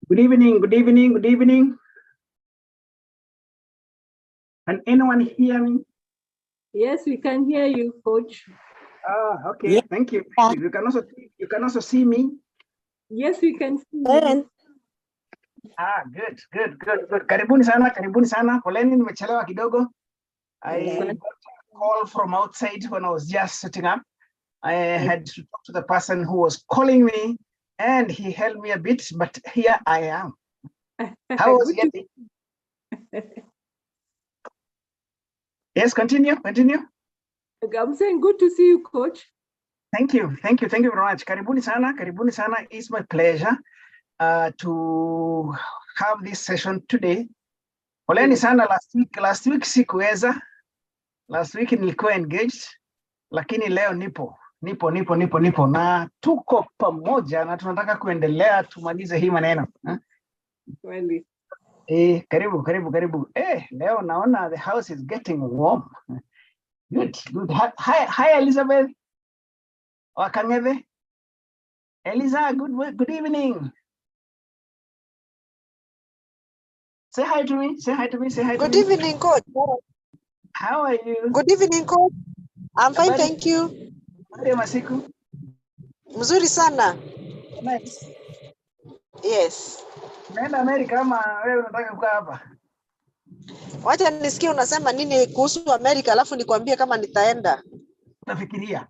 Good evening, good evening, good evening. Can anyone hear me? Yes, we can hear you, Coach. Okay, yeah. Thank you. You can also see me. Yes, we can see you. Good. Karibuni sana. Poleni nimechelewa kidogo. I got a call from outside when I was just sitting up. I had to talk to the person who was calling me, and he held me a bit, but here I am. How was your day? Yes, continue. I'm saying good to see you, Coach. Thank you very much. Karibuni sana. It's my pleasure to have this session today. Poleni sana, last week sikuweza. Last week nilikuwa engaged, lakini leo nipo na tuko pamoja na tunataka kuendelea tumalize hii maneno. Kweli. Karibu. Leo naona the house is getting warm. Good. Hi Elizabeth. Wakangeve. Eliza, good evening. Say hi to me. Good evening, Coach. How are you? Good evening, Coach. I'm fine, thank you. Masiku. Mzuri sana. Nice. Yes. Unaenda Amerika ama wewe unataka kukaa hapa? Wacha nisikie unasema nini kuhusu Amerika alafu nikwambie kama nitaenda. Unafikiria?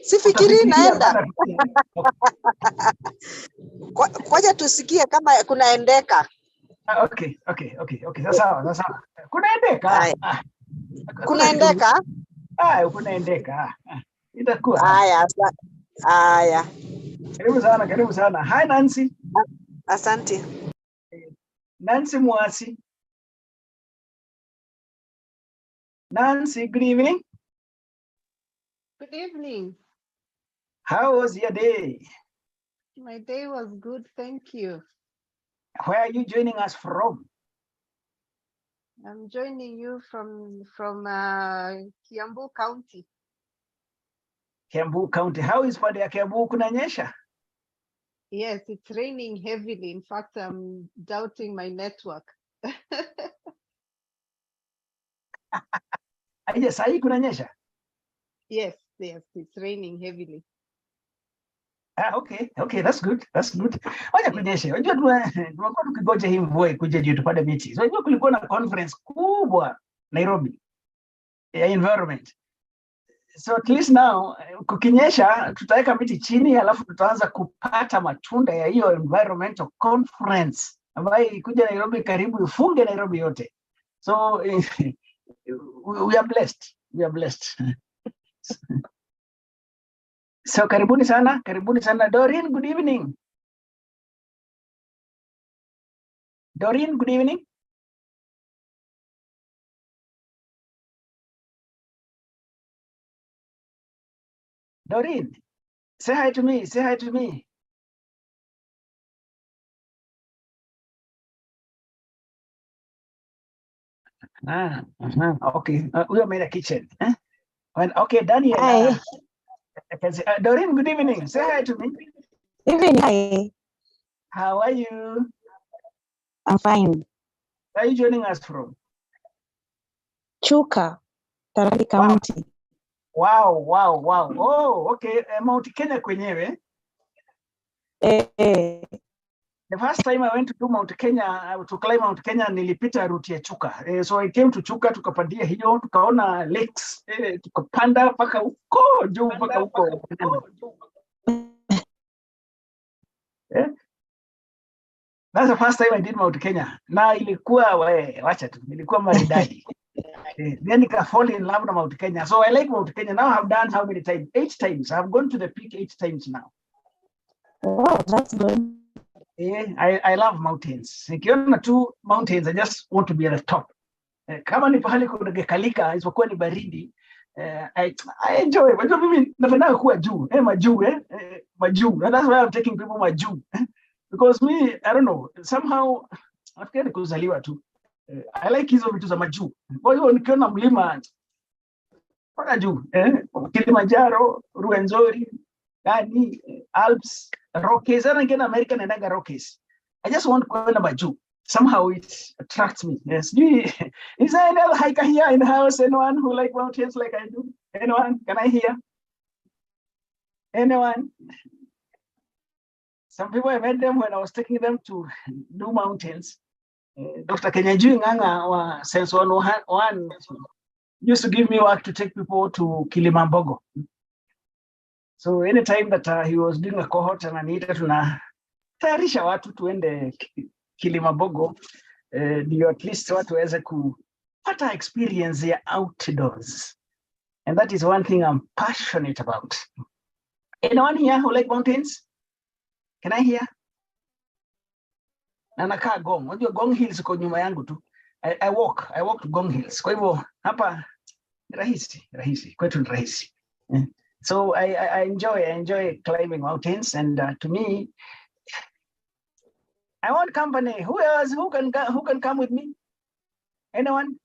Sifikiri naenda. Ngoja tusikie kama kunaendeka. Okay. Sasa. Kunaendeka. Kunaendeka? Kunaendeka. Itakuwa. Haya. Karibu sana. Hi Nancy. Asante. Nancy Mwasi. Nancy, good evening. Good evening. How was your day? My day was good, thank you. Where are you joining us from? I'm joining you from Kiambu County. Kiambu County. How is pande ya Kiambu kunanyesha? Yes, it's raining heavily. In fact, I'm doubting my network. Aje sahi kunanyesha? Yes, it's raining heavily. Okay, that's good. Wacha kunyeshe. Unajua tumekuwa tukigoja hii mvua ikuje juu tupande miti. So unajua kulikuwa na conference kubwa Nairobi ya environment. So at least now kukinyesha tutaweka miti chini alafu tutaanza kupata matunda ya hiyo environmental conference ambayo ikuja Nairobi karibu ifunge Nairobi yote. So we are blessed. So karibuni sana. Doreen, good evening. Doreen, good evening. Doreen, say hi to me. Okay. We are in the kitchen. Okay, Daniel. Hi. Doreen, good evening. Say hi to me. Evening. Hi. How are you? I'm fine. Where are you joining us from? Chuka, Tharaka County. Wow. Oh, okay. Mount Kenya kwenyewe. The first time I went to do Mount Kenya, to climb Mount Kenya, nilipita route ya Chuka. So I came to Chuka, tukapandia hiyo, tukaona lakes, tukapanda mpaka huko juu mpaka huko. That's the first time I did Mount Kenya. Na ilikuwa wacha tu, ilikuwa maridadi. Then I fall in love with Mount Kenya. So I like Mount Kenya. Now I've done how many times? 8 times. I've gone to the peak 8 times now. Oh, that's good. I love mountains. Nikiona tu mountains, I just want to be at the top. Kama ni pahali kunakalika, isipokuwa ni baridi, I enjoy. But mimi napenda kuwa juu, majuu. And that's why I'm taking people majuu. Because me, I don't know, somehow nafikiri kuzaliwa tu. I like hizo vitu za majuu. Kwa hiyo nikiona mlima mpaka juu, Kilimanjaro, Ruwenzori, gani Alps, Rockies, and again American and Naga Rockies. I just want to go juu. Somehow it attracts me. Yes. Is there any other hiker here in the house? Anyone who like mountains like I do? Anyone? Can I hear? Anyone? Some people I met them when I was taking them to do mountains. Dr. Kenyajui Nganga wa Sense 101 used to give me work to take people to Kilimambogo. So anytime that he was doing a cohort and aniita tunatayarisha watu tuende Kilimambogo, ndio at least watu waweze kupata experience ya outdoors. And that is one thing I'm passionate about. Anyone here who like mountains? Can I hear? Na nakaa Gong. Unajua Gong Hills uko nyuma yangu tu. I walk to Gong Hills. Kwa hivyo hapa rahisi. Kwetu ni rahisi. So I enjoy climbing mountains, and to me, I want company. Who else? Who can come with me? Anyone?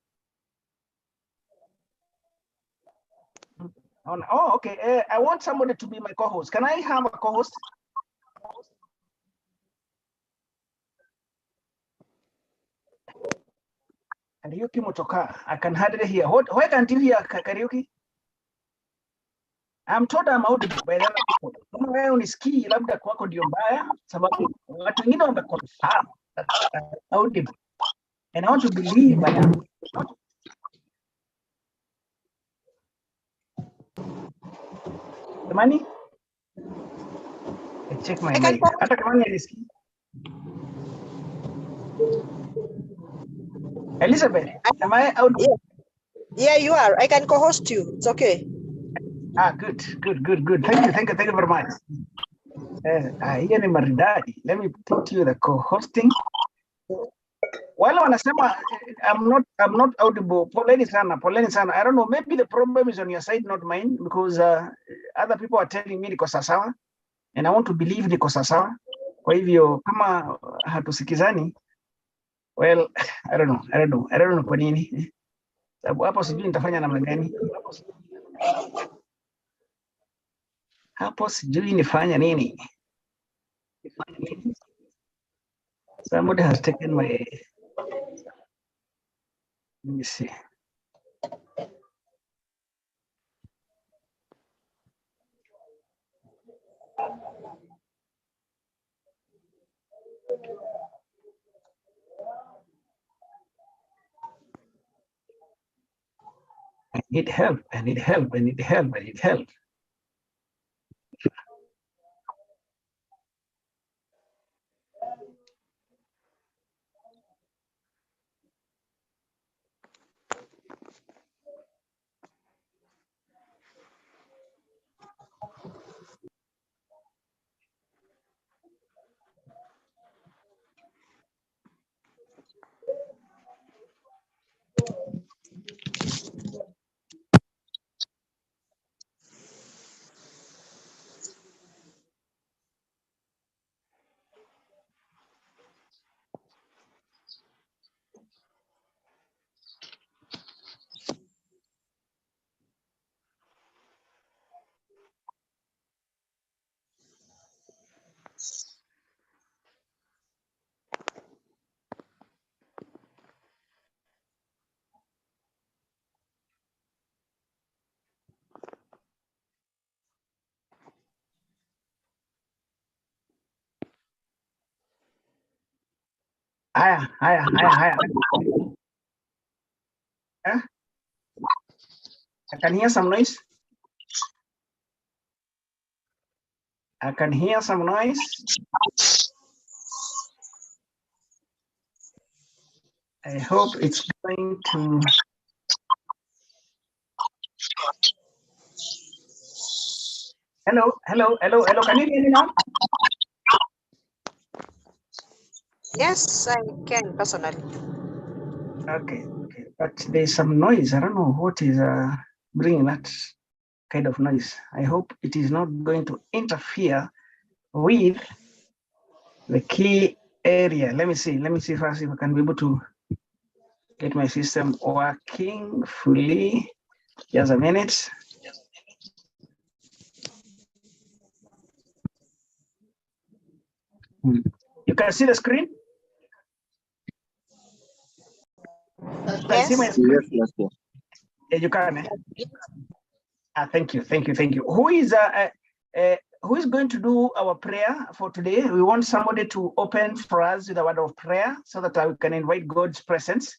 Oh, okay. I want somebody to be my co-host. Can I have a co-host? Karaoke Motoka. I can hardly hear. Why can't you hear karaoke? I'm told I'm audible by the other people. Kama wewe unisikii labda kwako ndio mbaya, sababu watu wengine wameconfirm that I'm audible. And I want to believe I am. The money? I check my mic. Hata kama nisikii. Elizabeth, am I audible? Yeah, you are. I can co-host you. It's okay. Good. Thank you very much. Hiyo ni maridadi. Let me put you the co-hosting. Wale wanasema I'm not audible. Poleni sana. I don't know, maybe the problem is on your side, not mine, because other people are telling me niko sawa, and I want to believe niko sawa. Kwa hivyo kama hatusikizani, well, I don't know kwa nini. Sababu hapo sijui nitafanya namna gani. Hapo sijui nifanya nini. Somebody has taken my, let me see. I need help. Haya. I can hear some noise. I hope it's going to. Hello. Can you hear me now? Yes, I can personally. Okay. But there's some noise. I don't know what is bringing that kind of noise. I hope it is not going to interfere with the key area. Let me see first if I can be able to get my system working fully. Just a minute. You can see the screen? You can see my Yes. screen? Yes. Yeah, you can. Thank you. Who is going to do our prayer for today? We want somebody to open for us with a word of prayer so that we can invite God's presence.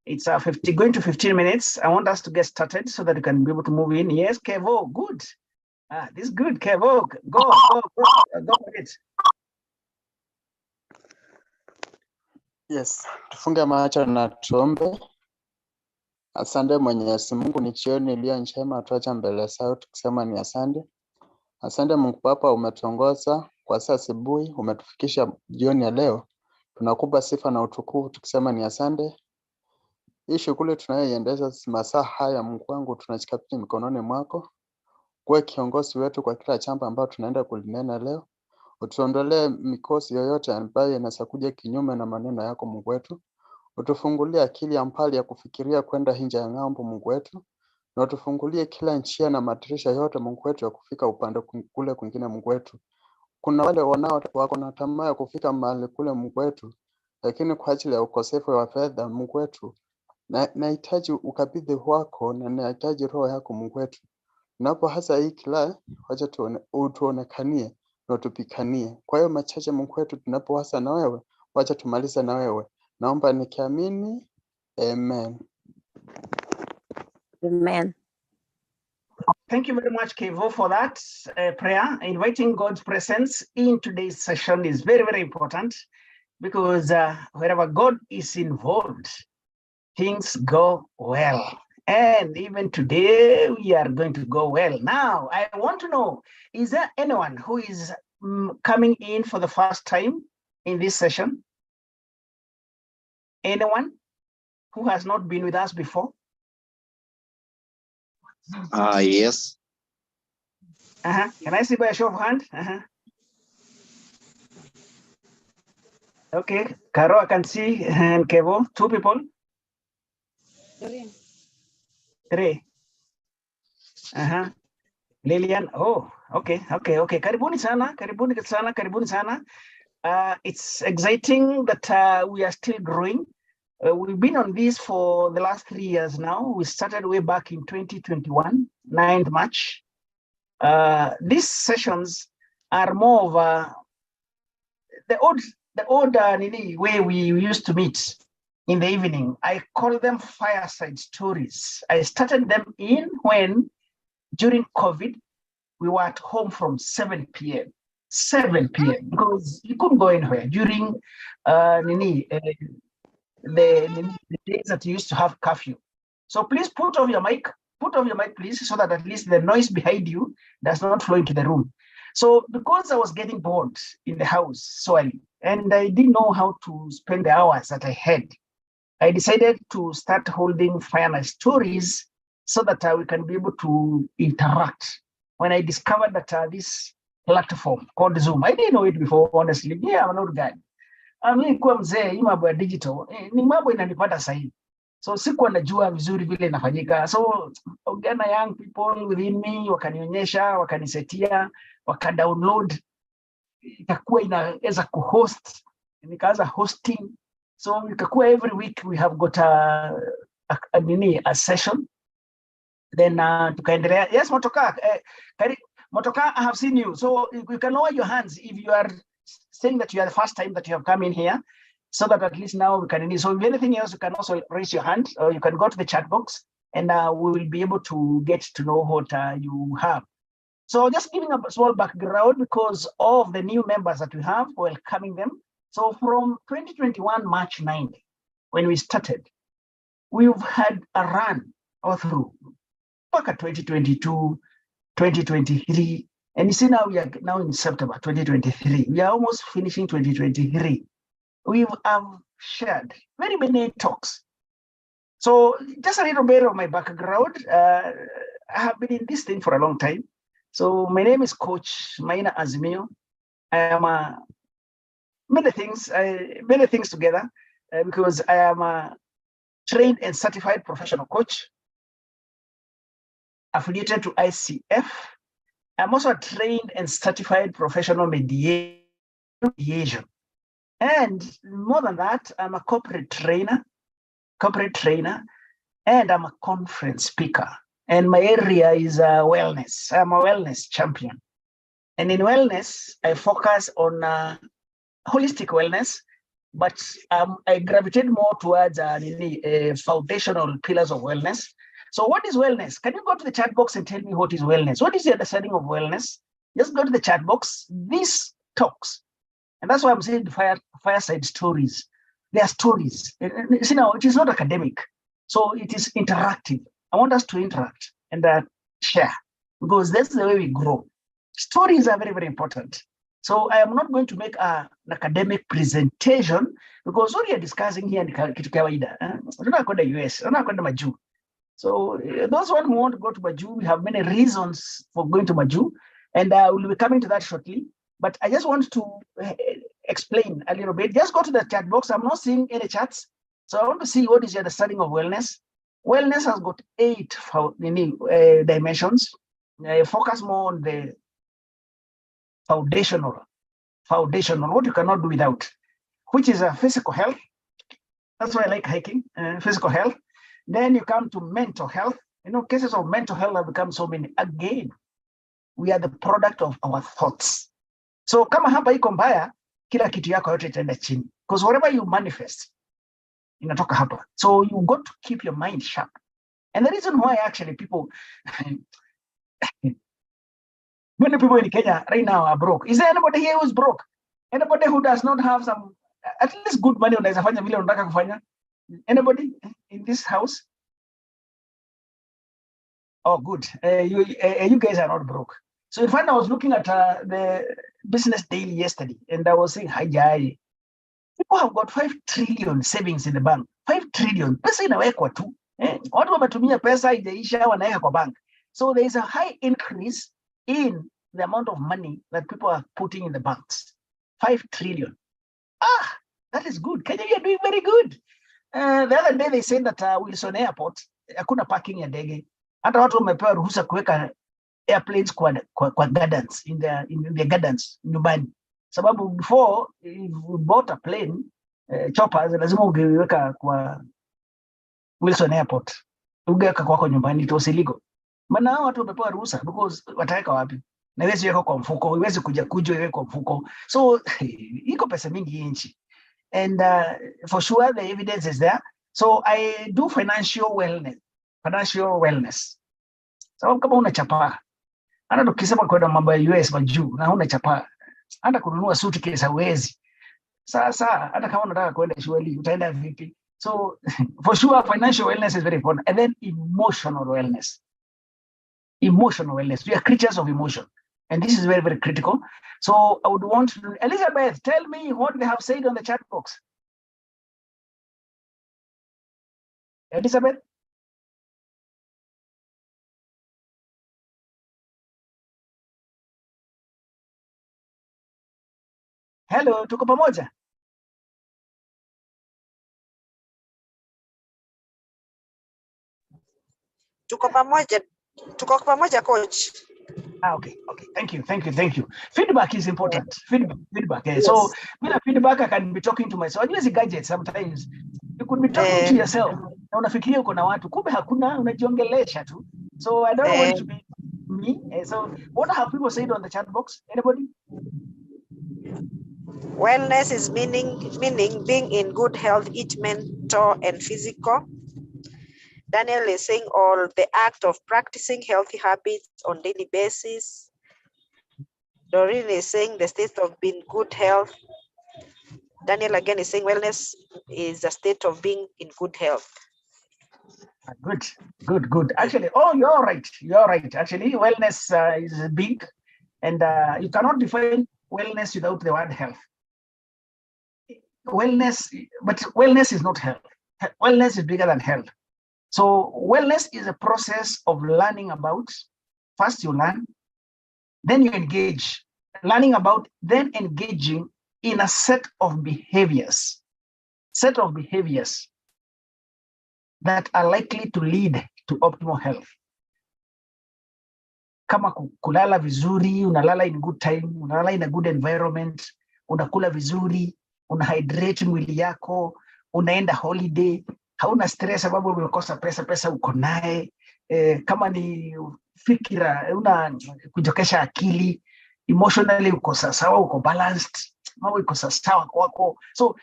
It's going to 15 minutes. I want us to get started so that we can be able to move in. Yes, Kevo, good. This is good, Kevo. Go for it. Yes, tufunge macho na tuombe. Asante Mwenyezi Mungu, ni jioni iliyo njema, tuacha mbele zako tukisema ni asante. Asante Mungu Baba, umetuongoza kwa saa asubuhi, umetufikisha jioni ya leo. Tunakupa sifa na utukufu tukisema ni asante. Hii shughuli tunayoiendesha masaa haya, Mungu wangu, tunachikabidhi mikononi mwako. Kuwe kiongozi wetu kwa kila jambo ambalo tunaenda kulinena leo. Utuondolee mikosi yoyote ambayo inaweza kuja kinyume na maneno yako Mungu wetu. Utufungulie akili ya mbali ya kufikiria kwenda nje ya ng'ambo Mungu wetu. Na utufungulie kila njia na madirisha yote Mungu wetu ya kufika upande kule kwingine Mungu wetu. Kuna wale wako na tamaa ya kufika mahali kule Mungu wetu, lakini kwa ajili ya ukosefu wa fedha Mungu wetu, nahitaji ukabidhi wako na nahitaji roho yako Mungu wetu. Napo hasa hii kila wacha tuonekanie na tupikanie. Kwa hiyo machache Mungu wetu, tunapoanza na wewe, wacha tumalize na wewe. Naomba nikiamini. Amen. Amen. Thank you very much, Kevo, for that prayer. Inviting God's presence in today's session is very, very important because wherever God is involved, things go well. And even today, we are going to go well. Now, I want to know, is there anyone who is coming in for the first time in this session? Anyone who has not been with us before? Yes. Can I see by a show of hand? Okay, Caro, I can see, and Kevo, 2 people. 3. Lillian, oh, okay. Karibuni sana. It's exciting that we are still growing. We've been on this for the last 3 years now. We started way back in 2021, 9th March. These sessions are more of the old way we used to meet in the evening. I call them fireside stories. I started them when during COVID, we were at home from 7 p.m. 7 p.m. because you couldn't go anywhere during the days that you used to have curfew. So please put off your mic, please, so that at least the noise behind you does not flow into the room. So because I was getting bored in the house so early, and I didn't know how to spend the hours that I had, I decided to start holding fireside stories so that we can be able to interact. When I discovered that this platform called Zoom, I didn't know it before, honestly. Yeah, I'm an old guy. Nilikuwa mzee, hii mambo ya digital ni mambo inanipata sasa hivi. So sikuwa najua vizuri vile inafanyika. So ugana young people within me wakanionyesha, wakanisetia, wakadownload, ikakuwa inaweza kuhost, nikaanza hosting. So ikakuwa every week we have got a session. Then tukaendelea. Yes, Motoka, Motoka, I have seen you. So you can lower your hands if you are saying that you are the first time that you have come in here, so that at least now we can. So if anything else, you can also raise your hand, or you can go to the chat box, and we will be able to get to know what you have. So just giving a small background because of the new members that we have, welcoming them. So from 2021 March 9th, when we started, we've had a run all through back at 2022, 2023. And you see now we are now in September 2023. We are almost finishing 2023. We have shared very many talks. So just a little bit of my background. I have been in this thing for a long time. So my name is Coach Maina Azimio. I am many things together because I am a trained and certified professional coach affiliated to ICF. I'm also a trained and certified professional mediator liaison. And more than that, I'm a corporate trainer, and I'm a conference speaker. And my area is wellness. I'm a wellness champion. And in wellness, I focus on holistic wellness, but I gravitate more towards foundational pillars of wellness. So what is wellness? Can you go to the chat box and tell me what is wellness? What is the understanding of wellness? Just go to the chat box. These talks, and that's why I'm saying fireside stories. They are stories. You know, it is not academic. So it is interactive. I want us to interact and share, because that's the way we grow. Stories are very, very important. So I am not going to make an academic presentation, because what we are discussing here in kitu kawaida. Unataka kwenda US, unataka kwenda Maju. So those one who want to go to Maju, we have many reasons for going to Maju, and we'll be coming to that shortly. But I just want to explain a little bit. Just go to the chat box. I'm not seeing any chats. So I want to see what is your understanding of wellness. Wellness has got 8 dimensions. Focus more on the foundational, what you cannot do without, which is physical health. That's why I like hiking, physical health. Then you come to mental health. You know, cases of mental health have become so many. Again, we are the product of our thoughts. So kama hapa iko mbaya, kila kitu yako yote itaenda chini. Because whatever you manifest, inatoka hapa. So you got to keep your mind sharp. And the reason why actually people, many people in Kenya right now are broke. Is there anybody here who is broke? Anybody who does not have some, at least good money unaweza fanya vile unataka kufanya? Anybody in this house? Oh, good. You guys are not broke. So in fact, I was looking at the Business Daily yesterday, and I was saying, hi, people have got 5 trillion savings in the bank. 5 trillion. Pesa inawekwa tu. Watu wametumia pesa haijaisha, wanaweka kwa bank. So there is a high increase in the amount of money that people are putting in the banks. 5 trillion. That is good. Kenya, you are doing very good. The other day they said that Wilson Airport, hakuna parking ya ndege. Hata watu wamepewa ruhusa kuweka airplanes kwa gardens, in the gardens nyumbani. Sababu before, if you bought a plane, choppers, lazima ungeweka kwa Wilson Airport. Ungeweka kwako nyumbani, it was illegal. Maana hao watu wamepewa ruhusa, because wataweka wapi? Na iwezi weka kwa mfuko, iwezi kuja iweka kwa mfuko. So iko pesa mingi hii nchi. And for sure the evidence is there. So I do financial wellness. Sababu kama unachapa, hata tukisema kwenda mambo ya US majuu na unachapa, hata kununua suitcase hauwezi. Sasa hata kama unataka kwenda shule utaenda vipi? So for sure financial wellness is very important. And then emotional wellness. We are creatures of emotion. And this is very, very critical. So I would want to, Elizabeth, tell me what they have said on the chat box. Elizabeth? Hello, tuko pamoja? Tuko pamoja coach. Okay. Thank you. Feedback is important. Feedback. Yes. So with feedback, I can be talking to myself. I use a gadget sometimes. You could be talking to yourself. Na unafikiria uko na watu, kumbe hakuna, unajiongelesha tu. So I don't want to be me. So what have people said on the chat box? Anybody? Wellness is meaning being in good health, each mental and physical. Daniel is saying all the act of practicing healthy habits on daily basis. Doreen is saying the state of being good health. Daniel again is saying wellness is a state of being in good health. Good. Actually, you're right. Actually, wellness is big, and you cannot define wellness without the word health. But wellness is not health. Wellness is bigger than health. So wellness is a process of learning about. First you learn, then you engage. Learning about, then engaging in a set of behaviors that are likely to lead to optimal health. Kama kulala vizuri, unalala in good time, unalala in a good environment, unakula vizuri, unahydrate mwili yako, unaenda holiday, hauna stress sababu umekosa pesa uko naye. Kama ni fikira, una kujokesha akili, emotionally uko sawa, uko balanced, mambo iko sawa kwako. So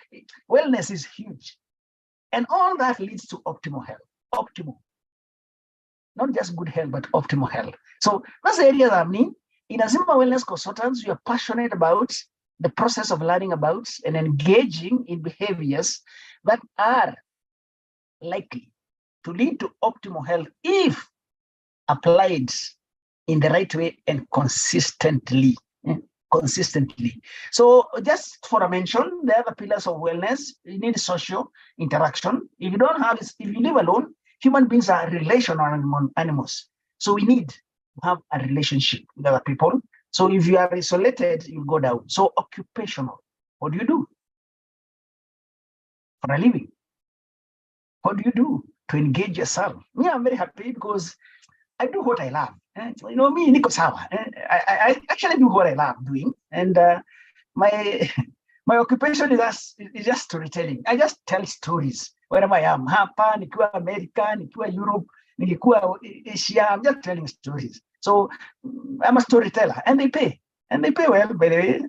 wellness is huge. And all that leads to optimal health. Optimal. Not just good health, but optimal health. So that's the area that I mean. In Azima Wellness Consultants, we are passionate about the process of learning about and engaging in behaviors that are likely to lead to optimal health if applied in the right way and consistently. So just for a mention, the other pillars of wellness, you need social interaction. If you live alone, human beings are relational animals. So we need to have a relationship with other people. So if you are isolated, you go down. So occupational, what do you do for a living? What do you do to engage yourself? Me, I'm very happy because I do what I love. You know me, niko sawa. I actually do what I love doing, and my occupation is just storytelling. I just tell stories wherever I am. Hapa, nikiwa America, nikiwa Europe, nikiwa Asia. I'm just telling stories. So I'm a storyteller, and they pay well. By the way,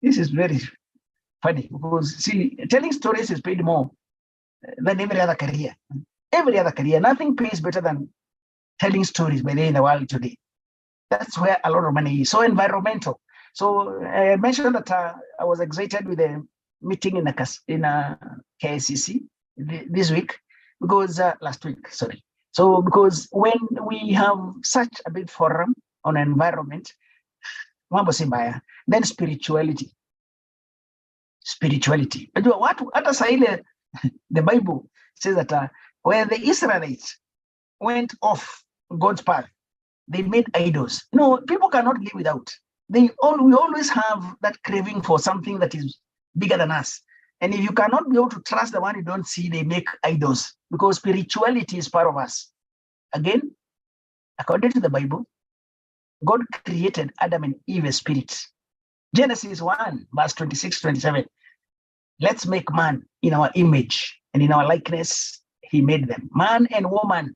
this is very funny because see, telling stories is paid more than every other career. Every other career, nothing pays better than telling stories by the way in the world today. That's where a lot of money is. So environmental. So I mentioned that I was excited with a meeting in a KICC this week, because last week, sorry. So because when we have such a big forum on environment, then spirituality. The Bible says that where the Israelites went off God's path, they made idols. No, people cannot live without. We always have that craving for something that is bigger than us. And if you cannot be able to trust the one you don't see, they make idols, because spirituality is part of us. Again, according to the Bible, God created Adam and Eve as spirits. Genesis 1, verse 26, 27. Let's make man in our image and in our likeness. He made them, man and woman.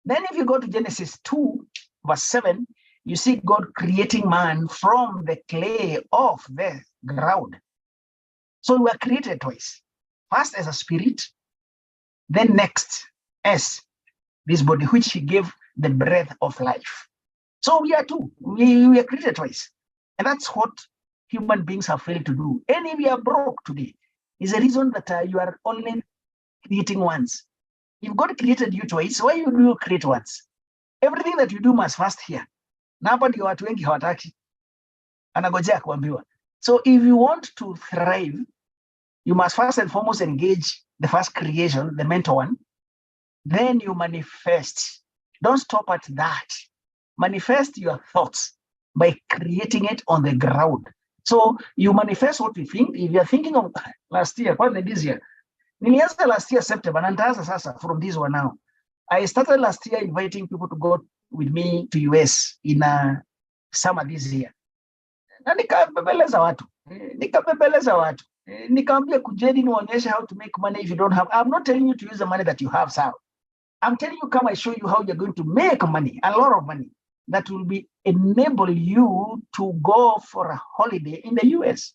Then if you go to Genesis 2, verse 7, you see God creating man from the clay of the ground. So we were created twice. First as a spirit, then next as this body, which he gave the breath of life. So we are two. We are created twice. And that's what human beings have failed to do. And if we are broke today, is the reason that you are only creating once. If God created you twice, why do you create once? Everything that you do must first hear. Na hapa ndio watu wengi hawataki. Anagojea kuambiwa. So if you want to thrive, you must first and foremost engage the first creation, the mental one. Then you manifest. Don't stop at that. Manifest your thoughts by creating it on the ground. So you manifest what you think. If you're thinking of last year, probably this year, nilianza last year September, na nitaanza sasa from this one now. I started last year inviting people to go with me to US in summer this year. Na nikabembeleza watu. Nikamwambia kujeni niwaonyeshe how to make money if you don't have. I'm not telling you to use the money that you have, sir. I'm telling you, come I show you how you're going to make money, a lot of money, that will enable you to go for a holiday in the US.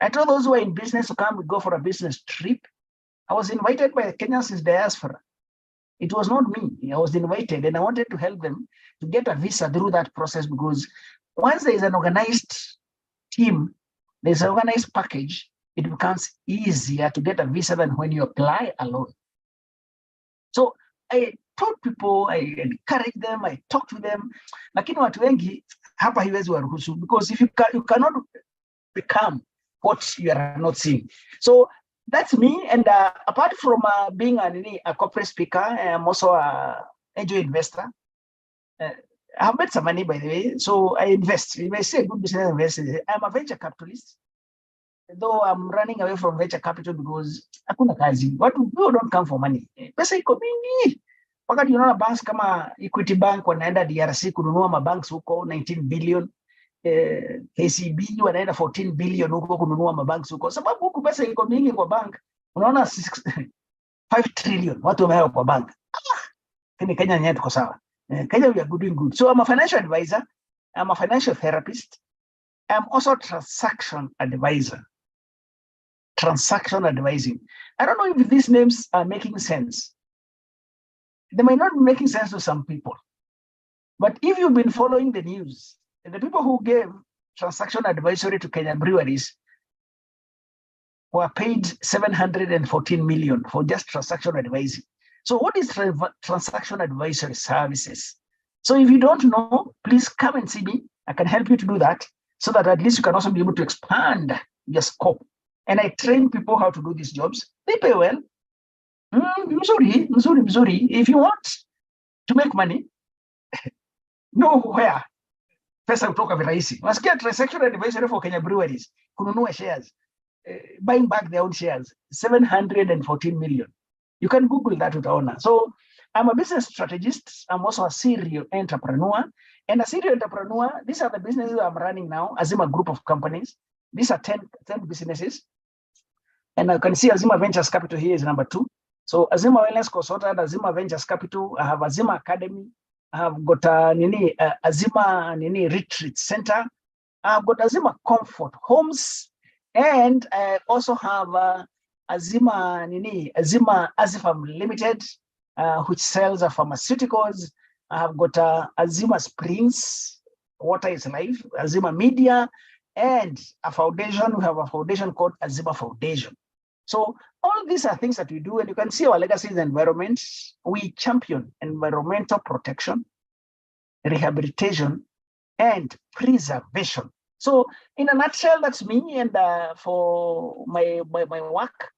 I told those who are in business to come, we go for a business trip. I was invited by Kenyans in diaspora. It was not me. I was invited, and I wanted to help them to get a visa through that process, because once there is an organized team, there's an organized package, it becomes easier to get a visa than when you apply alone. So I taught people, I encouraged them, I talked to them. Lakini watu wengi hapa hiwezi waruhusu, because if you cannot become what you are not seeing. So that's me. And apart from being a corporate speaker, I'm also an angel investor. I have made some money, by the way. So I invest. You may say good business investor. I'm a venture capitalist. Though I'm running away from venture capital because hakuna kazi. Watu don't come for money. Pesa iko mingi. Wakati unaona banks kama Equity Bank wanaenda DRC kununua mabanks huko 19 billion. KCB wanaenda 14 billion huko kununua mabanks huko, sababu huku pesa iko mingi kwa bank. Unaona 5 trillion watu wameweka kwa bank. Lakini Kenya yenyewe tuko sawa. Kenya we are doing good. So I'm a financial advisor, I'm a financial therapist, I'm also a transaction advisor. Transaction advising. I don't know if these names are making sense. They might not be making sense to some people. But if you've been following the news, the people who gave transaction advisory to Kenya breweries were paid 714 million for just transaction advising. So what is transaction advisory services? So if you don't know, please come and see me. I can help you to do that so that at least you can also be able to expand your scope. And I train people how to do these jobs. They pay well. Mzuri. If you want to make money, know where pesa kutoka virahisi. Wasikia transaction advisory for Kenya breweries, kununua shares, buying back their own shares, 714 million. You can Google that utaona. So I'm a business strategist. I'm also a serial entrepreneur. And a serial entrepreneur, these are the businesses I'm running now, Azima group of companies. These are 10 businesses. And I can see Azima Ventures Capital here is number 2. So Azima Wellness Consultant, Azima Ventures Capital, I have Azima Academy, I have got Azima Retreat Center, I've got Azima Comfort Homes, and I also have Azima Azifam Limited, which sells pharmaceuticals. I have got Azima Springs, Water is Life, Azima Media, and a foundation. We have a foundation called Azima Foundation. So all these are things that we do, and you can see our legacy is the environment. We champion environmental protection, rehabilitation, and preservation. So in a nutshell, that's me. And for my work,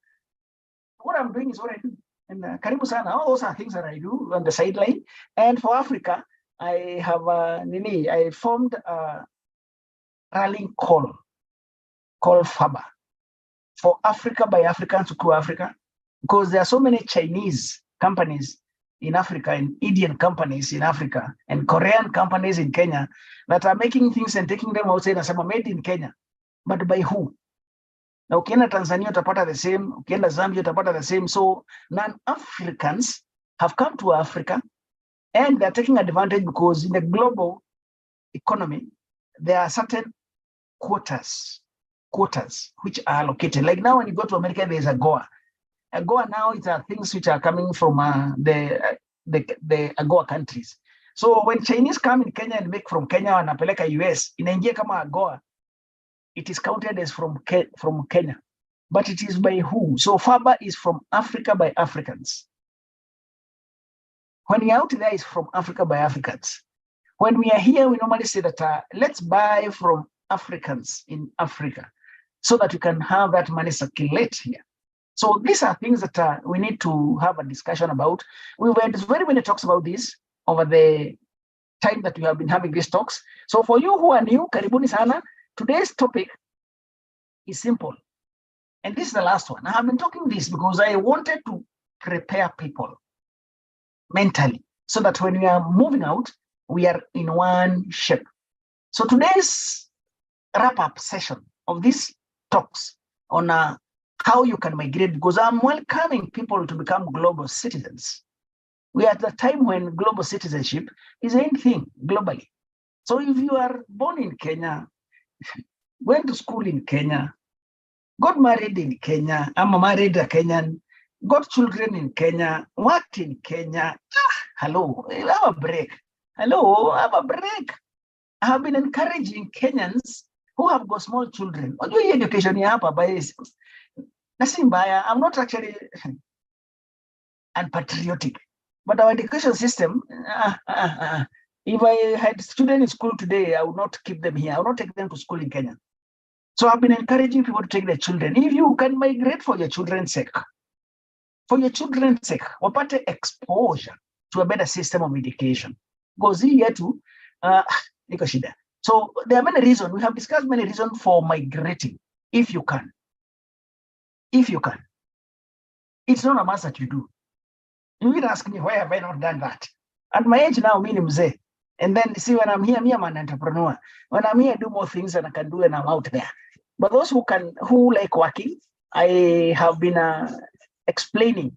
what I'm doing is what I do. And karibu sana, all those are things that I do on the sideline. And for Africa, I have I formed a rallying call called FABA, for Africa by Africans to grow Africa, because there are so many Chinese companies in Africa, and Indian companies in Africa, and Korean companies in Kenya that are making things and taking them outside and some are made in Kenya. But by who? Now, ukienda Tanzania utapata the same, ukienda Zambia utapata the same. So non-Africans have come to Africa and they're taking advantage, because in the global economy, there are certain quotas which are allocated. Like now, when you go to America, there's AGOA. AGOA now, it are things which are coming from the AGOA countries. So when Chinese come in Kenya and make from Kenya and apeleka US, inaingia kama AGOA, it is counted as from Kenya, but it is by who? So FABA is from Africa by Africans. When you're out there, it's from Africa by Africans. When we are here, we normally say that let's buy from Africans in Africa so that we can have that money circulate here. So these are things that we need to have a discussion about. We were very many talks about this over the time that we have been having these talks. So for you who are new, karibuni sana. Today's topic is simple. And this is the last one. I have been talking this because I wanted to prepare people mentally so that when we are moving out, we are in one shape. So today's wrap-up session of these talks on how you can migrate, because I'm welcoming people to become global citizens. We are at the time when global citizenship is anything globally. So if you are born in Kenya, went to school in Kenya, got married in Kenya, I'm married a Kenyan, got children in Kenya, worked in Kenya, hello, have a break. Hello, have a break. I have been encouraging Kenyans who have got small children. Education I'm not actually unpatriotic, but our education system, if I had students in school today, I would not keep them here. I would not take them to school in Kenya. So I've been encouraging people to take their children. If you can migrate for your children's sake, wapate exposure to a better system of education. Because here too, so there are many reasons. We have discussed many reasons for migrating. If you can. It's not a must that you do. You will ask me, why have I not done that? At my age now, mimi mzee. And then see, when I'm here, I'm an entrepreneur. When I'm here, I do more things than I can do when I'm out there. But those who like working, I have been explaining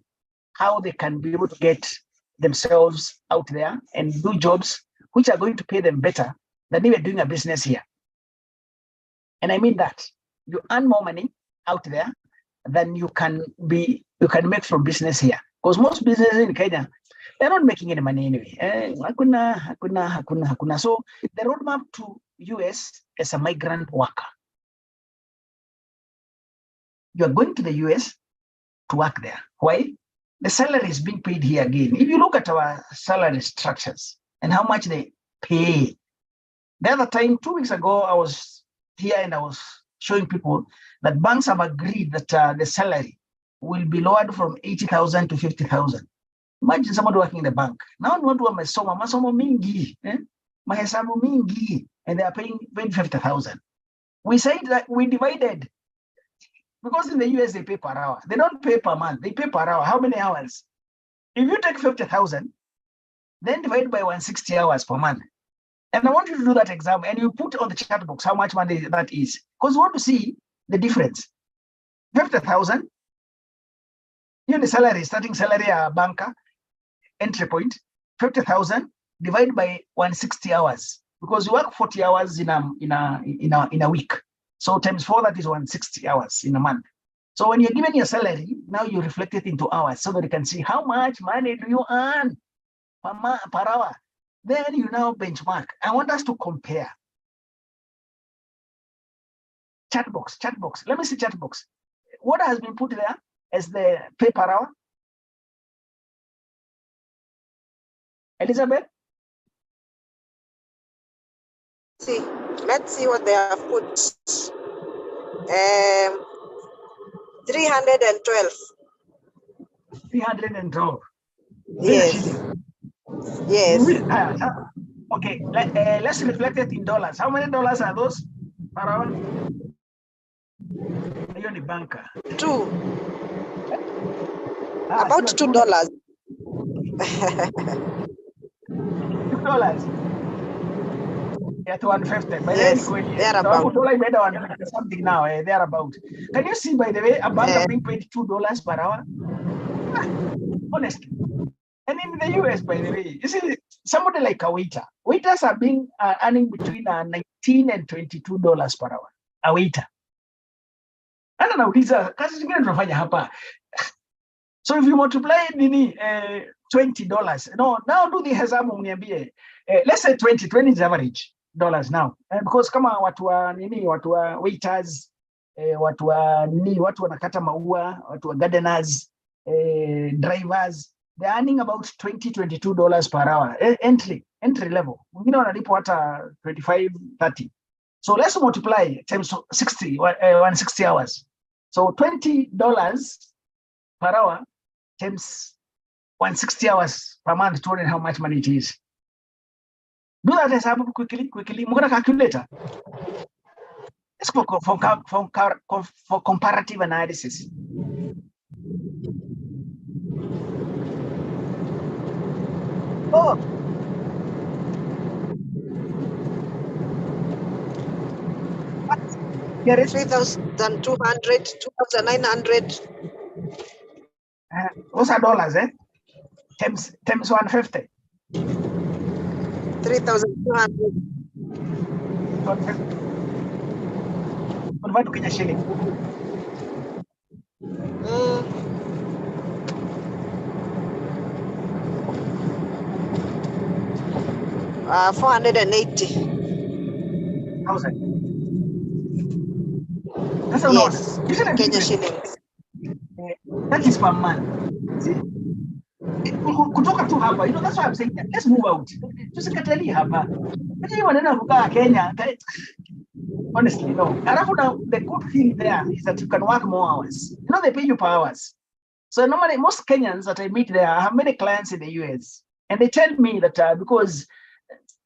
how they can be able to get themselves out there and do jobs which are going to pay them better than even doing a business here. And I mean that you earn more money out there than you can make from business here. Because most businesses in Kenya, they're not making any money anyway. Hakuna. So the roadmap to US as a migrant worker. You are going to the US to work there. Why? The salary is being paid here again. If you look at our salary structures and how much they pay. The other time, 2 weeks ago, I was here and I was showing people that banks have agreed that the salary will be lowered from 80,000 to 50,000. Imagine somebody working in the bank. Now you want to masomo mingi, mahesabu mingi, and they are paying 50,000. We said that we divided, because in the US they pay per hour. They don't pay per month, they pay per hour. How many hours? If you take 50,000, then divide by 160 hours per month. And I want you to do that exam and you put on the chat box how much money that is. Because we want to see the difference. 50,000, the salary, starting salary a banker, entry point, 50,000 divided by 160 hours. Because you work 40 hours in a week. So times 4, that is 160 hours in a month. So when you're given your salary, now you reflect it into hours so that you can see how much money do you earn per hour. Then you now benchmark. I want us to compare. Chat box. Let me see chat box. What has been put there as the pay per hour? Elizabeth? Let's see what they have put. 312. 312. Yes. Yes. Okay, let's reflect it in dollars. How many dollars are those per hour? You're the banker. $2. About $2. $2. Yeah, to 150. By Yes, they're about. Something now, they're about. Can you see, by the way, a banker being paid $2 per hour? Honestly. And in the US, by the way, you see, somebody like a waiter. Waiters are being earning between $19 and $22 per hour. A waiter. Ana nauliza kazi zingine tunafanya hapa. So if you multiply $20, no, now do the hesabu mniambie. Let's say 20 is average dollars now. Because kama watu wa waiters, watu wanakata maua, watu wa gardeners, drivers, they're earning about $22 per hour. Entry level. Wengine wanalipo hata 25, 30. So let's multiply times 60, 160 hours. So $20 per hour times 160 hours per month, told how much money it is. Do that hesabu quickly. Mukona calculator. Let's go for comparative analysis. Oh. Here is 3,200, 2,900. Those are dollars, Times 150. 3,200. Convert to Kenya shilling. $480,000. That's how yes, Kenya shillings. That is per month. See? Kutoka tu hapa, that's why I'm saying that. Let's move out. Tusikatali hapa. Lakini maneno kukaa Kenya, honestly, no. Alafu now, the good thing there is that you can work more hours. They pay you per hours. So normally, most Kenyans that I meet there, I have many clients in the US. And they tell me that because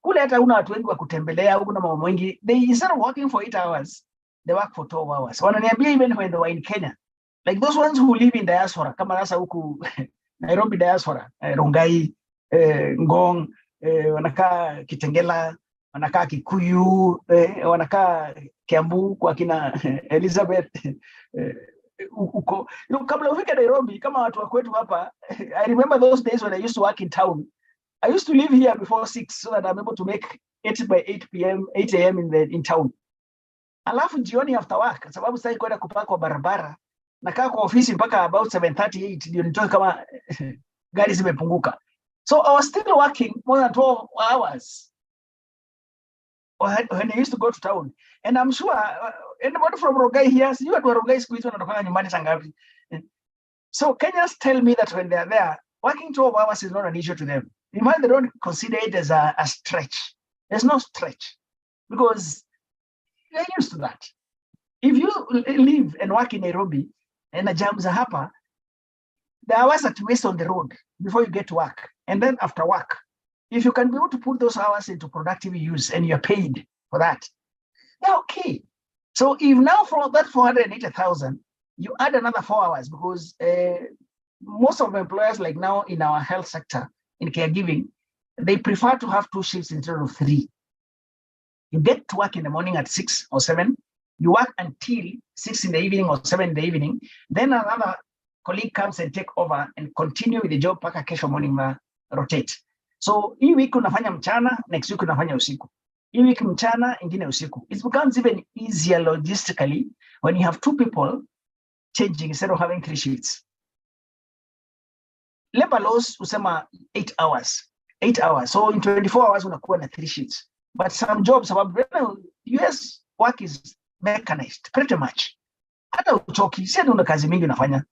kule hata una watu wengi wa kutembelea, kuna mambo mengi, they instead of working for 8 hours, they work for 12 hours. Wananiambia even when they were in Kenya, like those ones who live in diaspora, kama sasa huku Nairobi diaspora, Rongai, Ngong, wanakaa Kitengela, wanakaa Kikuyu, wanakaa Kiambu kwa kina Elizabeth uko. Kabla ufike Nairobi kama watu wa kwetu hapa, I remember those days when I used to work in town. I used to live here before 6 so that I'm able to make 8 by 8 p.m., 8 a.m. in town. Alafu jioni after work, sababu sasa kwenda kupaka kwa barabara, nakaa kwa ofisi mpaka about 7:38 ndio nitoke kama gari zimepunguka. So I was still working more than 12 hours when I used to go to town. And I'm sure anybody from Rogai here, you watu wa Rogai siku hizo wanatoka nyumbani saa ngapi? So Kenyans tell me that when they are there, working 12 hours is not an issue to them. In mind, they don't consider it as a stretch. There's no stretch because they're used to that. If you live and work in Nairobi and a jams hapa, the hours that you waste on the road before you get to work and then after work, if you can be able to put those hours into productive use and you're paid for that, they're okay. So if now for that 480,000, you add another 4 hours because most of the employers like now in our health sector, in caregiving, they prefer to have 2 shifts instead of 3. You get to work in the morning at 6 or 7, you work until 6 in the evening or 7 in the evening, then another colleague comes and take over and continue with the job paka kesho morning rotate. So hii week unafanya mchana, next week unafanya usiku. Hii week mchana, ingine usiku. It becomes even easier logistically when you have 2 people changing instead of having 3 shifts. Labor laws usema 8 hours. 8 hours. So in 24 hours unakuwa na 3 shifts. But some jobs, US work is mechanized pretty much. Hata uchoki, si una kazi mingi unafanya.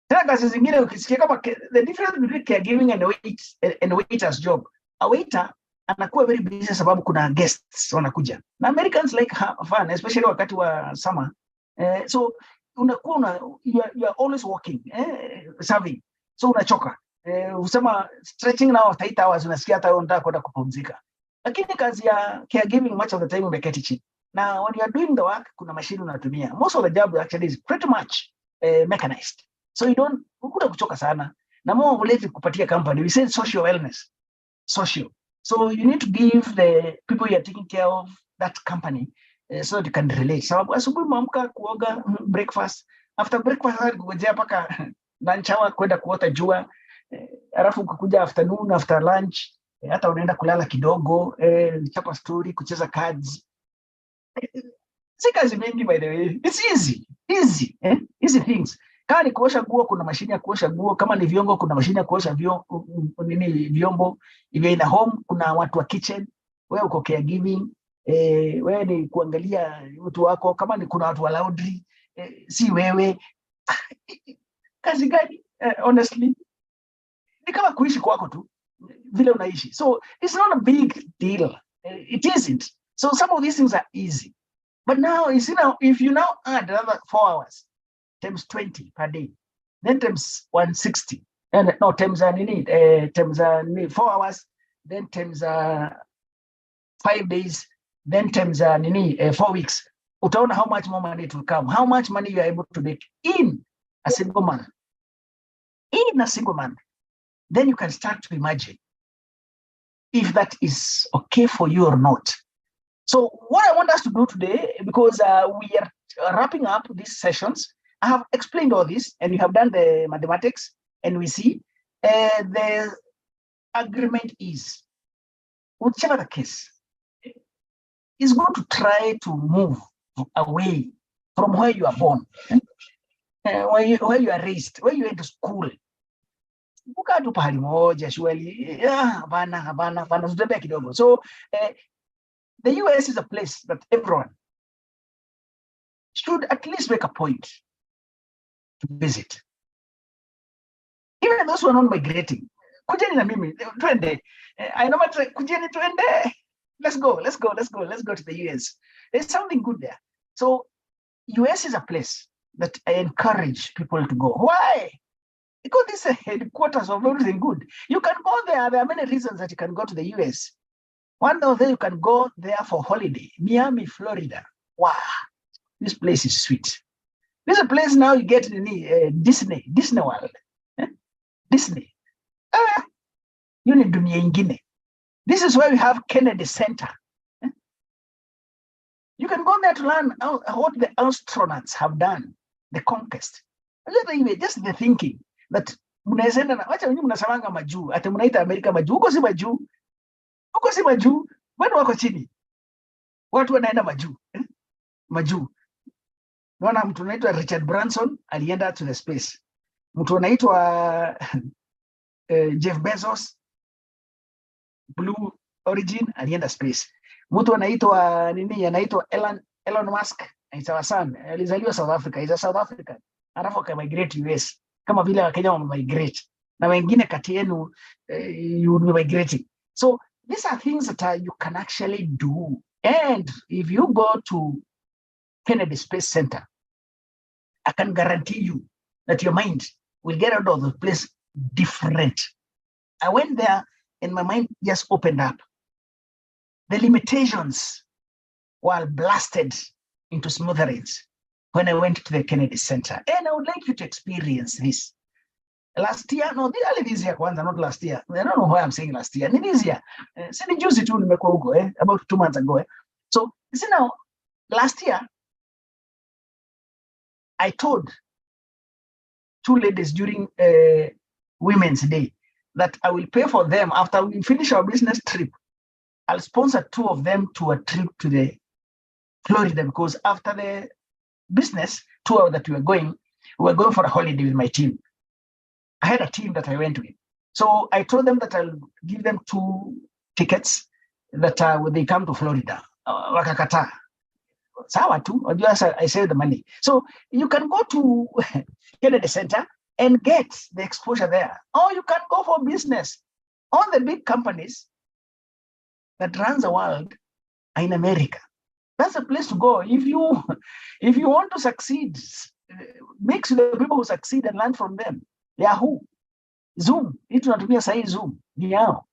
Tena kazi zingine ukisikia kama the difference between caregiving and waiter's job. A waiter anakuwa very busy sababu kuna guests wanakuja. Na Americans like fun, especially wakati wa summer. So unakuwa you are always working, serving. So unachoka. Usema stretching now after 8 hours unasikia hata unataka kwenda kupumzika. Lakini kazi ya caregiving much of the time umeketi chini. Now when you are doing the work kuna machine unatumia. Most of the job actually is pretty much mechanized. So you don't kuchoka sana. Na more related kupatia company, we say social wellness. Social. So you need to give the people you are taking care of that company so that you can relate. Sababu asubuhi mwamka kuoga, breakfast. After breakfast kungojea paka lunch hour kwenda kuota jua. Alafu kukuja afternoon, after lunch, hata unaenda kulala kidogo, chapa story, kucheza cards. Si kazi mingi by the way. It's easy. Easy things. Kama ni kuosha nguo kuna mashine ya kuosha nguo, kama ni vyombo kuna mashine ya kuosha vyombo. If in a home kuna watu wa kitchen, wewe uko caregiving, wewe ni kuangalia watu wako, kama ni kuna watu wa laundry, si wewe. Kazi gani? Honestly, ni kama kuishi kwako tu vile unaishi. So it's not a big deal. It isn't. So some of these things are easy. But now, if you now add another 4 hours, times 20 per day, then times 160, and no, times 4 hours, then times 5 days, then times 4 weeks. Utaona how much more money it will come, how much money you are able to make in a single month. In a single month. Then you can start to imagine if that is okay for you or not. So what I want us to do today, because we are wrapping up these sessions, I have explained all this and you have done the mathematics and we see the agreement is, whichever the case, is going to try to move away from where you are born, where you are raised, where you went to school. Buka tu pahali moja shwali, hapana, tutembea kidogo. So the US is a place that everyone should at least make a point to visit. Even those who are not migrating, kujeni na mimi, twende. I know what kujeni twende. Let's go to the US. There's something good there. So US is a place that I encourage people to go. Why? Because this is a headquarters of everything good. You can go there. There are many reasons that you can go to the US. One of them, you can go there for holiday. Miami, Florida. Wow, this place is sweet. This is a place now you get in Disney World. Disney. You need dunia ingine. This is where we have Kennedy Center. You can go there to learn what the astronauts have done, the conquest. Just the thinking that mnaenda na wacha wenyewe mnasamanga majuu, ati mnaita Amerika majuu. Huko si majuu. Huko si majuu. Bado wako chini. Watu wanaenda majuu. Majuu. Naona mtu anaitwa Richard Branson alienda to the space. Mtu anaitwa Jeff Bezos, Blue Origin, alienda space. Mtu anaitwa nini? Anaitwa Elon Musk, anaitwa Sam, alizaliwa South Africa, is a South African. Alafu akamigrate US kama vile Wakenya wamemigrate. Na wengine kati yenu you will be migrating. So these are things that you can actually do. And if you go to Kennedy Space Center, I can guarantee you that your mind will get out of the place different. I went there and my mind just opened up. The limitations were blasted into smithereens when I went to the Kennedy Center. And I would like you to experience this. Last year, no, this year, not last year. I don't know why I'm saying last year. This year, about 2 months ago. So, you see now, last year, I told 2 ladies during Women's Day that I will pay for them after we finish our business trip. I'll sponsor 2 of them to a trip to the Florida, because after the business tour that we were going for a holiday with my team. I had a team that I went with. So I told them that I'll give them 2 tickets that when they come to Florida. Wakakata. Sawa tu, I save the money. So you can go to Kennedy Center and get the exposure there. Or you can go for business. All the big companies that run the world are in America. That's a place to go. If you want to succeed, mix with the people who succeed and learn from them. Yahoo, Zoom, hii tunatumia sahi Zoom, ni yao.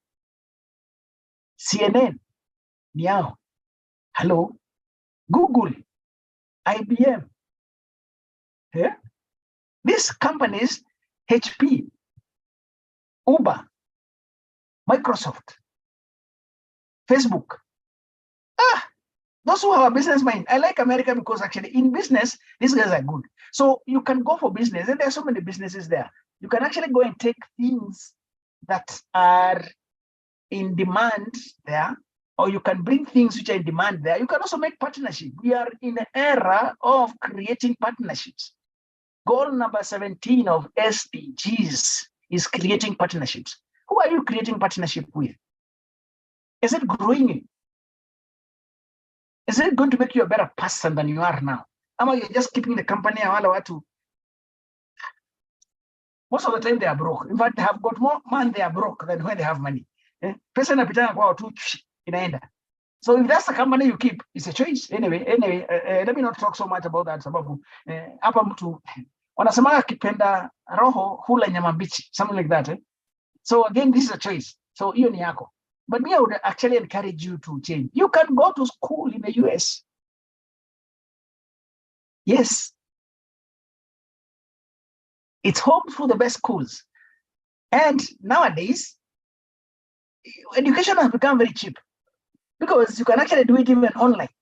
CNN, ni yao. Hello, Google, IBM. Yeah? These companies, HP, Uber, Microsoft, Facebook. Those who have a business mind. I like America because actually in business, these guys are good. So you can go for business, and there are so many businesses there. You can actually go and take things that are in demand there, or you can bring things which are in demand there. You can also make partnership. We are in an era of creating partnerships. Goal number 17 of SDGs is creating partnerships. Who are you creating partnership with? Is it growing? Is it going to make you a better person than you are now? Or you're just keeping the company? Most of the time they are broke. In fact, they have got more money, they are broke than when they have money. So if that's the company you keep, it's a choice. Anyway, let me not talk so much about that. Hapa mtu wanasema kipenda roho hula nyama mbichi, something like that. So again, this is a choice. So hiyo ni yako. But me, I would actually encourage you to change. You can go to school in the US. Yes. It's home for the best schools. And nowadays, education has become very cheap because you can actually do it even online.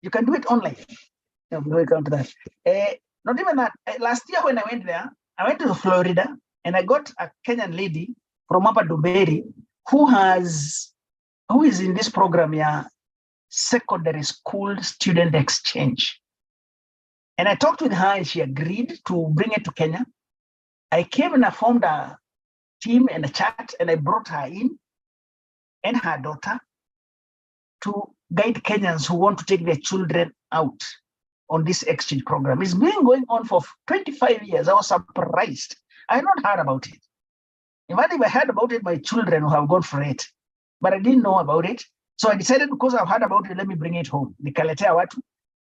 You can do it online. We'll come to that. Not even that. Last year when I went there, I went to Florida and I got a Kenyan lady from Upper Duberi who is in this program, secondary school student exchange. And I talked with her and she agreed to bring it to Kenya. I came and I formed a team and a chat and I brought her in and her daughter to guide Kenyans who want to take their children out on this exchange program. It's been going on for 25 years. I was surprised. I had not heard about it. In fact, if I heard about it, my children would have gone for it. But I didn't know about it. So I decided, because I've heard about it, let me bring it home.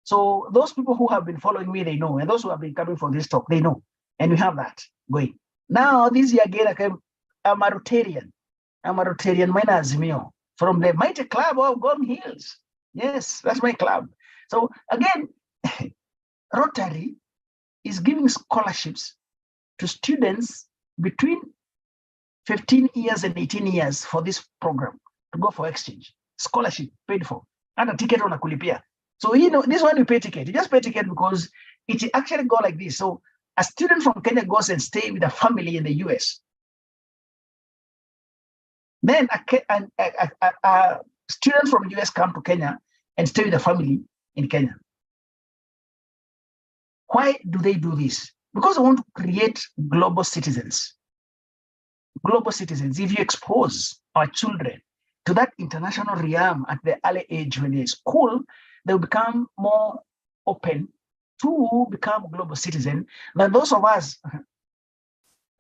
So those people who have been following me, they know. And those who have been coming for this talk, they know. And we have that going. Now, this year again, I'm a Rotarian. I'm a Rotarian minus Azimio from the mighty club of Golden Hills. Yes, that's my club. So again, Rotary is giving scholarships to students between 15 years and 18 years for this program to go for exchange. Scholarship paid for. And a ticket on a kulipia. So, this one you pay ticket. You just pay ticket because it actually go like this. So a student from Kenya goes and stay with a family in the US. Then a student from US come to Kenya and stay with a family in Kenya. Why do they do this? Because they want to create global citizens. Global citizens. If you expose our children to that international realm at the early age when they're in school, they will become more open to become global citizen than those of us.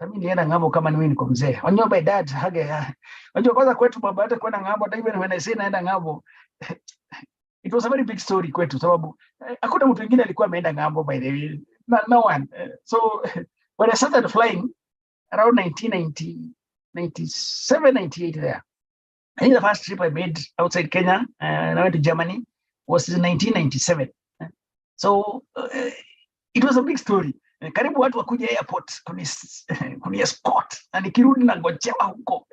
Kama mimi niko mzee. Onyo by dad hage. Onyo kwanza kwetu baba hata kwenda ng'ambo, hata even when I say naenda ng'ambo, it was a very big story kwetu sababu hakuna mtu mwingine alikuwa ameenda ng'ambo by the way. No one. So when I started flying around 1990, 97, 98 there. I think the first trip I made outside Kenya, and I went to Germany, was in 1997. So it was a big story. Karibu watu wakuja airport kuni escort na nikirudi na ngojewa huko.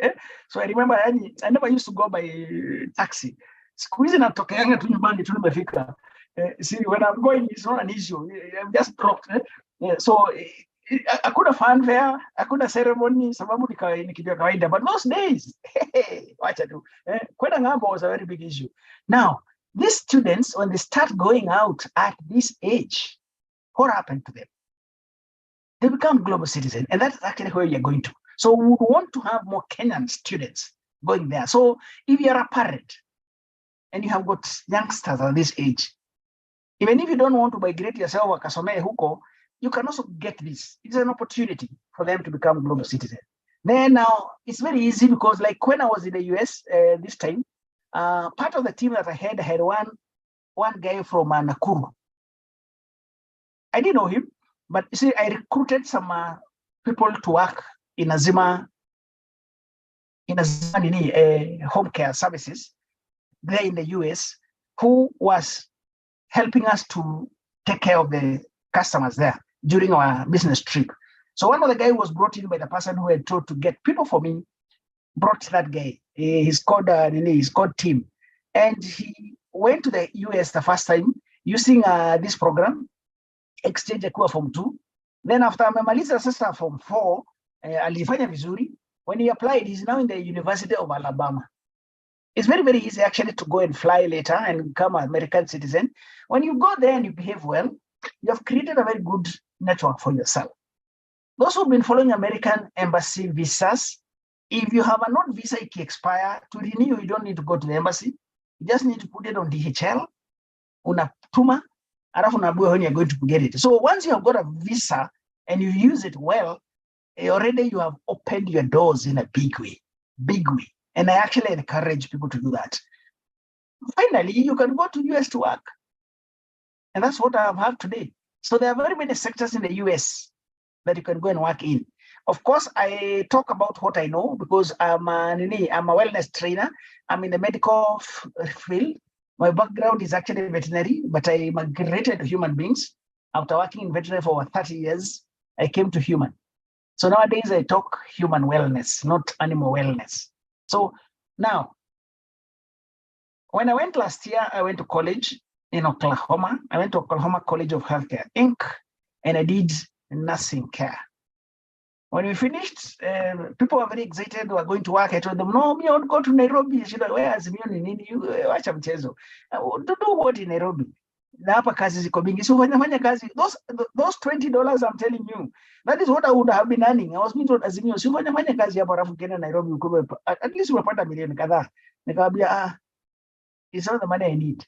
So I remember I never used to go by taxi. Siku hizi natokeanga tu nyumbani tu nimefika. See, when I'm going, it's not an issue. I'm just dropped. So hakuna fanfare, hakuna ceremony, sababu nikijua kawaida. But those days, wacha tu. Kwenda ng'ambo was a very big issue. Now, these students, when they start going out at this age, what happened to them? They become global citizens, and that's actually where you're going to. So we want to have more Kenyan students going there. So if you're a parent and you have got youngsters at this age, even if you don't want to migrate yourself wakasomee huko, you can also get this. It's an opportunity for them to become global citizens. Then now it's very easy because like when I was in the US this time, part of the team that I had one guy from Nakuru. I didn't know him, but you see, I recruited some people to work in Azima home care services there in the US, who was helping us to take care of the customers there during our business trip. So one of the guys was brought in by the person who had told to get people for me, brought that guy. He's called Tim. And he went to the US the first time using this program, exchange akuwa form 2. Then after amemaliza sasa form 4, alifanya vizuri. When he applied, he's now in the University of Alabama. It's very, very easy actually to go and fly later and become an American citizen. When you go there and you behave well, you have created a very good network for yourself. Those who've been following American embassy visas, if you have a non visa expire, to renew, you don't need to go to the embassy. You just need to put it on DHL, unatuma, alafu unaambiwa when you're going to get it. So once you have got a visa and you use it well, already you have opened your doors in a big way. And I actually encourage people to do that. Finally, you can go to US to work. And that's what I have today. So there are very many sectors in the US that you can go and work in. Of course, I talk about what I know because I'm a wellness trainer. I'm in the medical field. My background is actually veterinary, but I migrated to human beings. After working in veterinary for over 30 years, I came to human. So nowadays I talk human wellness, not animal wellness. So now, when I went last year, I went to college in Oklahoma. I went to Oklahoma College of Healthcare, Inc., and I did nursing care. When we finished, people were very excited. They were going to work. I told them, no, me, I want to go to Nairobi. She said, where's me? Watch mchezo. To do what in Nairobi? Na hapa kazi ziko mingi. So fanya kazi. Those $20 I'm telling you, that is what I would have been earning. I was being told as you, so fanya kazi hapa alafu kenda Nairobi at least umepata milioni kadhaa. Nikamwambia, it's not the money I need.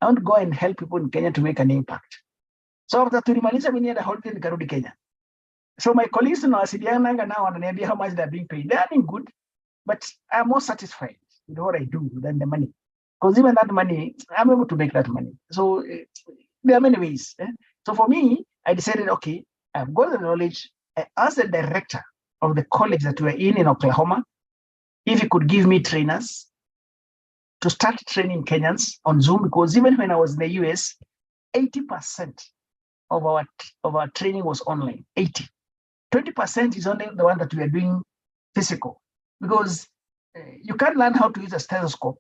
I want to go and help people in Kenya to make an impact. So after tulimaliza mimi nienda holiday nikarudi Kenya. So my colleagues tunawasiliana now wananiambia how much they're being paid. They're earning good, but I'm more satisfied with what I do than the money. Because even that money, I'm able to make that money. So there are many ways. So for me, I decided, okay, I've got the knowledge. I asked the director of the college that we're in Oklahoma, if he could give me trainers to start training Kenyans on Zoom, because even when I was in the US, 80% of our training was online. 20% is only the one that we are doing physical, because you can't learn how to use a stethoscope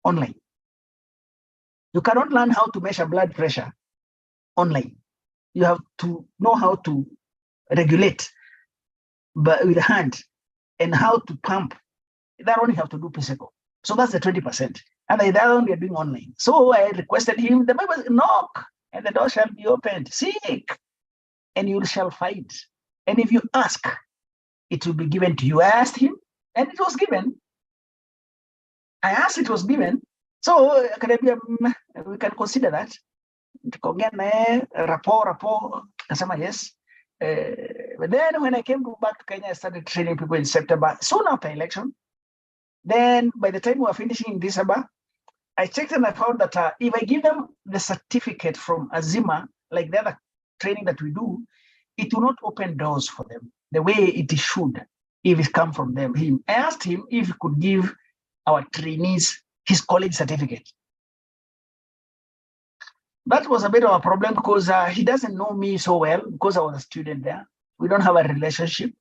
online. You cannot learn how to measure blood pressure online. You have to know how to regulate but with the hand and how to pump. That only have to do physical. So that's the 20%. And that only are doing online. So I requested him, the Bible, knock, and the door shall be opened. Seek, and you shall find. And if you ask, it will be given to you. I asked him, and it was given. I asked, it was given. So we can consider that. Rapport, yes. But then when I came back to Kenya, I started training people in September, soon after election. Then by the time we were finishing in December, I checked and I found that if I give them the certificate from Azima, like the other training that we do, it will not open doors for them the way it should if it come from them. I asked him if he could give our trainees his college certificate. That was a bit of a problem because he doesn't know me so well because I was a student there. We don't have a relationship.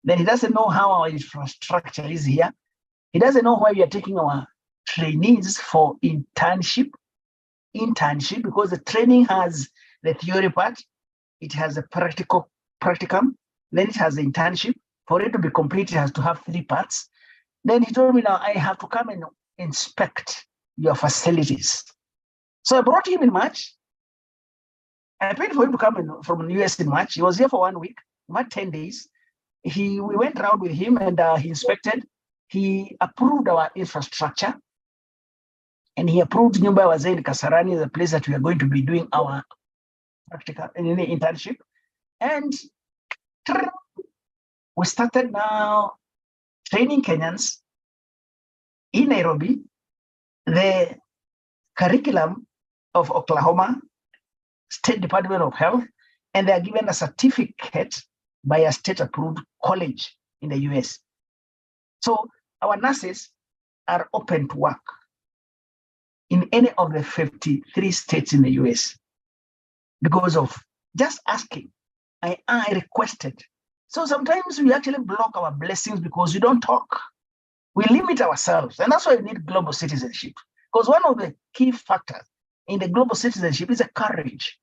Then he doesn't know how our infrastructure is here. He doesn't know why we are taking our trainees for internship, because the training has the theory part, it has a practicum, then it has the internship. For it to be complete, it has to have 3 parts. Then he told me, now I have to come and inspect your facilities. So I brought him in March. I paid for him to come in from the US in March. He was here for 1 week, about 10 days. We went around with him and he inspected. He approved our infrastructure, and he approved Nyumba Wazee in Kasarani, the place that we are going to be doing our practical internship. And we started now training Kenyans in Nairobi. The curriculum of Oklahoma State Department of Health, and they are given a certificate by a state-approved college in the US. So our nurses are open to work in any of the 53 states in the US because of just asking. I requested. So sometimes we actually block our blessings because we don't talk. We limit ourselves, and that's why we need global citizenship. Because one of the key factors in the global citizenship is a courage.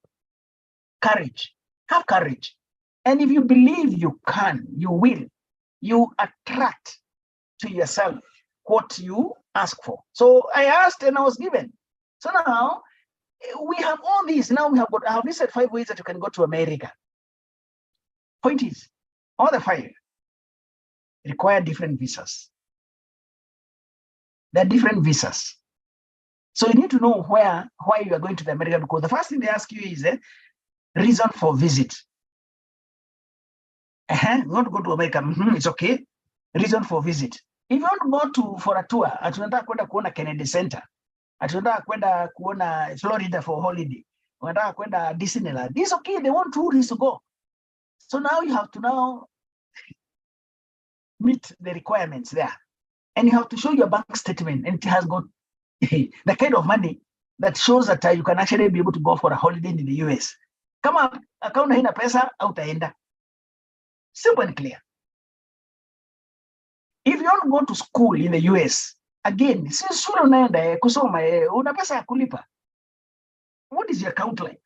Courage. Have courage. And if you believe you can, you will, you attract to yourself what you ask for. So I asked and I was given. So now we have all these. Now I have listed 5 ways that you can go to America. Point is, all the 5 require different visas. There are different visas. So you need to know why you are going to the America, because the first thing they ask you is a reason for visit. You want to go to America, it's okay. Reason for visit. If you want to go for a tour, tunataka kwenda kuona Kennedy Center, tunataka kwenda kuona Florida for holiday, tunataka kwenda Disneyland, it's okay. They want tourists to go. So now you have to now meet the requirements there, and you have to show your bank statement, and it has got the kind of money that shows that you can actually be able to go for a holiday in the US. Kama account haina pesa, hautaenda. Simple and clear. If you want to go to school in the US, again, si shule unaenda kusoma una pesa ya kulipa. What is your account like?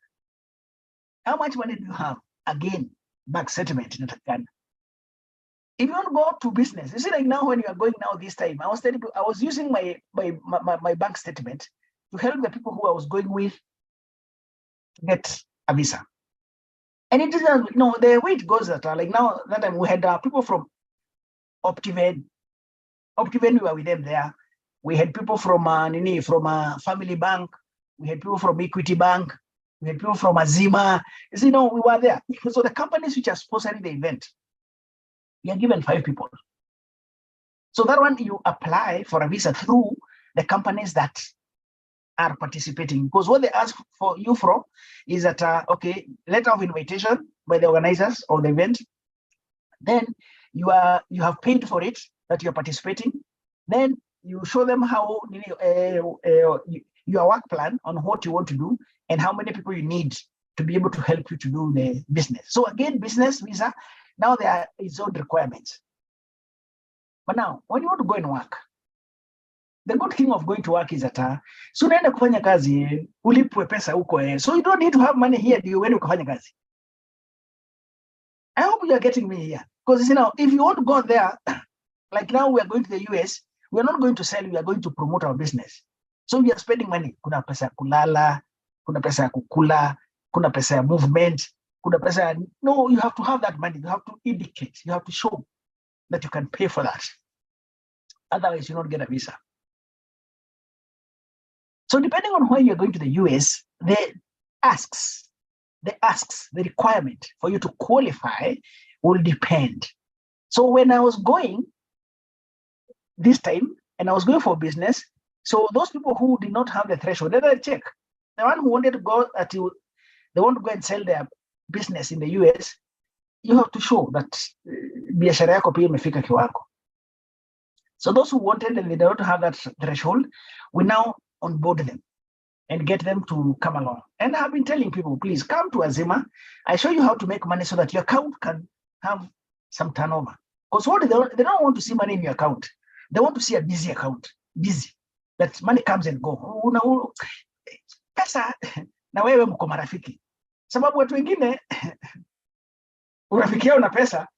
How much money do you have? Again, bank statement inatakikana. If you want to go to business, you see, like now when you are going now this time, I was using my bank statement to help the people who I was going with to get a visa. And it is the way it goes that like now that time we had people from Optiven, we were with them there. We had people from Family Bank. We had people from Equity Bank. We had people from Azima. You see, we were there. So the companies which are sponsoring the event, you are given 5 people. So that one you apply for a visa through the companies that are participating, because what they ask for you from is that okay, letter of invitation by the organizers of the event. Then you have paid for it, that you're participating. Then you show them how your work plan on what you want to do and how many people you need to be able to help you to do the business. So again, business visa, now there are its own requirements. But now, when you want to go and work, the good thing of going to work is that so unaenda kufanya kazi, ulipwe pesa huko so you don't need to have money here ndio uende kufanya kazi. I hope you are getting me here. Because you know, if you want to go there, like now we are going to the US, we are not going to sell, we are going to promote our business. So we are spending money. Kuna pesa ya kulala, kuna pesa ya kukula, kuna pesa ya movement, kuna pesa ya... No, you have to have that money. You have to indicate, you have to show that you can pay for that. Otherwise, you don't get a visa. So depending on where you're going to the US, the requirement for you to qualify will depend. So when I was going this time, and I was going for business, so those people who did not have the threshold, they didn't check. The one who wanted to go they want to go and sell their business in the US, you have to show that biashara yako pia imefika kiwango. So those who wanted and they don't have that threshold, we now onboard them and get them to come along. And I've been telling people, please come to Azima. I show you how to make money so that your account can have some turnover. Because what they don't want to see money in your account. They want to see a busy account, busy. That money comes and go. Pesa na wewe mko marafiki. Sababu watu wengine urafiki yao na pesa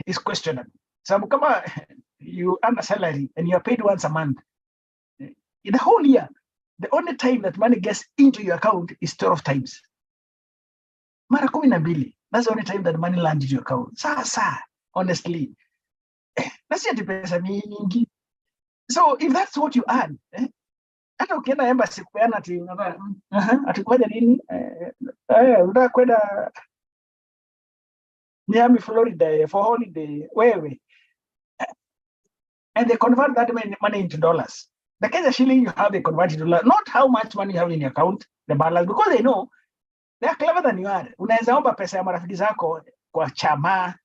is questionable. Sababu kama you earn a salary and you are paid once a month, in the whole year, the only time that money gets into your account is 12 times. Mara 12. That's the only time that money lands into your account. Sasa, honestly. That's ati pesa mingi. So if that's what you earn, hata ukienda embassy kupeana ati kwaje nini? Unataka kwenda Miami, Florida for holiday, wewe. And they convert that money into dollars. The Kenya shilling you have, they convert it to dollars. Not how much money you have in your account, the balance, because they know they are clever than you are. Unaweza omba pesa ya marafiki zako kwa chama,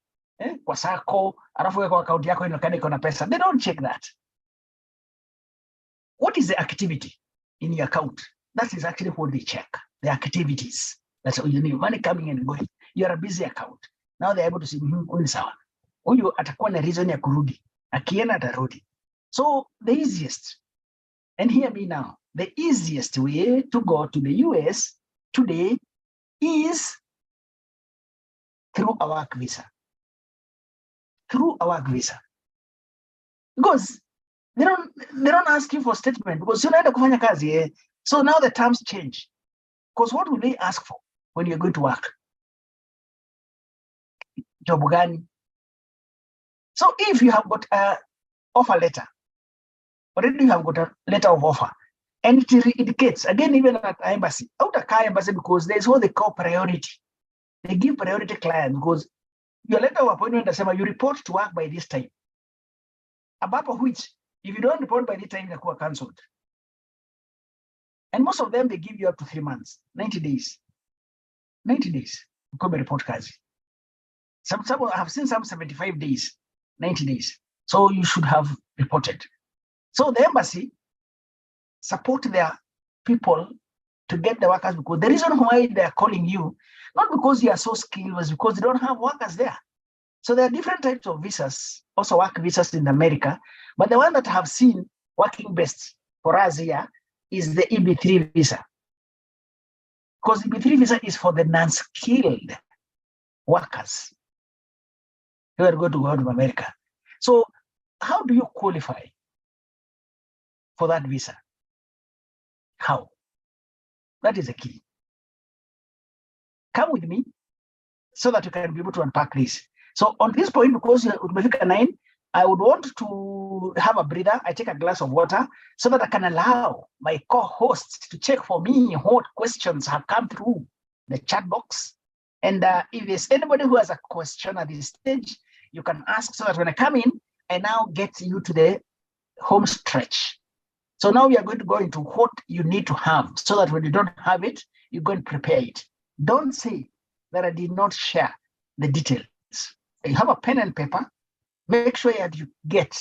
kwa sako, alafu kwa account yako inaonekana iko na pesa. They don't check that. What is the activity in your account? That is actually what they check. The activities. That's all you need. Money coming and going. You are a busy account. Now they're able to see, huyu sawa. Huyu atakuwa na reason ya kurudi. Akienda atarudi. So the easiest, and hear me now, the easiest way to go to the US today is through a work visa. Through a work visa. Because they don't ask you for statement, because you unaenda kufanya kazi. So now the terms change. Because what will they ask for when you're going to work? Job gani? So if you have got an offer letter, already you have got a letter of offer, and it indicates, again, even at embassy, out of embassy, because there's what they call priority. They give priority clients because your letter of appointment does say you report to work by this time. Above which, if you don't report by this time, you're cancelled. And most of them, they give you up to 3 months, 90 days. 90 days. Come report kazi. Some I have seen some 75 days, 90 days. So you should have reported. So the embassy support their people to get the workers, because the reason why they are calling you, not because you are so skilled, is because they don't have workers there. So there are different types of visas, also work visas in America, but the one that I have seen working best for us here is the EB3 visa. Because EB3 visa is for the non-skilled workers who are going to go to America. So how do you qualify for that visa? How? That is the key. Come with me so that you can be able to unpack this. So on this point, because Umefika 9, I would want to have a breather. I take a glass of water so that I can allow my co-hosts to check for me what questions have come through the chat box. And if there's anybody who has a question at this stage, you can ask so that when I come in, I now get you to the home stretch. So now we are going to go into what you need to have so that when you don't have it, you go and prepare it. Don't say that I did not share the details. You have a pen and paper. Make sure that you get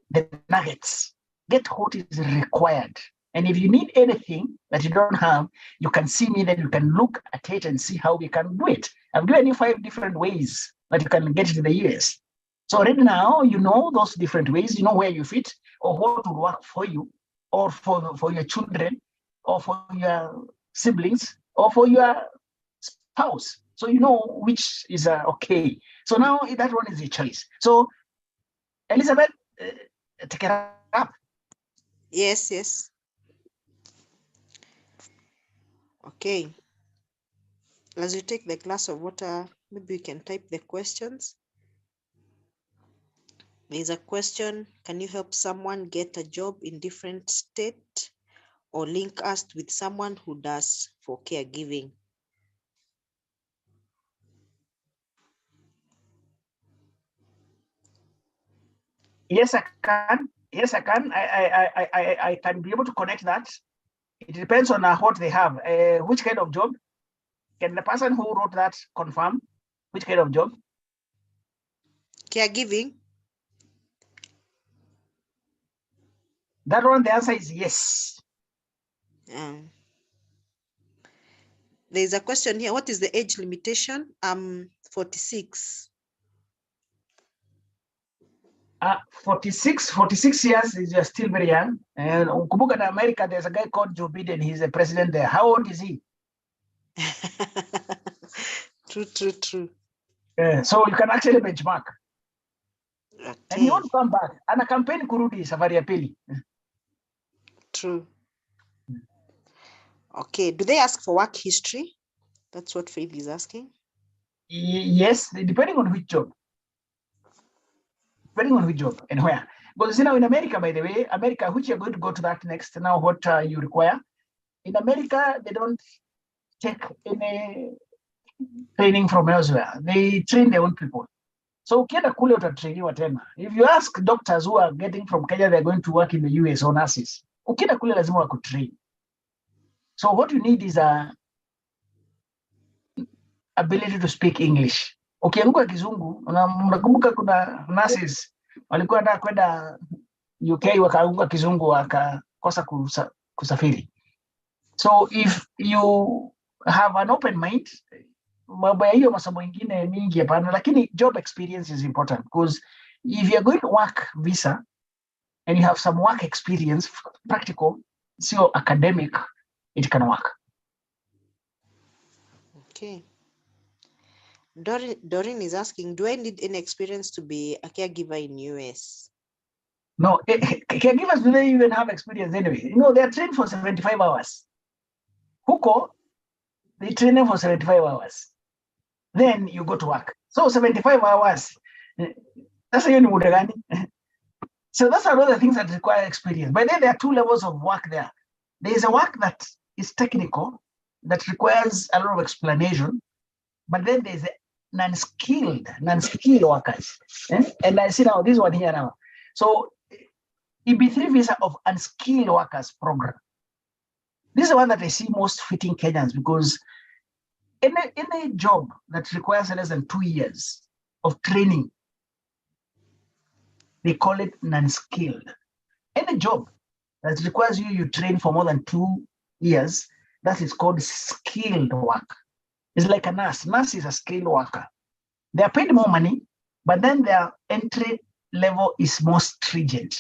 the nuggets, get what is required. And if you need anything that you don't have, you can see me, then you can look at it and see how we can do it. I've given you 5 different ways that you can get to the US. So already now, you know those different ways, you know where you fit or what will work for you or for your children or for your siblings or for your spouse. So you know which is okay. So now that one is your choice. So Elizabeth, take it up. Yes, yes. Okay. As you take the glass of water, maybe you can type the questions. There's a question: can you help someone get a job in different state or link us with someone who does for caregiving? Yes, I can. Yes, I can. I can be able to connect that. It depends on what they have. Which kind of job? Can the person who wrote that confirm which kind of job? Caregiving? That one, the answer is yes. There's a question here. What is the age limitation? I'm 46. 46 years is just still very young. And Kumbuka in America, there's a guy called Joe Biden. He's the president there. How old is he? True. So you can actually benchmark. Okay. And you want to come back. And a campaign kurudi safari ya pili. True. Okay. Do they ask for work history? That's what Faith is asking. Yes, depending on which job. Depending on which job and where. Because you know, in America, by the way, America, which you're going to go to that next, now what you require. In America, they don't take any training from elsewhere. They train their own people. So ukienda kule utatrainiwa tena. If you ask doctors who are getting from Kenya, they're going to work in the US or nurses. Ukienda kule lazima wakutrain. So what you need is a ability to speak English. Ukianguka kizungu, unakumbuka kuna nurses walikuwa nataka kwenda UK wakaanguka kizungu wakakosa kusafiri. So if you have an open mind, mambo ya hiyo masomo ingine mingi hapana, lakini job experience is important because if you're going to work visa and you have some work experience, practical, so academic, it can work. Okay. Doreen is asking, do I need any experience to be a caregiver in US? No, caregivers do they even have experience anyway? You know, they're trained for 75 hours. Huko, they train them for 75 hours. Then you go to work. So 75 hours. That's a muda gani. So that's another things that require experience. But then there are two levels of work there. There is a work that is technical, that requires a lot of explanation. But then there's a non-skilled workers. And I see now this one here now. So EB3 visa of unskilled workers program. This is the one that I see most fitting Kenyans because in a job that requires less than 2 years of training, they call it non-skilled. Any job that requires you train for more than 2 years, that is called skilled work. It's like a nurse. Nurse is a skilled worker. They are paid more money, but then their entry level is more stringent.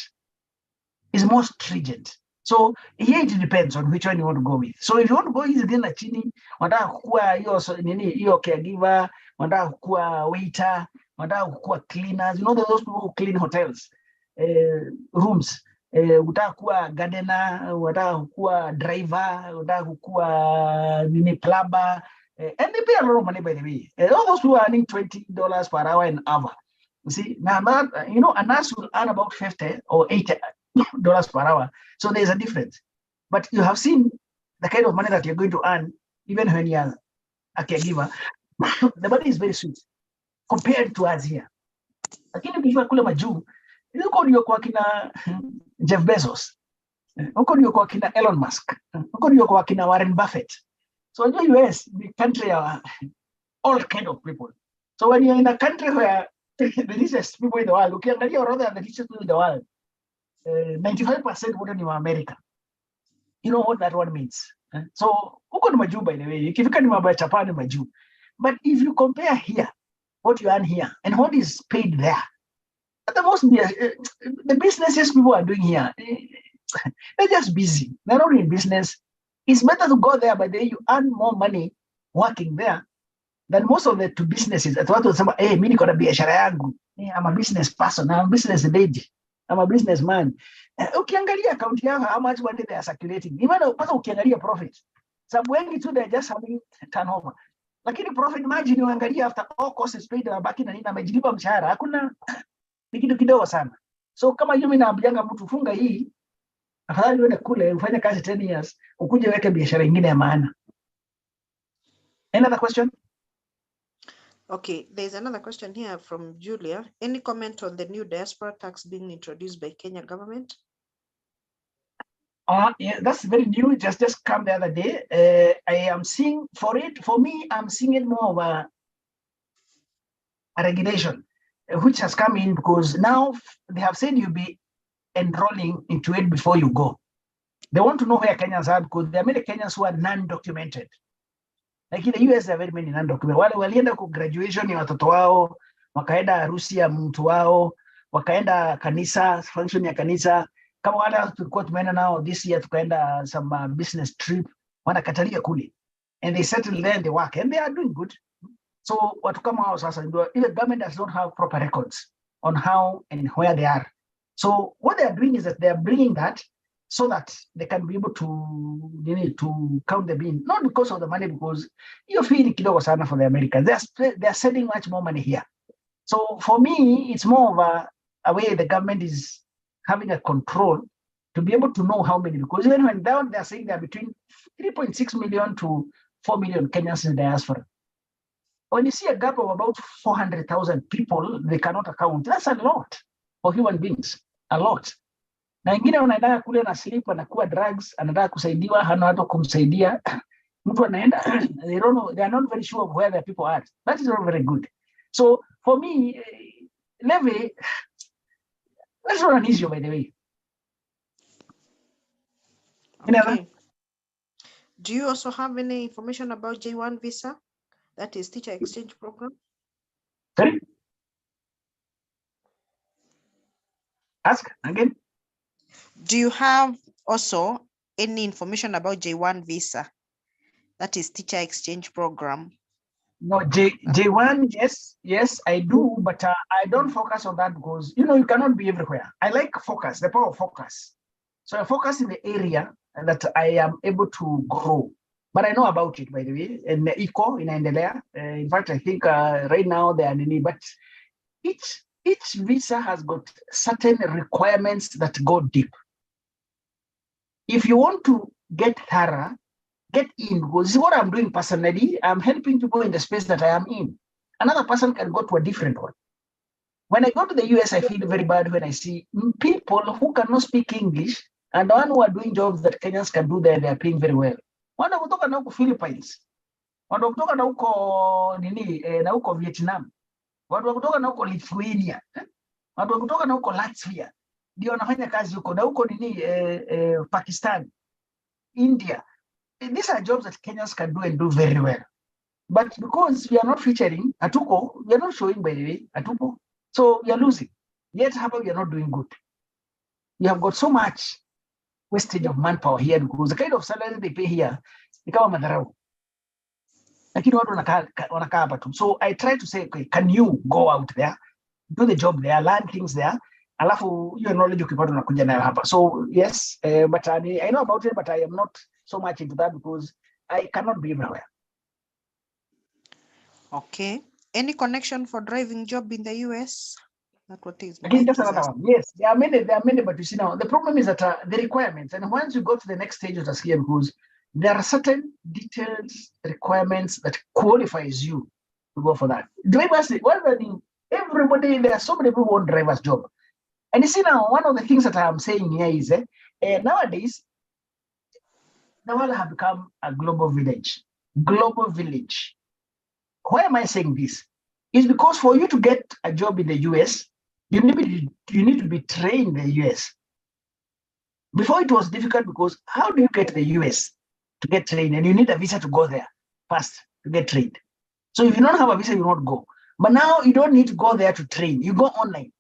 So here it depends on which one you want to go with. So if you want to go easy tena chini, wanataka kukua hiyo caregiver, wanataka kukua waiter, wanataka kukua cleaners, you know those people who clean hotels, rooms, unataka kukua gardener, unataka kukua driver, unataka kukua plumber, and they pay a lot of money by the way. All those people are earning $20 per hour an hour. You see, now that, you know, a nurse will earn about $50 or $80 per hour. So there's a difference. But you have seen the kind of money that you're going to earn, even when you're a caregiver. The money is very sweet compared to us here. Lakini ukifika kule majuu, huko ndio kwa kina Jeff Bezos, huko ndio kwa kina Elon Musk, huko ndio kwa kina Warren Buffett. So in the US, the country are all kind of people. So when you're in a country where the richest people in the world, ukiangalia orodha ya the richest people in the world, 95% wote ni wa America. You know what that one means. So huko ni majuu by the way. Ikifika ni mambo ya chapa ni majuu. But if you compare here, what you earn here and what is paid there, At the most, the businesses people are doing here, they're just busy. They're not in business. It's better to go there, but then you earn more money working there than most of the two businesses. At what was hey, mimi niko na biashara yangu. I'm a business person. I'm a business lady. I'm a businessman. Ukiangalia account yao, how much money they are circulating. Even kwanza ukiangalia profit. Sababu wengi tu they're just having turnover. Lakini profit margin uangalia after all costs paid na baki na nini amejilipa mshahara. Hakuna ni kitu kidogo sana. So kama mimi naambianga mtu funga hii, afadhali uende kule ufanye kazi 10 years, ukuje weke biashara nyingine ya maana. Another question? Okay, there's another question here from Julia. Any comment on the new diaspora tax being introduced by Kenya government? Yeah, that's very new. Just come the other day. I am seeing for me, I'm seeing it more of a regulation, which has come in because now they have said you'll be enrolling into it before you go. They want to know where Kenyans are because there are many Kenyans who are non-documented. Like in the US, there are very many non-documented. Wale walienda ku graduation ya watoto wao, wakaenda harusi ya mtu wao, wakaenda kanisa, function ya kanisa. Kama wale tulikuwa tumeenda nao this year, tukaenda some business trip, wanakatalia kule. And they settle there and they work and they are doing good. So watu kama hao sasa, the government does not have proper records on how and where they are. So what they are doing is that they are bringing that so that they can be able to count the bean, not because of the money, because you feel kidogo sana for the Americans. They are sending much more money here. So for me, it's more of a way the government is having a control to be able to know how many, because even when down, they're saying they're between 3.6 million to 4 million Kenyans in the diaspora. When you see a gap of about 400,000 people, they cannot account. That's a lot for human beings, a lot. Na wengine wanaenda kule na sleep, anakuwa drugs, anataka kusaidiwa, hana watu kumsaidia. Mtu anaenda, they don't know, they are not very sure of where the people are. That is not very good. So for me, levy, that's not an issue, by the way. Okay. Do you also have any information about J1 visa? That is teacher exchange program. Sorry? Ask again. Do you have also any information about J1 visa? That is teacher exchange program. No, J1, yes, I do, but I don't focus on that because, you cannot be everywhere. I like focus, the power of focus. So I focus in the area that I am able to grow. But I know about it, by the way, and the eco in India. In fact, I think right now they are in, but each visa has got certain requirements that go deep. If you want to get thorough, get in, because this is what I'm doing personally. I'm helping people in the space that I am in. Another person can go to a different one. When I go to the US, I feel very bad when I see people who cannot speak English and the one who are doing jobs that Kenyans can do there, they are paying very well. Wanda kutoka na huko Philippines, wanda kutoka na huko na huko Vietnam, watu kutoka na huko Lithuania, watu kutoka na huko Latvia, ndio wanafanya kazi huko na huko Pakistan, India. These are jobs that Kenyans can do and do very well. But because we are not featuring Atuko, we are not showing, by the way, Atuko. So we are losing. Yet, however, we are not doing good. We have got so much wastage of manpower here because the kind of salary they pay here, ni kama madharau. Lakini watu wanakaa hapa tu. So I try to say, okay, can you go out there, do the job there, learn things there, alafu your knowledge ukipata unakuja nayo hapa. So yes, but I know about it, but I am not so much into that because I cannot be everywhere. Okay. Any connection for driving job in the US? That's what is. Again, that's another one. Yes, there are many, but you see now, the problem is that the requirements, and once you go to the next stage of the scheme, because there are certain detailed requirements that qualifies you to go for that. Drivers, everybody, there are so many people who want driver's job. And you see now, one of the things that I am saying here is nowadays, the world have become a global village. Global village. Why am I saying this? It's because for you to get a job in the US, you need to be trained in the US. Before it was difficult because how do you get to the US to get trained? And you need a visa to go there first to get trained. So if you don't have a visa, you will not go. But now you don't need to go there to train. You go online.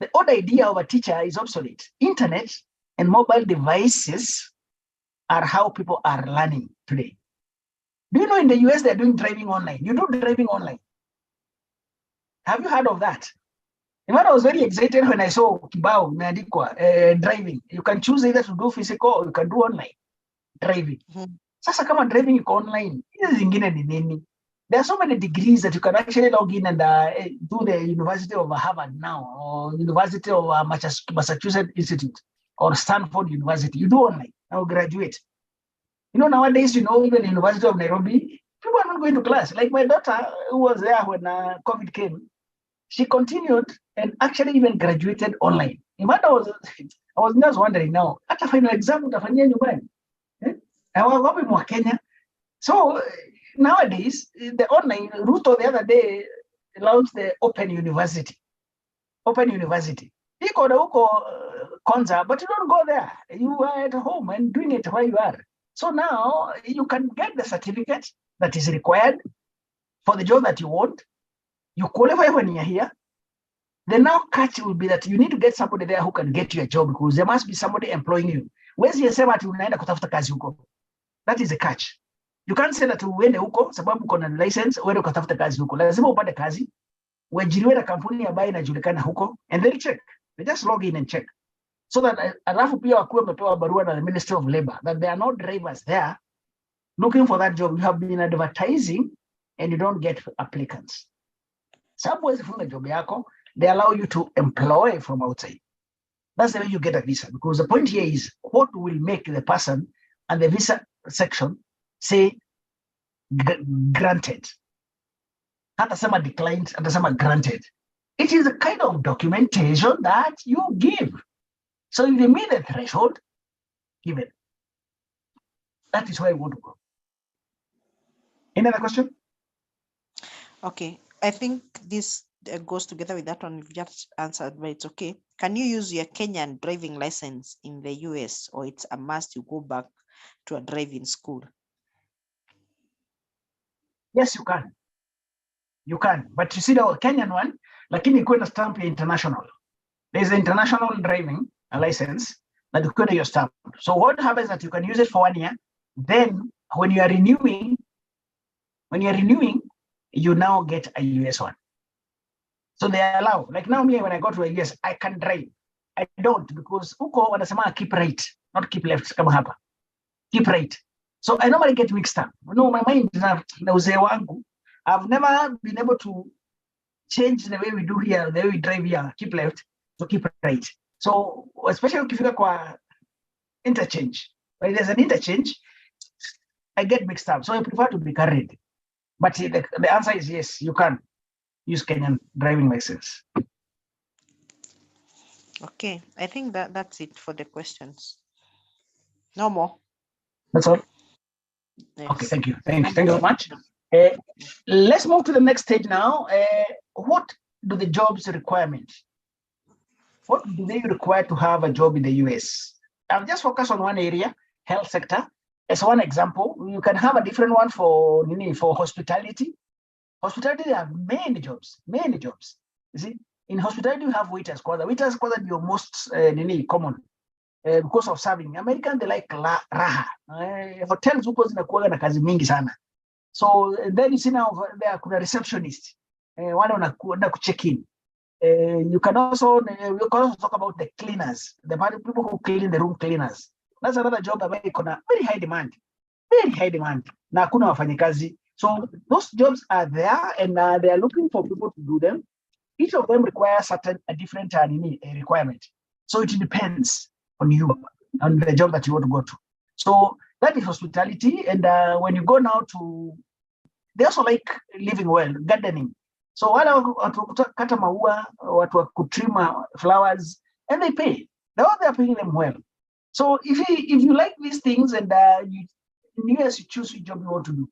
The old idea of a teacher is obsolete. Internet and mobile devices are how people are learning today. Do you know in the US they're doing driving online? You do driving online. Have you heard of that? In fact, I was very excited when I saw kibao driving. You can choose either to do physical or you can do online driving. Sasa kama driving iko online, hizi zingine ni nini? There are so many degrees that you can actually log in and do the University of Harvard now, or University of Massachusetts Institute, or Stanford University. You do online, now graduate. You know, nowadays, you know, even University of Nairobi, people are not going to class. Like my daughter, who was there when COVID came, she continued and actually even graduated online. In fact, I was just wondering now, hata final exam utafanyia nyumbani. Wapi mwa Kenya? So nowadays, the online, Ruto the other day launched the Open University. Open University. Iko na huko Konza, but you don't go there. You are at home and doing it where you are. So now you can get the certificate that is required for the job that you want. You qualify when you're here. The now catch will be that you need to get somebody there who can get you a job, because there must be somebody employing you. Where's your ati unaenda kutafuta kazi huko? That is the catch. You can't say that uende huko sababu uko na license uende kutafuta kazi huko. Lazima upate kazi, uajiriwe na kampuni ambayo inajulikana huko, and they'll check. They just log in and check. So that alafu pia wakuwe wamepewa barua na the Ministry of Labor that there are no drivers there looking for that job. You have been advertising and you don't get applicants. Sababu wezi funga job yako, they allow you to employ from outside. That's the way you get a visa, because the point here is what will make the person and the visa section say granted. Hatasema declined, hatasema granted. It is a kind of documentation that you give. So if they meet the threshold, give it. That is where I want to go. Any other question? Okay, I think this goes together with that one you've just answered, but it's okay. Can you use your Kenyan driving license in the US, or it's a must you go back to a driving school? Yes, you can. You can. But you see the Kenyan one, lakini ikuwe na stamp ya international. There's an international driving license that you could your stamp. So what happens that you can use it for 1 year. Then when you are renewing, you now get a US one. So they allow, like now me, when I go to a US, I can drive. I don't, because huko wanasema keep right, not keep left, kama hapa. Keep right. So I normally get mixed up. No, my mind na uzee wangu, I've never been able to change the way we do here, the way we drive here, keep left, to keep right. So especially ukifika kwa interchange, when there's an interchange, I get mixed up. So I prefer to be carried. But the answer is yes, you can use Kenyan driving license. Okay, I think that's it for the questions. No more. That's all. Yes. Okay, thank you. Thank you very much. Let's move to the next stage now. What do the jobs requirement? What do they require to have a job in the US? I'll just focus on one area, health sector. As one example, you can have a different one for hospitality. Hospitality, there are many jobs. You see, in hospitality, you have waiters. Waiters are your most common because of serving. Americans, they like raha. Hotels huko zinakuwa na kazi mingi sana. So then you see now there are receptionists. Wale wanakuenda kucheck in. You can also talk about the cleaners, the people who clean the room, cleaners. That's another job that iko na very high demand. Na hakuna wafanyikazi. So those jobs are there, and they are looking for people to do them. Each of them requires a different requirement. So it depends on you, on the job that you want to go to. So that is hospitality. And when you go now to, they also like living well, gardening. So wale watu kata maua, watu wa kutrima flowers, and they pay. They are paying them well. So if you like these things, and you choose which job you want to do.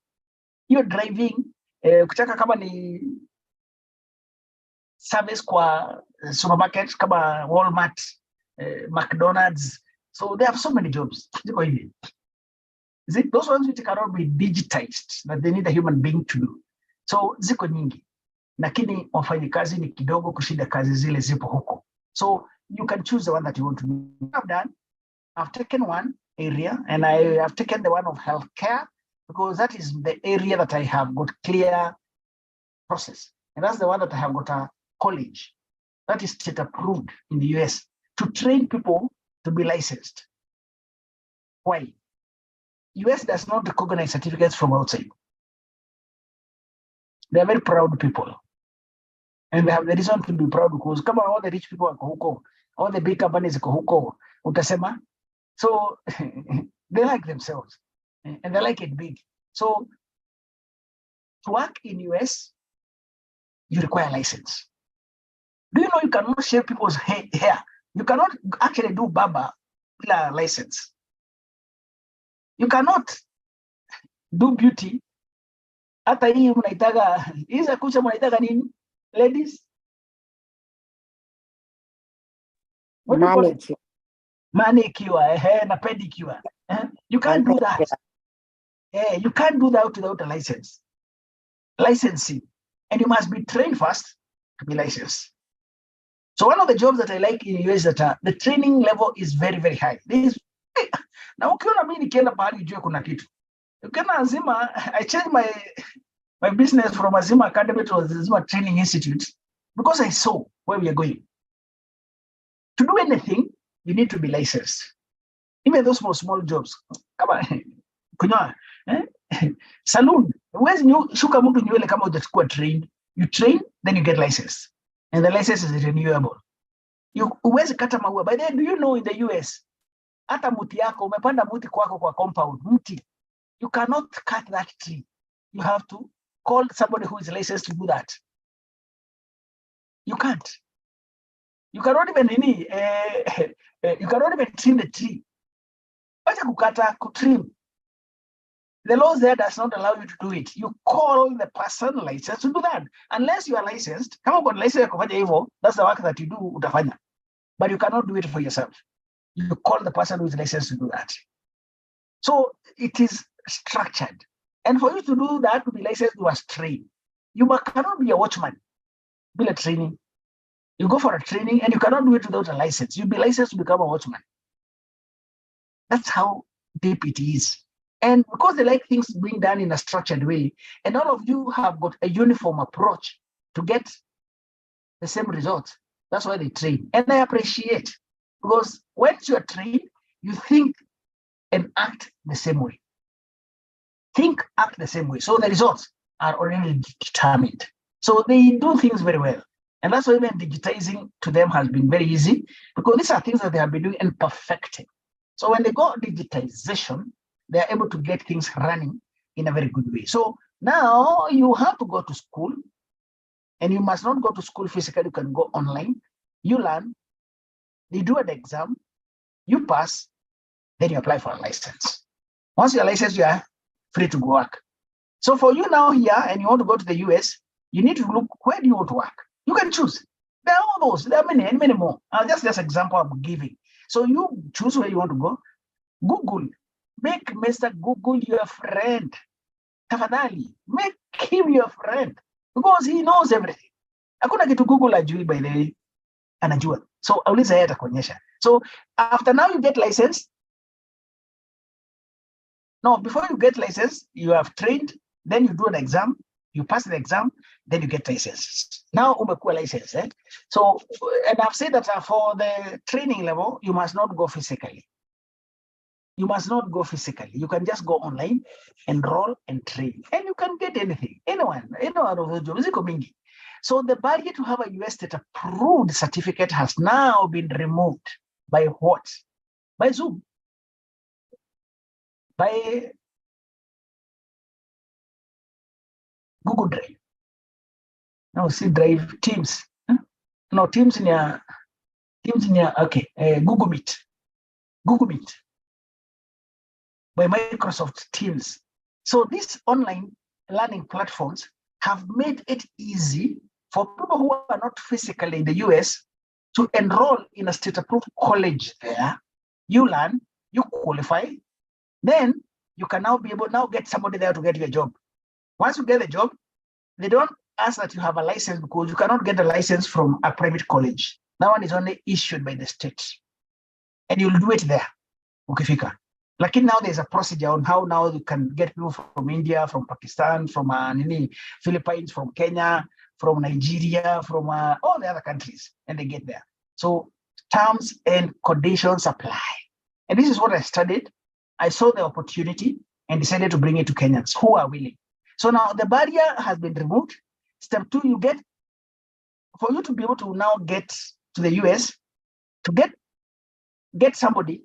You're driving, ukitaka kama ni service kwa supermarkets kama Walmart, McDonald's. So they have so many jobs. Is it those ones which cannot be digitized, that they need a human being to do? So ziko nyingi, lakini wafanyikazi ni kidogo kushinda kazi zile zipo huko. So you can choose the one that you want to do. I've taken one area, and I have taken the one of healthcare, because that is the area that I have got clear process. And that's the one that I have got a college that is state approved in the US to train people to be licensed. Why? US does not recognize certificates from outside. They are very proud people. And they have the reason to be proud, because come on, all the rich people are huko, all the big companies are huko, utasema. So they like themselves, and they like it big. So to work in US, you require a license. Do you know you cannot shave people's hair? You cannot actually do barber without a license. You cannot do beauty. Hata hii mnaitaga, hizi kucha mnaitaga nini? Ladies? What do you call it? Manicure, na pedicure. You can't do that. You can't do that without a license. Licensing. And you must be trained first to be licensed. So one of the jobs that I like in the US is that the training level is very, very high. Now, ukiona mimi nikienda pahali ujue kuna kitu. Ukiona Azima, I changed my business from Azima Academy to Azima Training Institute because I saw where we are going. To do anything, you need to be licensed. Even those small jobs. Come on, kunywa, saloon. Where's new shuka mtu nywele kama hujachukua trained? You train, then you get licensed. And the license is renewable. You uwezi kata maua. By the way, do you know in the US, hata muti yako, umepanda muti kwako kwa compound, muti, you cannot cut that tree. You have to call somebody who is licensed to do that. You can't. You cannot even trim the tree. Wacha kukata, kutrim. The laws there does not allow you to do it. You call the person licensed to do that. Unless you are licensed, come on, license kufanya hivyo, that's the work that you do, utafanya. But you cannot do it for yourself. You call the person who is licensed to do that. So it is structured. And for you to do that, to be licensed, you must train. You cannot be a watchman, be a training. You go for a training and you cannot do it without a license. You'll be licensed to become a watchman. That's how deep it is. And because they like things being done in a structured way, and all of you have got a uniform approach to get the same results, that's why they train. And I appreciate, because once you are trained, you think and act the same way. Think, act the same way. So the results are already determined. So they do things very well. And that's why even digitizing to them has been very easy, because these are things that they have been doing and perfecting. So when they go digitization, they are able to get things running in a very good way. So now you have to go to school, and you must not go to school physically. You can go online. You learn, you do an exam, you pass, then you apply for a license. Once you're licensed, you are free to go work. So for you now here, and you want to go to the US, you need to look, where do you want to work? You can choose. There are all those. There are many and many more. Just example I'm giving. So you choose where you want to go. Google. Make Mr. Google your friend. Tafadhali, make him your friend, because he knows everything. Hakuna kitu Google ajui, by the way, anajua. So auliza yeye atakuonyesha. So after now you get license. No, before you get license, you have trained, then you do an exam, you pass the exam, then you get license. Now umekuwa license. So, and I've said that for the training level, you must not go physically. You must not go physically. You can just go online, enroll, and train. And you can get anything, anyone of those jobs. So the barrier to have a US state approved certificate has now been removed by what? By Zoom. By Google Drive. No, see Drive, Teams. No, Teams in your, okay, Google Meet. Google Meet. By Microsoft Teams. So these online learning platforms have made it easy for people who are not physically in the US to enroll in a state-approved college there. You learn, you qualify, then you can now be able to get somebody there to get your job. Once you get the job, they don't ask that you have a license, because you cannot get a license from a private college. That one is only issued by the state. And you'll do it there. Ukifika. Lakini now there's a procedure on how now you can get people from India, from Pakistan, from Philippines, from Kenya, from Nigeria, from all the other countries, and they get there. So terms and conditions apply. And this is what I studied. I saw the opportunity and decided to bring it to Kenyans who are willing. So now the barrier has been removed. Step 2, for you to be able to now get to the US, to get somebody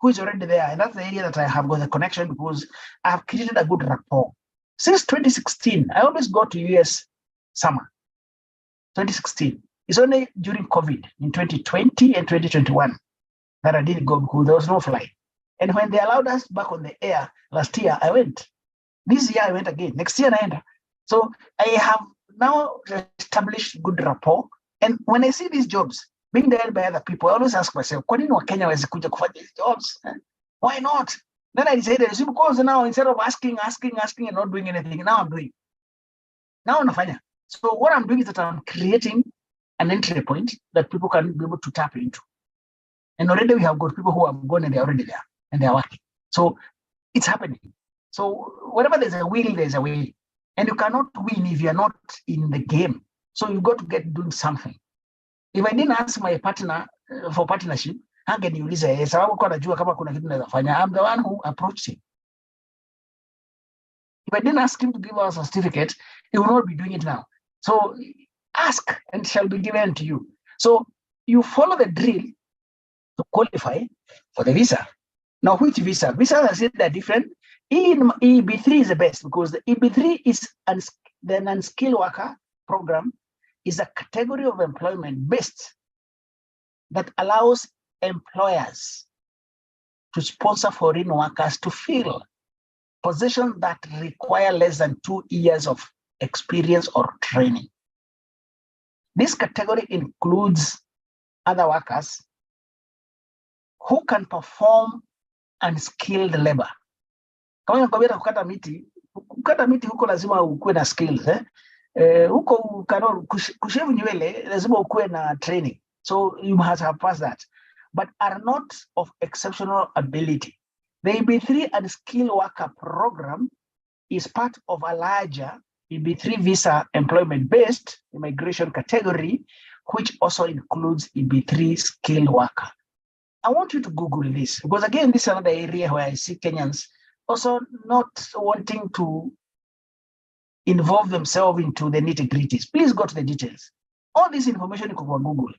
who is already there. And that's the area that I have got the connection, because I have created a good rapport. Since 2016, I always go to US summer. 2016. It's only during COVID in 2020 and 2021 that I didn't go because there was no flight. And when they allowed us back on the air last year, I went. This year I went again. Next year I enter. So I have now established good rapport. And when I see these jobs being done by other people, I always ask myself, kwa nini Wakenya waweze kuja kufanya these jobs? Why not? Then I decided, because now instead of asking and not doing anything, now I'm doing. Now nafanya. So what I'm doing is that I'm creating an entry point that people can be able to tap into. And already we have got people who have gone and they're already there and they're working. So it's happening. So wherever there's a will, there's a way. And you cannot win if you're not in the game. So you've got to get doing something. If I didn't ask my partner for partnership, angeniuliza yeye sababu kwa najua kama kuna kitu naweza fanya. I'm the one who approached him. If I didn't ask him to give us a certificate, he will not be doing it now. So ask and it shall be given to you. So you follow the drill to qualify for the visa. Now, which visa? Visas, I said, they're different. EB3 is the best because the EB3 is the unskilled worker program is a category of employment based that allows employers to sponsor foreign workers to fill positions that require less than 2 years of experience or training. This category includes other workers who can perform unskilled labor. Kama nakwambia kukata miti huko lazima ukuwe na skills huko kushevu nywele lazima ukuwe na training, so you must have passed that, but are not of exceptional ability. The EB3 unskilled worker program is part of a larger EB3 visa employment-based immigration category, which also includes EB3 skilled worker. I want you to Google this, because again, this is another area where I see Kenyans also not wanting to involve themselves into the nitty-gritties. Please go to the details. All this information you can Google.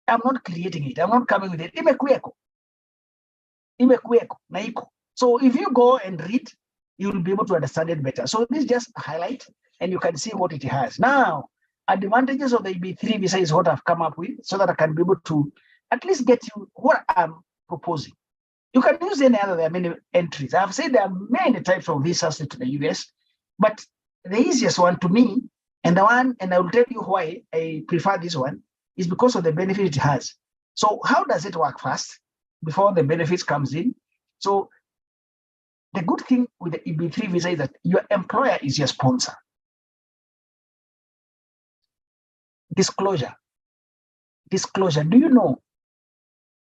I'm not creating it. I'm not coming with it. So if you go and read, you'll be able to understand it better. So this is just a highlight, and you can see what it has. Now, advantages of the EB3 visa is what I've come up with, so that I can be able to at least get you what I'm proposing. You can use any other, there are many entries. I've said there are many types of visas to the US, but the easiest one to me, and I will tell you why I prefer this one, is because of the benefit it has. So how does it work first before the benefits comes in? So the good thing with the EB3 visa is that your employer is your sponsor. Disclosure. Do you know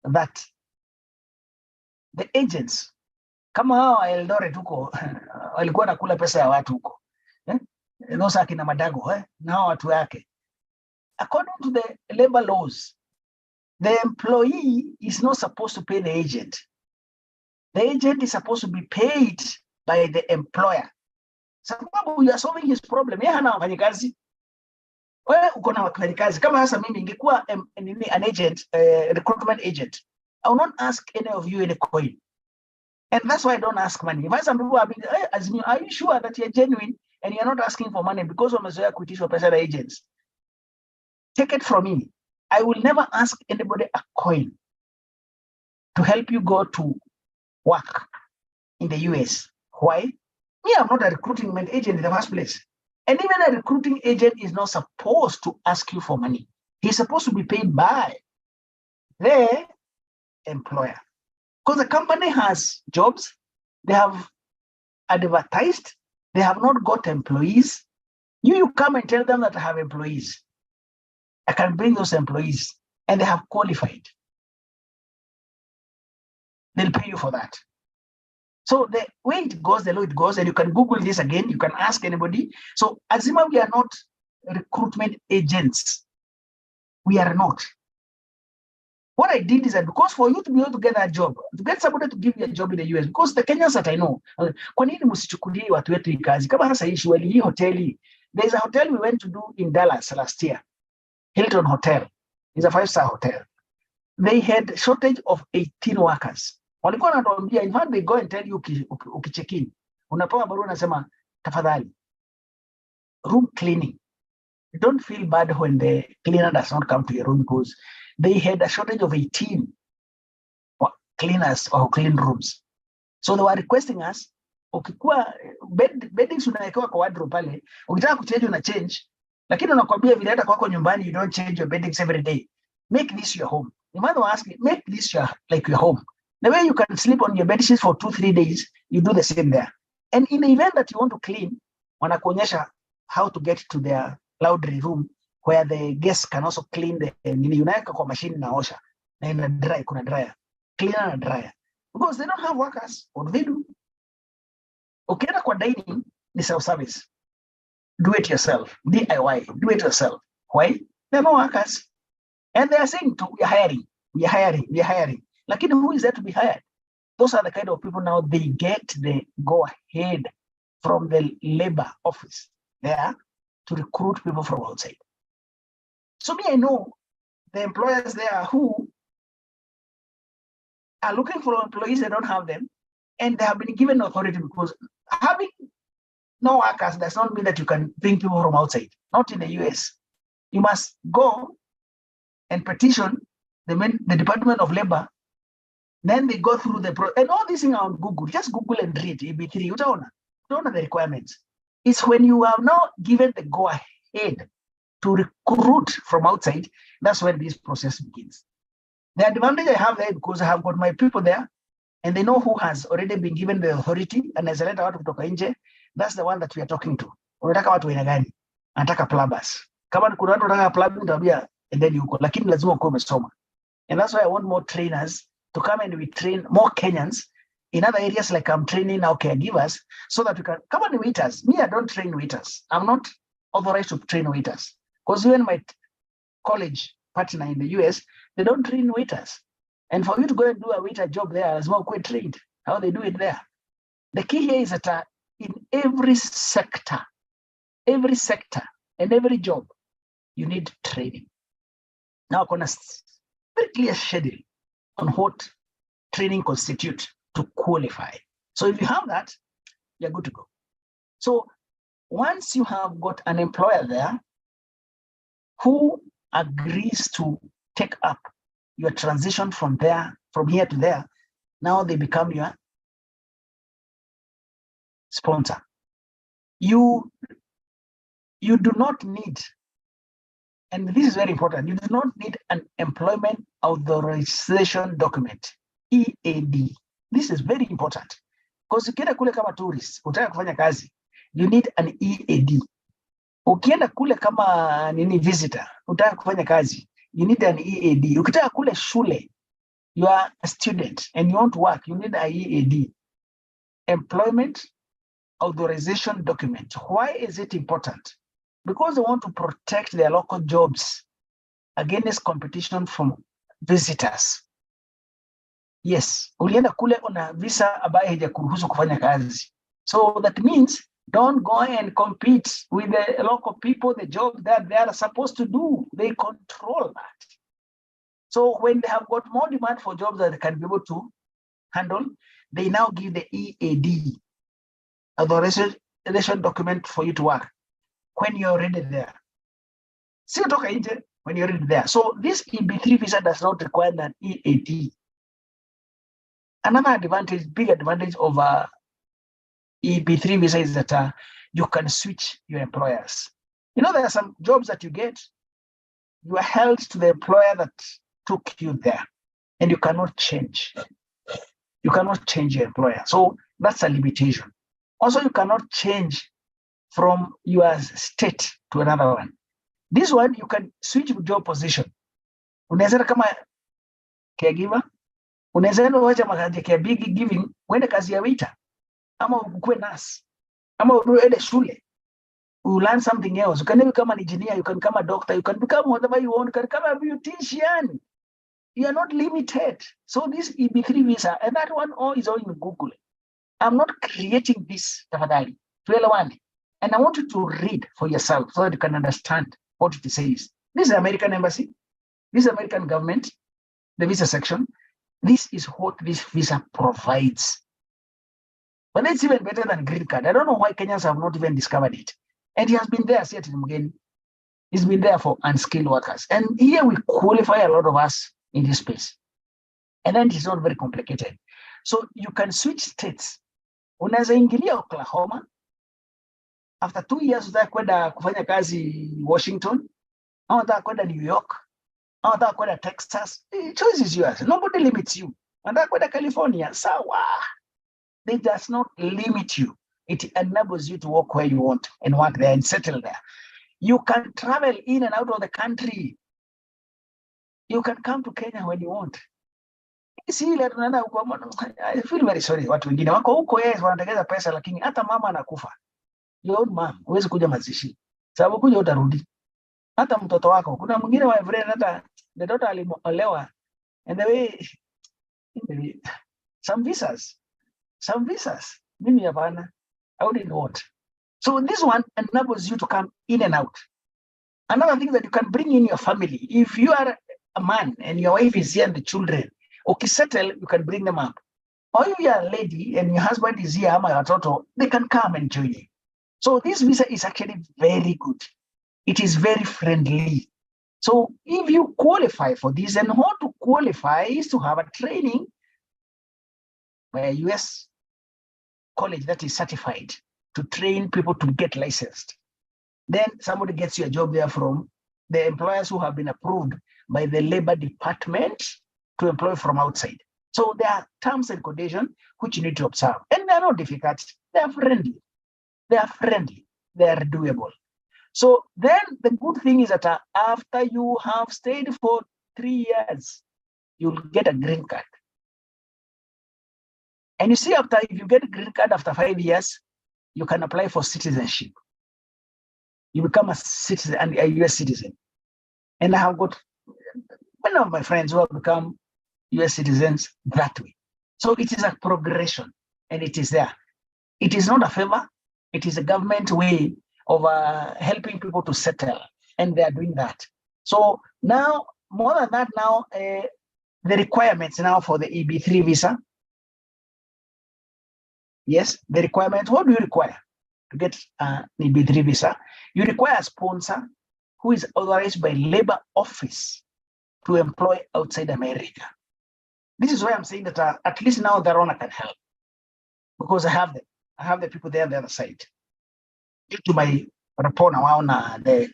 that the agents kama hawa Eldoret huko walikuwa nakula pesa ya watu huko Nosa akina Madago na hawa watu yake, according to the labor laws, the employee is not supposed to pay the agent. The agent is supposed to be paid by the employer. Sababu you are solving his problem. Yeye hana wafanyikazi, wewe uko na wafanyikazi. Kama sasa mimi ningekuwa an agent, recruitment agent, I will not ask any of you any coin. And that's why I don't ask money. If some people have been, are you sure that you're genuine and you're not asking for money because of Mazoya Kuitisha Pesa agents? Take it from me. I will never ask anybody a coin to help you go to work in the US. Why? Me, I'm not a recruiting agent in the first place. And even a recruiting agent is not supposed to ask you for money. He's supposed to be paid by the employer. Because the company has jobs, they have advertised, they have not got employees. You come and tell them that I have employees. I can bring those employees and they have qualified. They'll pay you for that. So the way it goes, the law it goes, and you can Google this again, you can ask anybody. So Azima, we are not recruitment agents. We are not. What I did is that because for you to be able to get that job, to get somebody to give you a job in the US, because the Kenyans that I know, kwa nini msichukulie watu wetu hii kazi? Kama sasa hii hoteli, there's a hotel we went to do in Dallas last year, Hilton Hotel. It's a 5-star hotel. They had shortage of 18 workers. Walikuwa wanatuambia, in fact, they go and tell you ukicheck in, unapewa barua nasema, tafadhali, room cleaning. You don't feel bad when the cleaner does not come to your room because they had a shortage of 18 cleaners or clean rooms. So they were requesting us, ukikuwa beddings unawekewa kwa wardrobe pale, ukitaka kuchange una change, lakini unakwambia vile hata kwako nyumbani you don't change your beddings every day. Make this your home. The mother will ask me, make this like your home. The way you can sleep on your bed sheets for 2-3 days, you do the same there. And in the event that you want to clean, wanakuonyesha how to get to their laundry room where the guests can also clean the nini, unaweka kwa machine na osha na ina dry, kuna dryer, cleaner na dryer, because they don't have workers. What do they do? Ukienda kwa dining ni self service, do it yourself, DIY, do it yourself. Why? There are no workers, and they are saying we are hiring. Lakini who is there to be hired? Those are the kind of people now they get the go ahead from the labor office there to recruit people from outside. So me, I know the employers there who are looking for employees, they don't have them, and they have been given authority, because having no workers does not mean that you can bring people from outside. Not in the US. You must go and petition the Department of Labor. Then they go through and all these things are on Google. Just Google and read EB3. You don't know the requirements. It's when you are now given the go ahead to recruit from outside, that's when this process begins. The advantage I have there, because I have got my people there, and they know who has already been given the authority, and as a letter out of kutoka nje, that's the one that we are talking to. Unataka watu aina gani? Anataka plumbers. Kama kuna watu wanataka plumbing, nitawaambia endeni huko, lakini lazima uko umesoma. And that's why I want more trainers to come and we train more Kenyans in other areas, like I'm training now caregivers, so that we can come on waiters. Me, I don't train waiters. I'm not authorized to train waiters, because even my college partner in the US, they don't train waiters. And for you to go and do a waiter job there, as well, quite trained how they do it there. The key here is that in every sector and every job, you need training. Now, I'm going to very clear schedule on what training constitutes to qualify. So if you have that, you're good to go. So once you have got an employer there who agrees to take up your transition from here to there, now they become your sponsor. You do not need, and this is very important, you do not need an employment authorization document, EAD. This is very important, because ukienda kule kama tourist, utaka kufanya kazi, you need an EAD. Ukienda kule kama visitor, utaka kufanya kazi, you need an EAD. Ukitaka kule shule, you are a student and you want to work, you need an EAD, employment authorization document. Why is it important? Because they want to protect their local jobs against competition from visitors. Yes, ulienda kule una visa ambayo haijakuruhusu kufanya kazi. So that means don't go and compete with the local people, the job that they are supposed to do. They control that. So when they have got more demand for jobs that they can be able to handle, they now give the EAD, authorization document for you to work when you're already there. See, when you're already there. So this EB3 visa does not require an EAD. Another advantage, big advantage of EB3 visa is that you can switch your employers. You know, there are some jobs that you get, you are held to the employer that took you there, and you cannot change. You cannot change your employer. So that's a limitation. Also, you cannot change from your state to another one. This one you can switch job position. Unaweza kama caregiver, unaweza wacha makazi ya giving, uende kazi ya waiter, ama ukue nurse, ama uende shule. You learn something else. You can become an engineer, you can become a doctor, you can become whatever you want, you can become a beautician. You are not limited. So this EB3 visa, and that one all is all in Google. I'm not creating this, tafadhali. 12 and I want you to read for yourself so that you can understand what it says. This is the American embassy. This is American government, the visa section. This is what this visa provides. But it's even better than green card. I don't know why Kenyans have not even discovered it. And it has been there, see it again. It's been there for unskilled workers. And here we qualify a lot of us in this space. And then it's not very complicated. So you can switch states. Unaweza ingilia Oklahoma. After 2 years, utaka kwenda kufanya kazi Washington. Au utaka kwenda New York. Au utaka kwenda Texas. The choice is yours. Nobody limits you. Utaka kwenda California. Sawa. It does not limit you. It enables you to work where you want and work there and settle there. You can travel in and out of the country. You can come to Kenya when you want. I feel very sorry. Watu wengine wako huko wanatengeneza pesa lakini hata mama anakufa. Your own mom, huwezi kuja mazishi. Sababu kuja utarudi. Hata mtoto wako. Kuna mwingine wa friend hata the daughter aliolewa and the way some visas. Mimi hapana. I wouldn't want. So this one enables you to come in and out. Another thing that you can bring in your family. If you are a man and your wife is here and the children, settle, you can bring them up. Or if you are a lady and your husband is here, ama watoto, they can come and join you. So this visa is actually very good. It is very friendly. So if you qualify for this, and how to qualify is to have a training by a US college that is certified to train people to get licensed. Then somebody gets you a job there from the employers who have been approved by the Labor Department to employ from outside. So there are terms and conditions which you need to observe. And they're not difficult. They are friendly. They are doable. So then the good thing is that after you have stayed for 3 years, you'll get a green card. And you see, if you get a green card after 5 years, you can apply for citizenship. You become a citizen, a US citizen. And I have got many of my friends who have become US citizens that way. So it is a progression, and it is there. It is not a favor. It is a government way of helping people to settle, and they are doing that. So now, more than that, now the requirements now for the EB3 visa. Yes, the requirement. What do you require to get an EB3 visa? You require a sponsor who is authorized by Labor Office to employ outside America. This is why I'm saying that at least now the Rona can help, because I have them. I have the people there on the other side. Due to my rapport now, the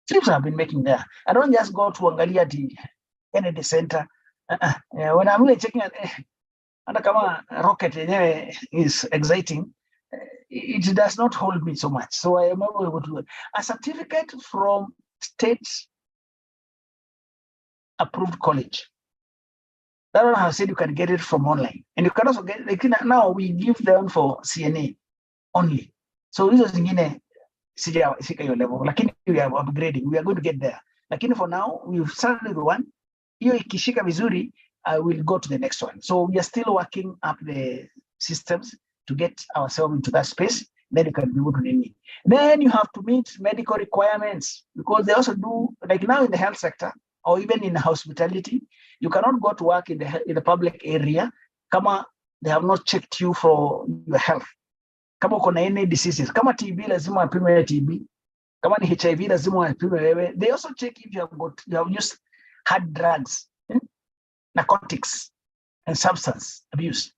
trips I've been making there, I don't just go to Angalia the Kennedy Center. When I'm really checking and kama rocket is exciting, it does not hold me so much. So I am able to do a certificate from state approved college. That one has said you can get it from online, and you can also get. Like now we give them for CNA only. So this is zingine sika your level. Lakini we are upgrading. We are going to get there. Lakini for now we've started with one. Hiyo ikishika vizuri, I will go to the next one. So we are still working up the systems to get ourselves into that space. Then you can be able to name it. Then you have to meet medical requirements, because they also do, like now in the health sector or even in hospitality, you cannot go to work in the public area kama they have not checked you for your health. Kama uko na any diseases, kama TB lazima apime TB, kama ni HIV lazima apime wewe. They also check if you have used hard drugs, narcotics and substance abuse.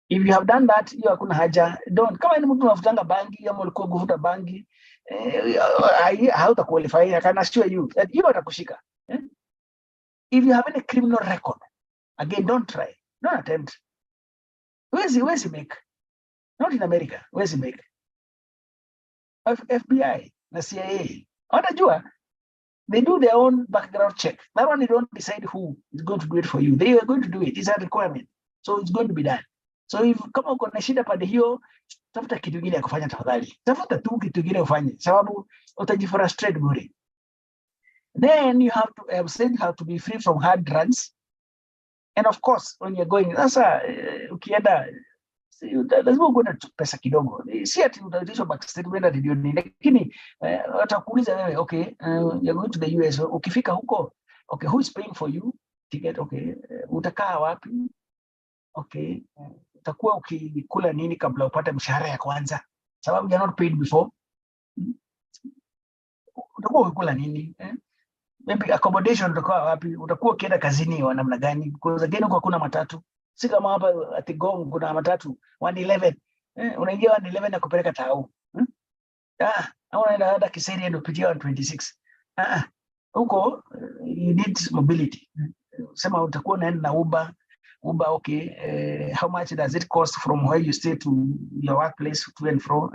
If you have done that, hiyo hakuna haja. Don't. Kama ni mtu unavutanga bangi ama ulikuwa kuvuta bangi, hauta qualify. I can assure you that hiyo atakushika. If you have any criminal record, again, don't try. Don't attempt. Where's he make? Not in America. Where's he make? FBI na CIA. Watajua. They do their own background check. That one, you don't decide who is going to do it for you. They are going to do it. It's a requirement. So it's going to be done. So if kama uko na shida pande hiyo, tafuta kitu kingine ya kufanya tafadhali. Tafuta tu kitu kingine ufanye, sababu utajifrustrate bure. Then you have to, I have said, you have to be free from hard drugs. And of course, when you're going, sasa ukienda lazima uwe na pesa kidogo. Si ati utaitishwa backstage uenda redioni, lakini watakuuliza wewe, okay, you're going to the US. Ukifika huko, okay, who is paying for you ticket? Okay, utakaa wapi? Okay, utakuwa ukikula nini kabla upate mshahara ya kwanza, sababu you're not paid before. Utakuwa ukikula nini? Maybe accommodation utakuwa wapi? Utakuwa ukienda kazini wa namna gani? Because again huko hakuna matatu. Si kama hapa at Gong kuna matatu 111. Unaingia 111 na kupeleka Tao. Au unaenda hata Kiseri ndio upitia 126. Huko you need mobility. Sema utakuwa unaenda na Uber, okay, how much does it cost from where you stay to your workplace to and fro?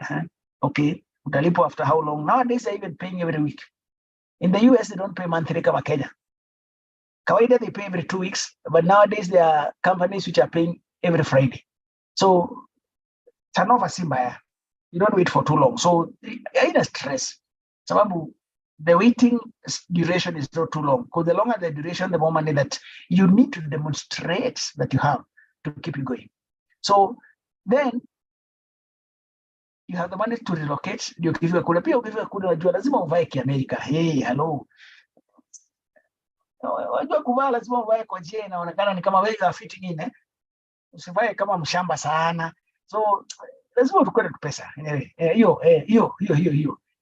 Okay, utalipo after how long? Nowadays they're even paying every week. In the US, they don't pay monthly kama Kenya. Kawaida, they pay every 2 weeks, but nowadays there are companies which are paying every Friday. So, turnover si mbaya. You don't wait for too long. So, haina stress. Sababu, the waiting duration is not too long. Because the longer the duration, the more money that you need to demonstrate that you have to keep you going. So, then, you have the money to relocate. Ndio ukifika kule pia, ukifika kule unajua lazima uvae kiamerika. Hey, hello. Unajua kuvaa lazima uvae kwa njia inaonekana ni kama wewe fitting in. Usivae kama mshamba sana. So lazima tukue na pesa. Anyway, hiyo.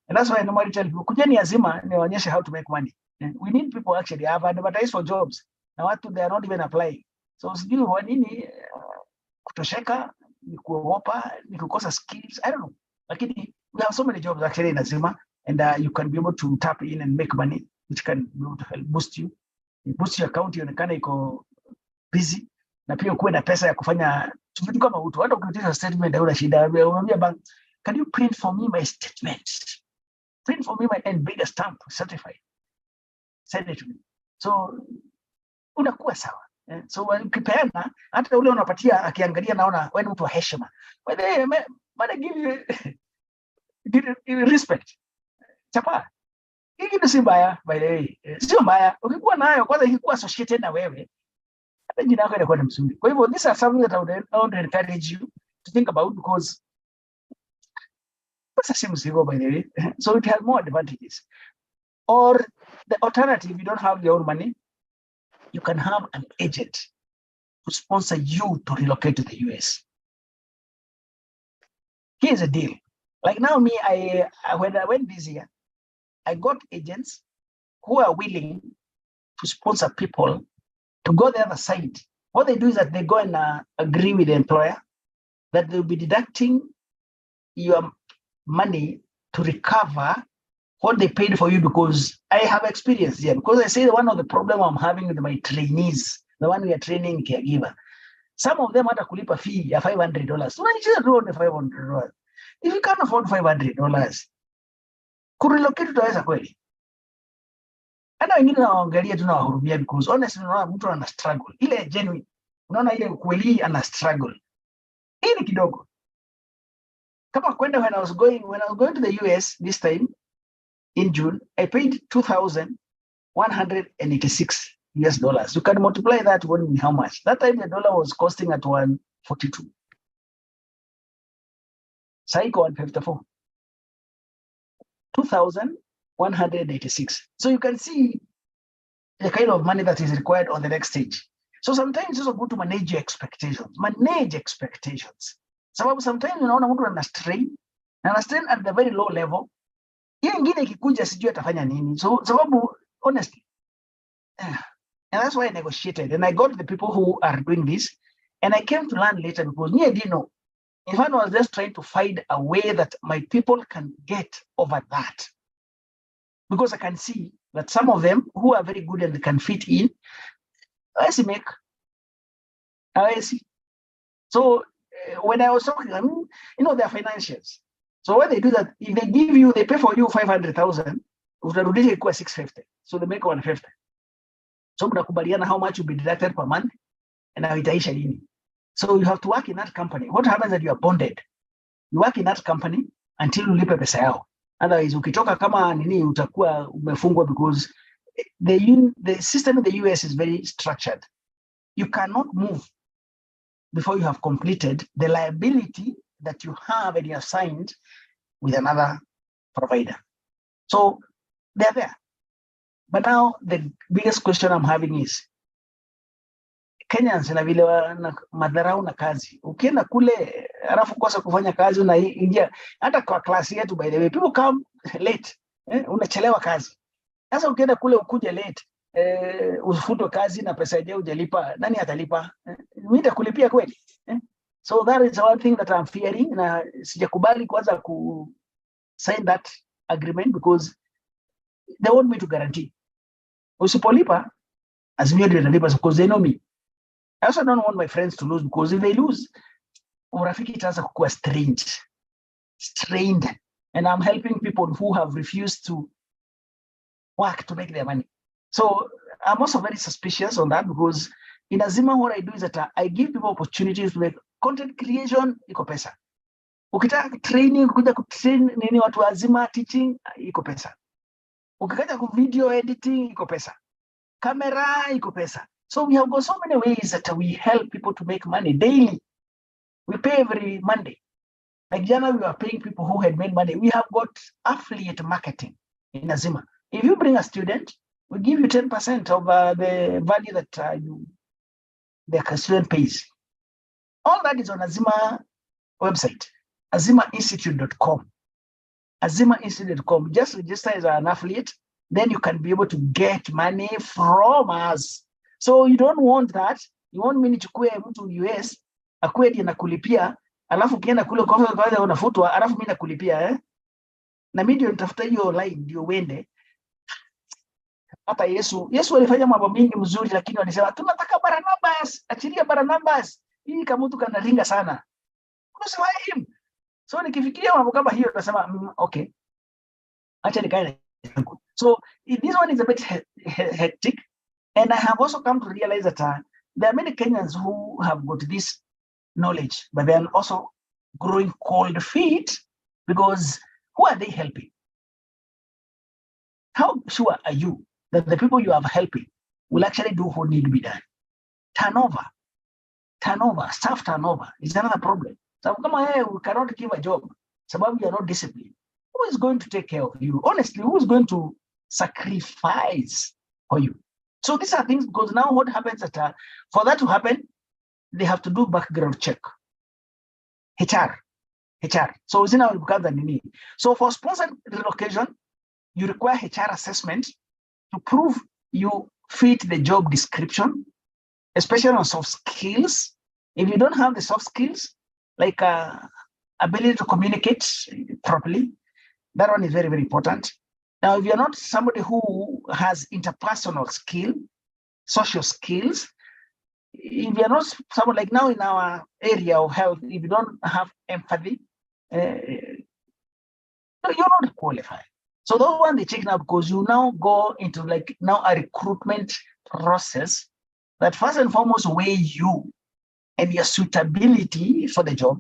And that's why normally tell people kujeni azima niwaonyeshe how to make money. We need people actually have advertised for jobs. Na watu they are not even applying. So sijui kwa nini kutosheka, ni kuogopa, ni kukosa skills, I don't know. Lakini we have so many jobs actually in Azima, and you can be able to tap in and make money, which can be able to help boost you. Boost your account ionekane iko busy, na pia ukuwe na pesa ya kufanya vitu kama utu. Hata ukitisha statement hauna shida. Unamwambia bank, can you print for me my statement? Print for me my and bigger stamp certified. Send it to me. So unakuwa sawa. So ukipeana hata ule unapatia akiangalia naona wewe ni mtu wa heshima. But they give you respect. Chapa. Hiki ndio si mbaya by the way. Sio mbaya. Ukikuwa nayo kwanza ikikuwa associated na wewe hata jina lako litakuwa mzuri. Kwa hivyo these are something that I would encourage you to think about, because pesa si mzigo by the way. So it has more advantages. Or the alternative, you don't have your own money, you can have an agent to sponsor you to relocate to the US. Here's a deal. Like now me, when I went this year, I got agents who are willing to sponsor people to go the other side. What they do is that they go and agree with the employer that they'll be deducting your money to recover what they paid for you, because I have experience here. Because I say one of the problem I'm having with my trainees, the one we are training caregiver, some of them had to kulipa fee ya $500. So unanicheza tu on $500. If you can't afford $500, kurelocate utaweza kweli? Hata wengine naangalia tu nawahurumia, because honestly unaona mtu ana struggle. Ile genuine. Unaona ile kweli ana struggle. Hii ni kidogo. Kama kwenda when I was going to the US this time in June, I paid $2,186 US. You can multiply that one how much? That time the dollar was costing at 142. Saiko 154. 2,186. So you can see the kind of money that is required on the next stage. So sometimes it's also good to manage your expectations. Manage expectations. Sababu sometimes unaona mtu ana strain at the very low level. Hiyo ingine ikikuja sijui atafanya nini. So sababu honestly, and that's why I negotiated, and I got the people who are doing this, and I came to learn later, because me, I didn't know. In fact, I was just trying to find a way that my people can get over that, because I can see that some of them who are very good and they can fit in, I see. So when I was talking, I mean, their financials. So what they do that, if they give you, they pay for you 500,000, utarudisha ikuwa 650. So they make 150. So mnakubaliana how much will be deducted per month na itaisha lini. So you have to work in that company. What happens that you are bonded? You work in that company until ulipe pesa yao. Otherwise ukitoka kama nini utakuwa umefungwa, because the system in the US is very structured. You cannot move before you have completed the liability that you have and you have signed with another provider. So they're there. But now the biggest question I'm having is, Kenyans na vile wana madharau na kazi. Ukienda kule alafu kosa kufanya kazi unaingia hata kwa klasi yetu, by the way, people come late. Unachelewa kazi. Sasa ukienda kule ukuje late, ufutwe kazi na pesa yenyewe hujalipa, nani atalipa? Mimi kulipia kweli? So that is one thing that I'm fearing, na sijakubali kwanza ku sign that agreement because they want me to guarantee. Usipolipa, Azimio ndio italipa because they know me. I also don't want my friends to lose, because if they lose, urafiki itaanza kukua strained. And I'm helping people who have refused to work to make their money. So I'm also very suspicious on that, because in Azima, what I do is that I give people opportunities to make content creation, iko pesa. Ukitaka training, kuja kutrain nini watu Azima, teaching, iko pesa. Ukitaka ku video editing, iko pesa. Camera, iko pesa. So we have got so many ways that we help people to make money daily. We pay every Monday. Like Jana, we are paying people who had made money. We have got affiliate marketing in Azima. If you bring a student, we give you 10% of the value that the student pays. All that is on Azima website, azimainstitute.com. Azimainstitute.com. Just register as an affiliate, then you can be able to get money from us. So you don't want that. You want me nichukue mtu US akue na kulipia, alafu kienda kule kwa kawaida unafutwa, alafu mimi nakulipia na mimi ndio nitafuta hiyo line ndio uende. Hata Yesu alifanya mambo mengi mzuri, lakini walisema tunataka Barnabas, achilia Barnabas. Hii kama mtu kanaringa sana. Unasema him. So nikifikiria mambo kama hiyo nasema okay. Acha nikae. So this one is a bit hectic. And I have also come to realize that there are many Kenyans who have got this knowledge, but they are also growing cold feet, because who are they helping? How sure are you that the people you are helping will actually do what need to be done? Staff turnover is another problem. So we cannot give a job, sababu you are not disciplined. Who is going to take care of you? Honestly, who is going to sacrifice for you? So these are things, because now what happens that for that to happen, they have to do background check. HR. So it's now because the need. So for sponsored relocation, you require HR assessment to prove you fit the job description, especially on soft skills. If you don't have the soft skills, like ability to communicate properly, that one is very, very important. Now, if you're not somebody who has interpersonal skill, social skills, if you're not someone like now in our area of health, if you don't have empathy, you're not qualified. So those one they check now, because you now go into like now a recruitment process that first and foremost weigh you and your suitability for the job.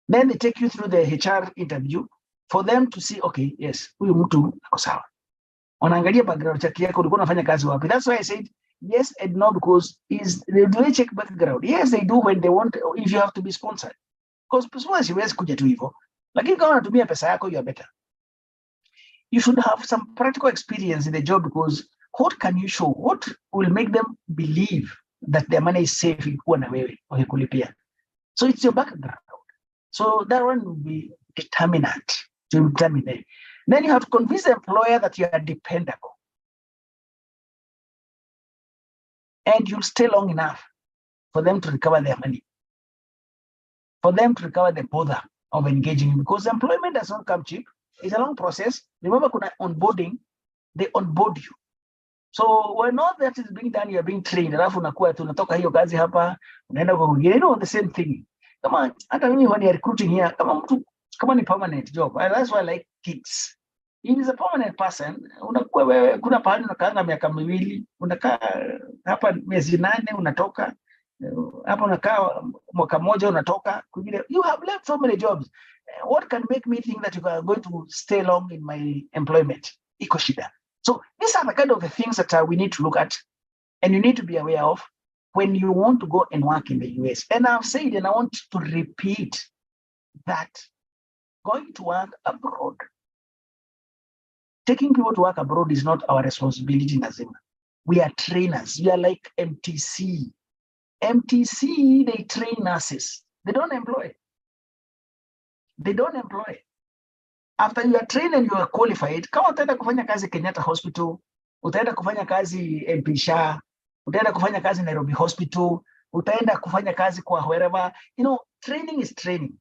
Then they take you through the HR interview for them to see, okay, yes, huyu mtu ako sawa. Wanaangalia background check yako, ulikuwa unafanya kazi wapi. That's why I said yes and no, because do they check background? Yes, they do when they want, if you have to be sponsored. Because sponsor siwezi kuja tu hivyo. Lakini kama unatumia pesa yako, you are better. You should have some practical experience in the job, because what can you show? What will make them believe that their money is safe ikuwa na wewe wakikulipia? So it's your background. So that one will be determinant to determine it. Then you have to convince the employer that you are dependable. And you'll stay long enough for them to recover their money. For them to recover the bother of engaging you. Because employment does not come cheap. It's a long process. Remember, kuna onboarding, they onboard you. So when all that is being done, you're being trained. Alafu unakuwa tunatoka hiyo kazi hapa, unaenda kwa mwingine, you know, the same thing. Kama hata mimi when you're recruiting here, kama ni permanent job, that's why I like kids. If is a permanent person, unakuwa wewe, kuna pahali unakaa miaka miwili, unakaa hapa miezi 8 unatoka, hapa unakaa mwaka mmoja unatoka. You have left so many jobs. What can make me think that you are going to stay long in my employment? Iko shida. So these are the kind of the things that we need to look at and you need to be aware of when you want to go and work in the US. And I've said, and I want to repeat that going to work abroad, taking people to work abroad is not our responsibility, Nazima. We are trainers. We are like MTC. MTC, they train nurses. They don't employ. They don't employ. After you are trained and you are qualified, kama utaenda kufanya kazi Kenyatta Hospital, utaenda kufanya kazi MP Shah, utaenda kufanya kazi Nairobi Hospital, utaenda kufanya kazi kwa wherever, training is training.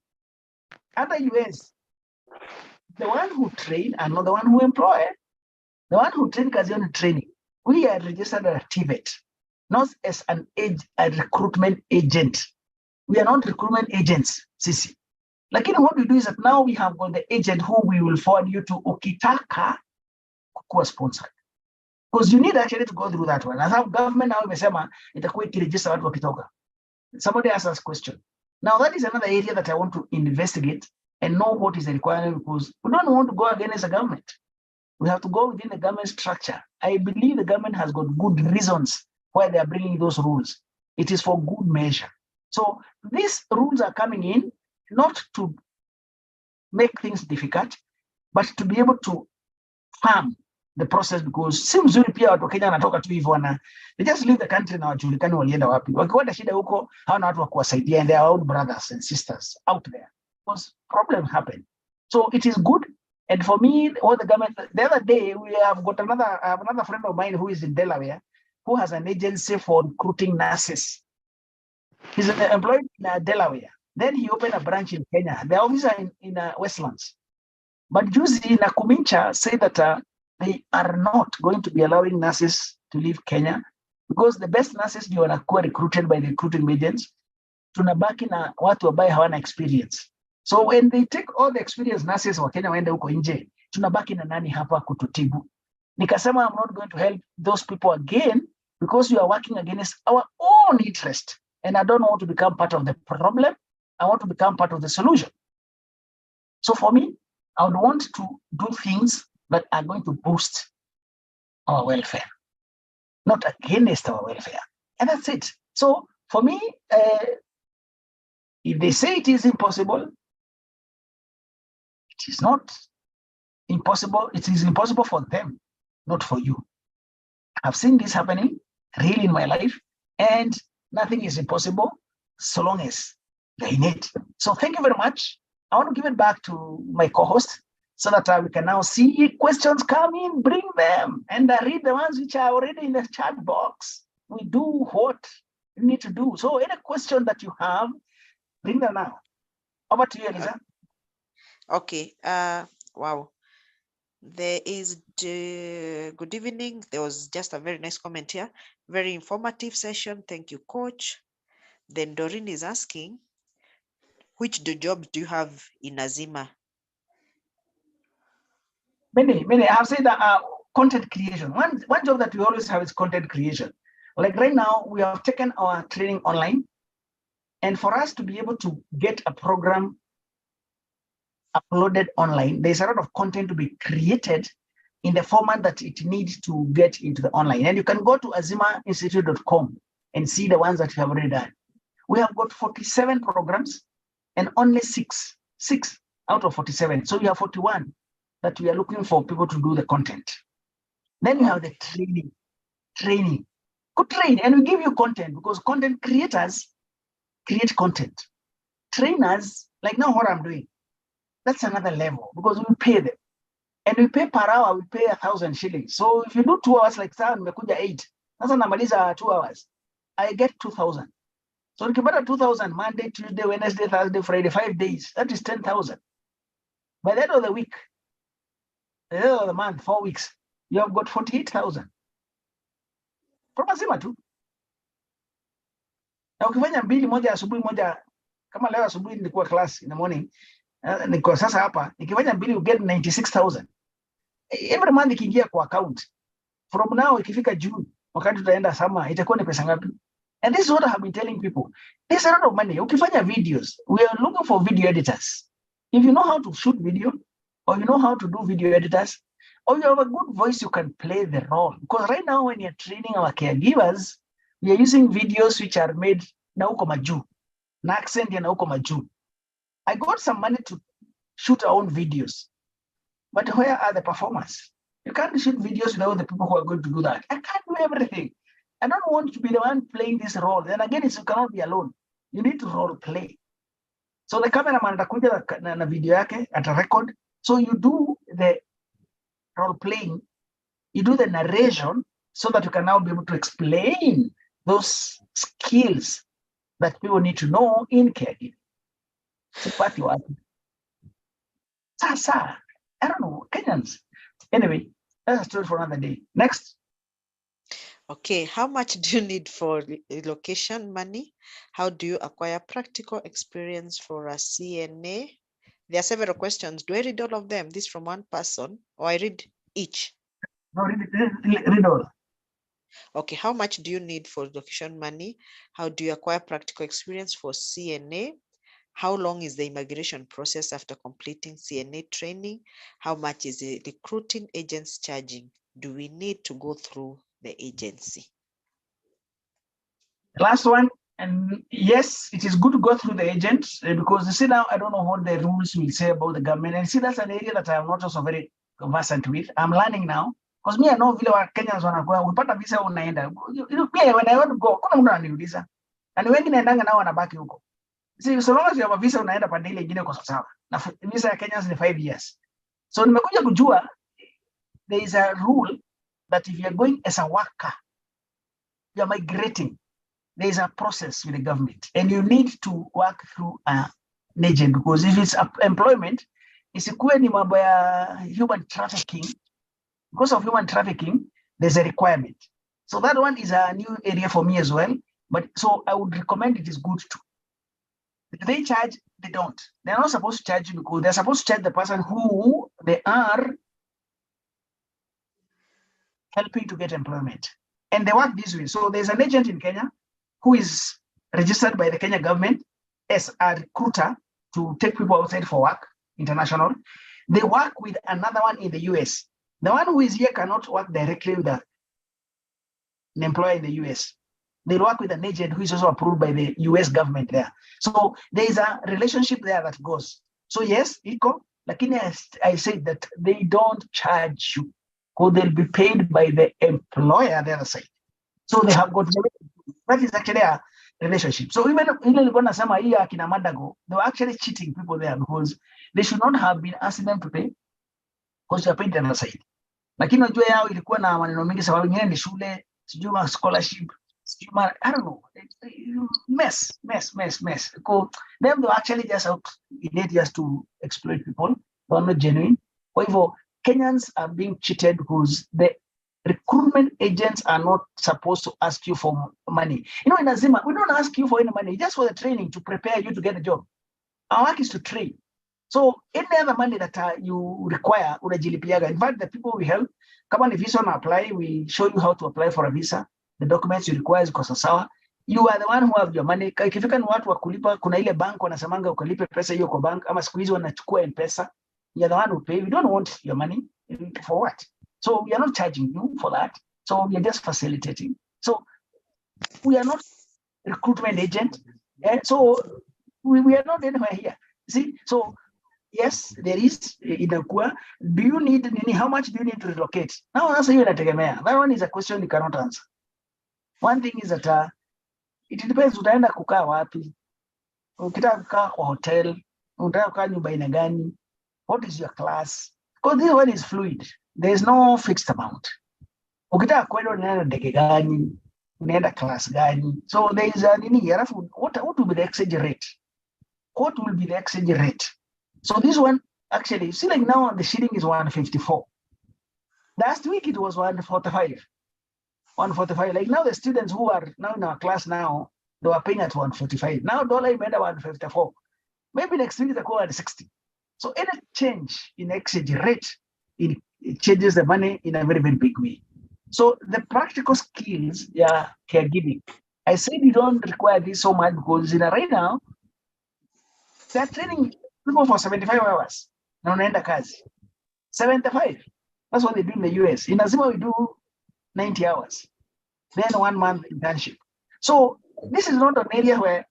Under US, the one who train are not the one who employ. The one who train kazi on training. We are registered at TVET, not as a recruitment agent. We are not recruitment agents, Sisi. Lakini what we do is that now we have got the agent who we will forward you to ukitaka kuwa sponsored. Because you need actually to go through that one. As our government now imesema itakuwa ikiregister watu wakitoka. Somebody asked us a question. Now that is another area that I want to investigate and know what is the requirement, because we don't want to go against the government. We have to go within the government structure. I believe the government has got good reasons why they are bringing those rules. It is for good measure. So these rules are coming in not to make things difficult, but to be able to farm the process, because si mzuri pia watu wa Kenya wanatoka tu hivyo they just leave the country na wajulikani walienda wapi. Wakiwa shida huko hawana watu wa kuwasaidia, and their own brothers and sisters out there. Because problems happen. So it is good. And for me, what the government, the other day, we have got another friend of mine who is in Delaware, who has an agency for recruiting nurses. He's employed in Delaware. Then he opened a branch in Kenya. The office are in Westlands. But Juzi Nakumincha said that they are not going to be allowing nurses to leave Kenya because the best nurses ndio wanakuwa recruited by the recruiting agents. Tunabaki na watu ambaye hawana experience. So when they take all the experienced nurses wa Kenya waende huko nje, tunabaki na nani hapa kututibu? Nikasema I'm not going to help those people again because you are working against our own interest. And I don't want to become part of the problem. I want to become part of the solution. So for me, I would want to do things that are going to boost our welfare, not against our welfare. And that's it. So for me, if they say it is impossible, it is not impossible. It is impossible for them, not for you. I've seen this happening really in my life, and nothing is impossible so long as they're in it. So thank you very much. I want to give it back to my co-host so that we can now see questions come in, bring them, and read the ones which are already in the chat box. We do what we need to do. So any question that you have, bring them now. Over to you, Elisa. Okay. Wow. There is good evening. There was just a very nice comment here. Very informative session. Thank you, Coach. Then Doreen is asking, which job do you have in Azima? Many. I have said that content creation. One job that we always have is content creation. Like right now, we have taken our training online. And for us to be able to get a program uploaded online, there's a lot of content to be created in the format that it needs to get into the online. And you can go to azimainstitute.com and see the ones that we have already done. We have got 47 programs and only six out of 47. So you have 41 that we are looking for people to do the content. Then you have the training. Go train, and we give you content because content creators create content. Trainers, like now what I'm doing, that's another level because we pay them. And we pay per hour, we pay 1,000 shillings. So if you do 2 hours like that, nimekuja 8. Sasa namaliza 2 hours. I get 2,000. So nikipata 2,000 Monday, Tuesday, Wednesday, Thursday, Friday, 5 days, that is 10,000. By the end of the week, the end of the month, 4 weeks, you have got 48,000. From Azima tu. Na ukifanya mbili, moja asubuhi, moja kama leo asubuhi nilikuwa class in the morning, niko sasa hapa, nikifanya mbili you get 96,000. every month ikiingia kwa account from now ikifika June wakati tutaenda summer itakuwa ni pesa ngapi? And this is what I have been telling people. There's a lot of money. Ukifanya videos, we are looking for video editors. If you know how to shoot video, or you know how to do video editors, or you have a good voice, you can play the role. Because right now when you're training our caregivers, we are using videos which are made na uko majuu, na accent ya na uko majuu. I got some money to shoot our own videos. But where are the performers? You can't shoot videos without the people who are going to do that. I can't do everything. I don't want to be the one playing this role. Then again, you cannot be alone. You need to role play. So the cameraman atakuja na video yake at a record. So you do the role playing, you do the narration so that you can now be able to explain those skills that people need to know in caregiving. Sipati wapi. Sasa, I don't know, Kenyans. Anyway, that's a story for another day. Next. Okay, how much do you need for relocation money? How do you acquire practical experience for a CNA? There are several questions. Do I read all of them? This from one person, or I read each? No, read all. Okay, how much do you need for relocation money? How do you acquire practical experience for CNA? How long is the immigration process after completing CNA training? How much is the recruiting agents charging? Do we need to go through the agency? The last one, and yes, it is good to go through the agents because you see now, I don't know what the rules will say about the government. And see, that's an area that I'm not also very conversant with. I'm learning now. Because me, I know vile wa Kenyans wanakuwa, ukipata visa unaenda. Pia when I want to go, kuna mtu ananiuliza. Na ni wengi naendanga nao wanabaki huko. See, so long as you have a visa unaenda pande ile ingine kwa sawa. Na visa ya Kenyans ni 5 years. So nimekuja kujua, there is a rule that if you're going as a worker, you're migrating, there is a process with the government and you need to work through an agent because if it's employment, isikuwe ni mambo ya human trafficking. Because of human trafficking, there's a requirement. So that one is a new area for me as well. But so I would recommend it is good too. Do they charge? They don't. They're not supposed to charge you because they're supposed to charge the person who they are helping to get employment. And they work this way. So there's an agent in Kenya who is registered by the Kenya government as a recruiter to take people outside for work, international. They work with another one in the US. The one who is here cannot work directly with an employer in the US. They work with an agent who is also approved by the US government there. So there is a relationship there that goes. So yes, iko, lakini I say that they don't charge you because they'll be paid by the employer the other side. So they have got, that is actually a relationship. So even nilikuwa nasema hii akina Madago, they were actually cheating people there because they should not have been asking them to pay because they are paid the other side. Lakini unajua yao ilikuwa na maneno mengi sababu nyingine ni shule, sijui ma scholarship, sijui ma, I don't know, mess. Because them they were actually just out in it just to exploit people. They are not genuine. Kwa hivyo Kenyans are being cheated because the recruitment agents are not supposed to ask you for money. You know, in Azima, we don't ask you for any money, just for the training to prepare you to get a job. Our work is to train. So any other money that you require, unajilipiaga. In fact, the people we help, kama ni visa na apply, we show you how to apply for a visa, the documents you require ziko sawa. You are the one who have your money. Ikifika ni watu wa kulipa, kuna ile bank wanasemanga ukalipe pesa hiyo kwa bank, ama siku hizi wanachukua M-Pesa. You are the one who pay. We don't want your money for what? So we are not charging you for that. So we are just facilitating. So we are not recruitment agent. So we are not anywhere here. See, so yes, there is inakuwa. Do you need how much do you need to relocate? Now answer you inategemea. That one is a question you cannot answer. One thing is that it depends utaenda kukaa wapi. Ukitaka kukaa kwa hotel, unataka kukaa nyumba aina gani? What is your class? Because this one is fluid. There is no fixed amount. Ukitaka kwenda unaenda ndege gani? Unaenda class gani? So there is a nini, alafu what will be the exchange rate? What will be the exchange rate? So this one, actually, see like now the shilling is 154. Last week it was 145. 145. Like now the students who are now in our class now, they were paying at 145. Now dollar made 154. Maybe next week they go at 60. So any change in exchange rate in it changes the money in a very, very big way. So the practical skills, yeah, caregiving. I said you don't require this so much because right now, they're training people for 75 hours. Na unaenda kazi. 75. That's what they do in the US. In Azima, we do 90 hours. Then 1 month internship. So this is not an area where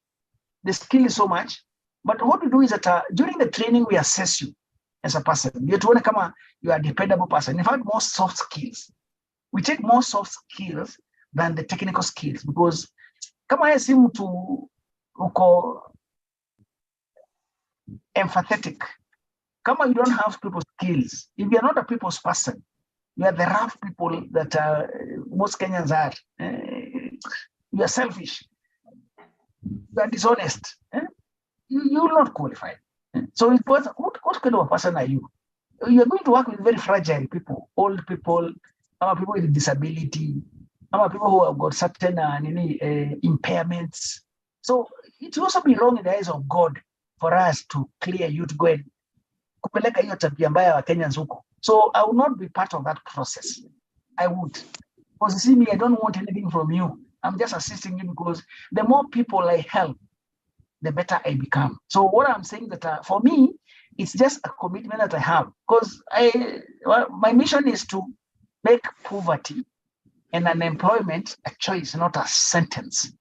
the skill is so much. But what we do is that during the training, we assess you as a person. You have to come, you are a dependable person. In fact, more soft skills. We take more soft skills than the technical skills because kama I seem to uko empathetic. Kama you don't have people skills, if you're not a people's person, you are the rough people that most Kenyans are. You are selfish. You are dishonest. You will not qualify. So it was, what kind of a person are you? You are going to work with very fragile people, old people, people with disability, people who have got certain impairments. So it will also be wrong in the eyes of God for us to clear you to go and kupeleka hiyo tabia mbaya wa Kenyans huko. So I will not be part of that process. I would. Because you see me, I don't want anything from you. I'm just assisting you because the more people I help, the better I become. So what I'm saying that for me, it's just a commitment that I have because my mission is to make poverty and unemployment a choice, not a sentence.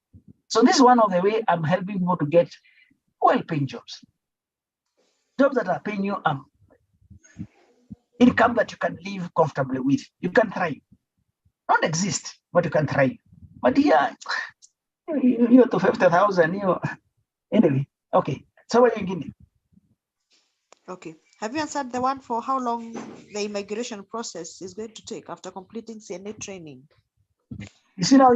So this is one of the way I'm helping people to get well-paying jobs. Jobs that are paying you income that you can live comfortably with. You can thrive. Not exist, but you can thrive. But here, you're to 50,000, anyway. Okay. So what are you giving? Okay. Have you answered the one for how long the immigration process is going to take after completing CNA training? You see now,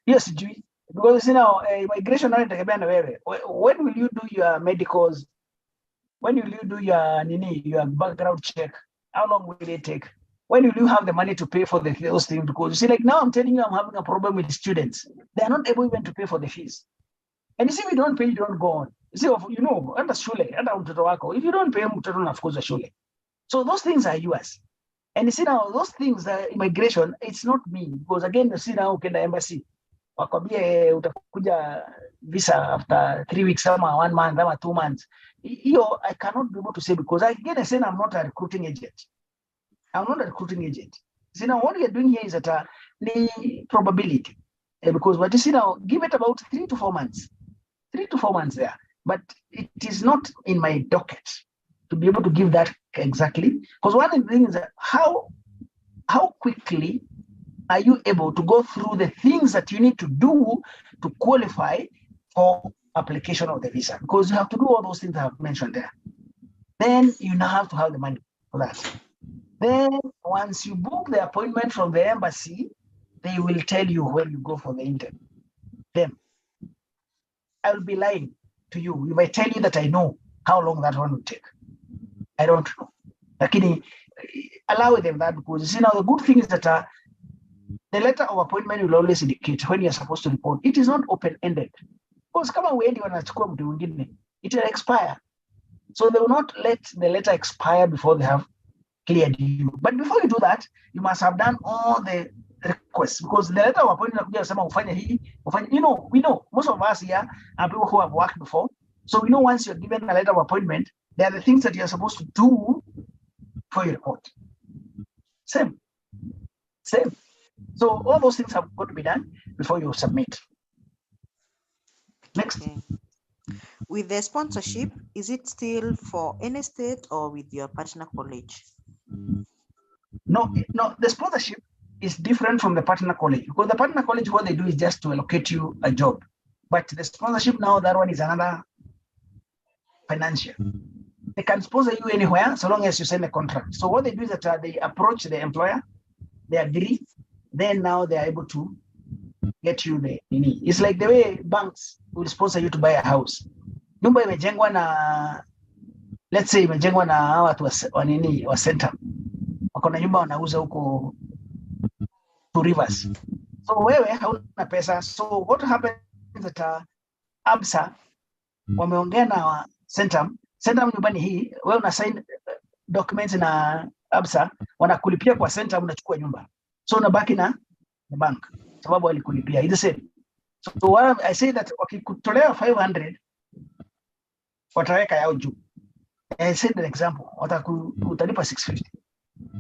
yes, because you see now, immigration, when will you do your medicals? When will you do your background check? How long will it take? When will you have the money to pay for those things? Because you see, like now I'm telling you, I'm having a problem with students. They are not able even to pay for the fees. And you see, we don't pay, you don't go on. You see, under shule, under mtoto wako, if you don't pay, mtoto unafukuza shule. So those things are yours. And you see now, those things, immigration, it's not me. Because again, you see now, ukenda embassy, wakwambie utakuja visa after 3 weeks, ama 1 month, ama 2 months. I cannot be able to say because again, I say I'm not a recruiting agent. I'm not a recruiting agent. See now, what we are doing here is that the probability. Because what you see now, give it about 3 to 4 months. 3 to 4 months there. But it is not in my docket to be able to give that exactly. Because one of the things is that how quickly are you able to go through the things that you need to do to qualify for application of the visa? Because you have to do all those things I have mentioned there. Then you now have to have the money for that. Then once you book the appointment from the embassy, they will tell you when you go for the interview. Then I will be lying to you if I tell you that I know how long that one will take. I don't know. Lakini allow them that because you see now the good thing is that the letter of appointment will always indicate when you're supposed to report. It is not open-ended. Because kama uendi wanachukua mtu mwingine, it will expire. So they will not let the letter expire before they have cleared you. But before you do that, you must have done all the requests because the letter of appointment we know most of us here are people who have worked before. So we know once you're given a letter of appointment, there are the things that you're supposed to do for your report. Same. So all those things have got to be done before you submit. Next. Okay. With the sponsorship, is it still for any state or with your partner college? No, the sponsorship is different from the partner college because the partner college, what they do is just to allocate you a job. But the sponsorship now, that one is another financial. They can sponsor you anywhere so long as you sign a contract. So what they do is that they approach the employer, they agree, then now they are able to get you the money. It's like the way banks will sponsor you to buy a house. Nyumba imejengwa na, let's say imejengwa na watu wa center. Wako na nyumba wanauza huko Two Rivers. So wewe hauna pesa. So what happens is that ABSA wameongea na center nyumbani hii, wewe una sign documents na ABSA, wanakulipia kwa center, unachukua nyumba, so unabaki na bank sababu walikulipia. It's the same. So what I say that wakikutolea 500 wataweka yao juu. I said an example, utalipa 650.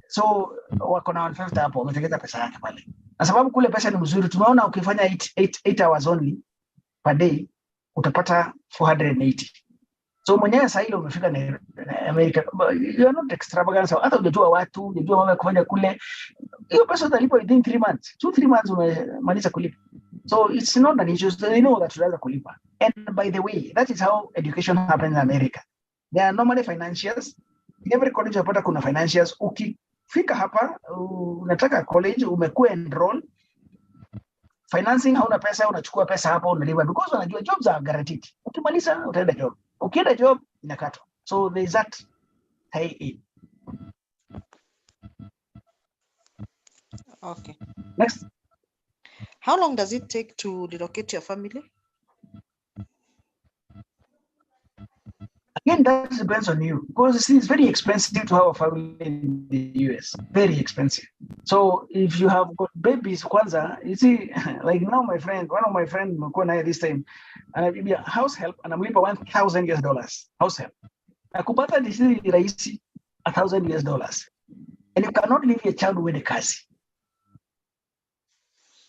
So wako na 150 hapo, wametengeza pesa yake pale. Na sababu kule pesa ni mzuri, tumeona ukifanya 8 hours only per day utapata 480. So mwenyewe sasa ile umefika na America, you are not extravagant. So hata unajua watu, unajua mambo ya kufanya kule, hiyo pesa utalipa within 3 months. 2-3 months umemaliza kulipa. So it's not an issue. They know that tunaweza kulipa. And by the way, that is how education happens in America. There are normally financiers. In every college unapata kuna financiers. Ukifika hapa unataka college, umekuwa enroll, financing hauna pesa, unachukua pesa hapa unalipa because unajua jobs are guaranteed. Ukimaliza utaenda job. Ukienda job inakatwa. So there is that tie in. Okay. Next. How long does it take to relocate your family? Again, that depends on you because it's very expensive to have a family in the US. Very expensive. So if you have got babies, kwanza, you see, like now my friend, one of my friends, this time, and I give you a house help, and I'm looking for $1,000 house help. Nakupata this is rahisi $1,000, and you cannot leave your child with a kazi.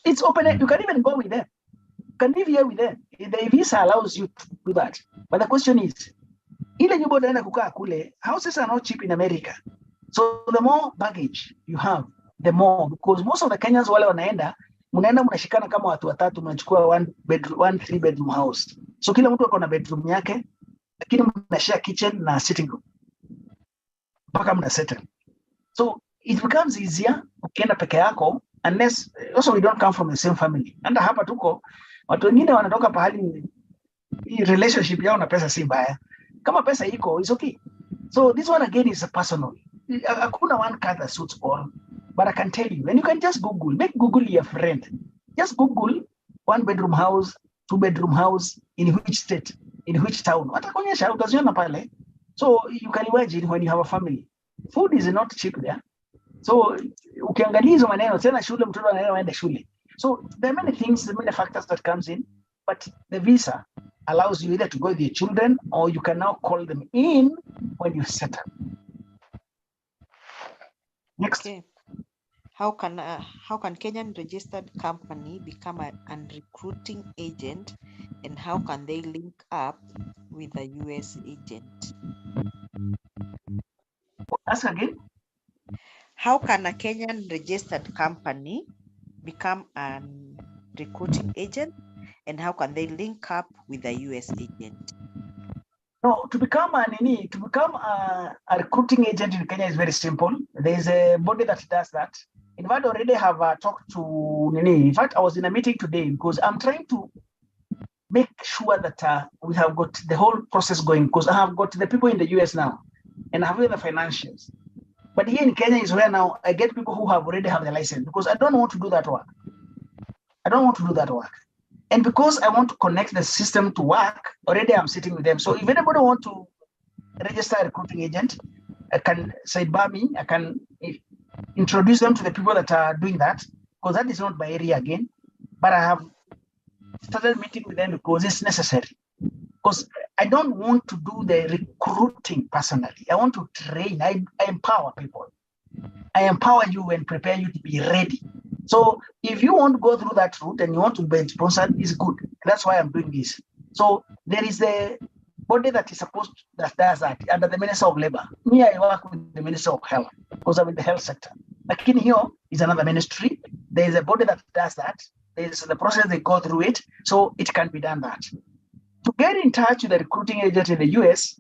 It's open. You can even go with them. You can live here with them. The visa allows you to do that. But the question is, ile nyumba unaenda kukaa kule, houses are not cheap in America. So the more baggage you have, the more, because most of the Kenyans wale wanaenda, mnaenda mnashikana kama watu watatu, mnachukua one 3-bedroom house. So kila mtu ako na bedroom yake, lakini mnashare kitchen na sitting room. Mpaka mna settle. So it becomes easier ukienda peke yako, unless also we don't come from the same family. Anda hapa tuko watu wengine wanatoka pahali relationship yao na pesa si mbaya. Kama pesa iko, it's okay. So this one again is a personal. Hakuna one card that suits all. But I can tell you, and you can just Google, make Google your friend. Just Google 1-bedroom house, 2-bedroom house, in which state, in which town. Watakuonyesha, utaziona pale. So you can imagine when you have a family. Food is not cheap there. So ukiangalia hizo maneno, tena shule, mtoto anaenda shule. So there are many things, many factors that comes in, but the visa allows you either to go with your children or you can now call them in when you settle. Next. Okay. How can Kenyan registered company become an recruiting agent, and how can they link up with a US agent? Ask again. How can a Kenyan registered company become an recruiting agent, and how can they link up with a US agent? No, to become a recruiting agent in Kenya is very simple. There is a body that does that. In fact, already have talked to Nini. In fact, I was in a meeting today because I'm trying to make sure that we have got the whole process going, because I have got the people in the US now and I have the financials. But here in Kenya is where now I get people who have already have the license, because I don't want to do that work. And because I want to connect the system to work, already I'm sitting with them. So if anybody want to register a recruiting agent, I can say by me, I can introduce them to the people that are doing that, because that is not my area again. But I have started meeting with them because it's necessary. Because I don't want to do the recruiting personally. I want to train. I empower people. I empower you and prepare you to be ready. So if you want to go through that route and you want to be sponsored, is good. That's why I'm doing this. So there is a body that is supposed that does that under the Minister of Labor. Me, I work with the Minister of Health because I'm in the health sector. Like in here is another ministry. There is a body that does that. There is the process they go through it, so it can be done that. To get in touch with the recruiting agent in the US,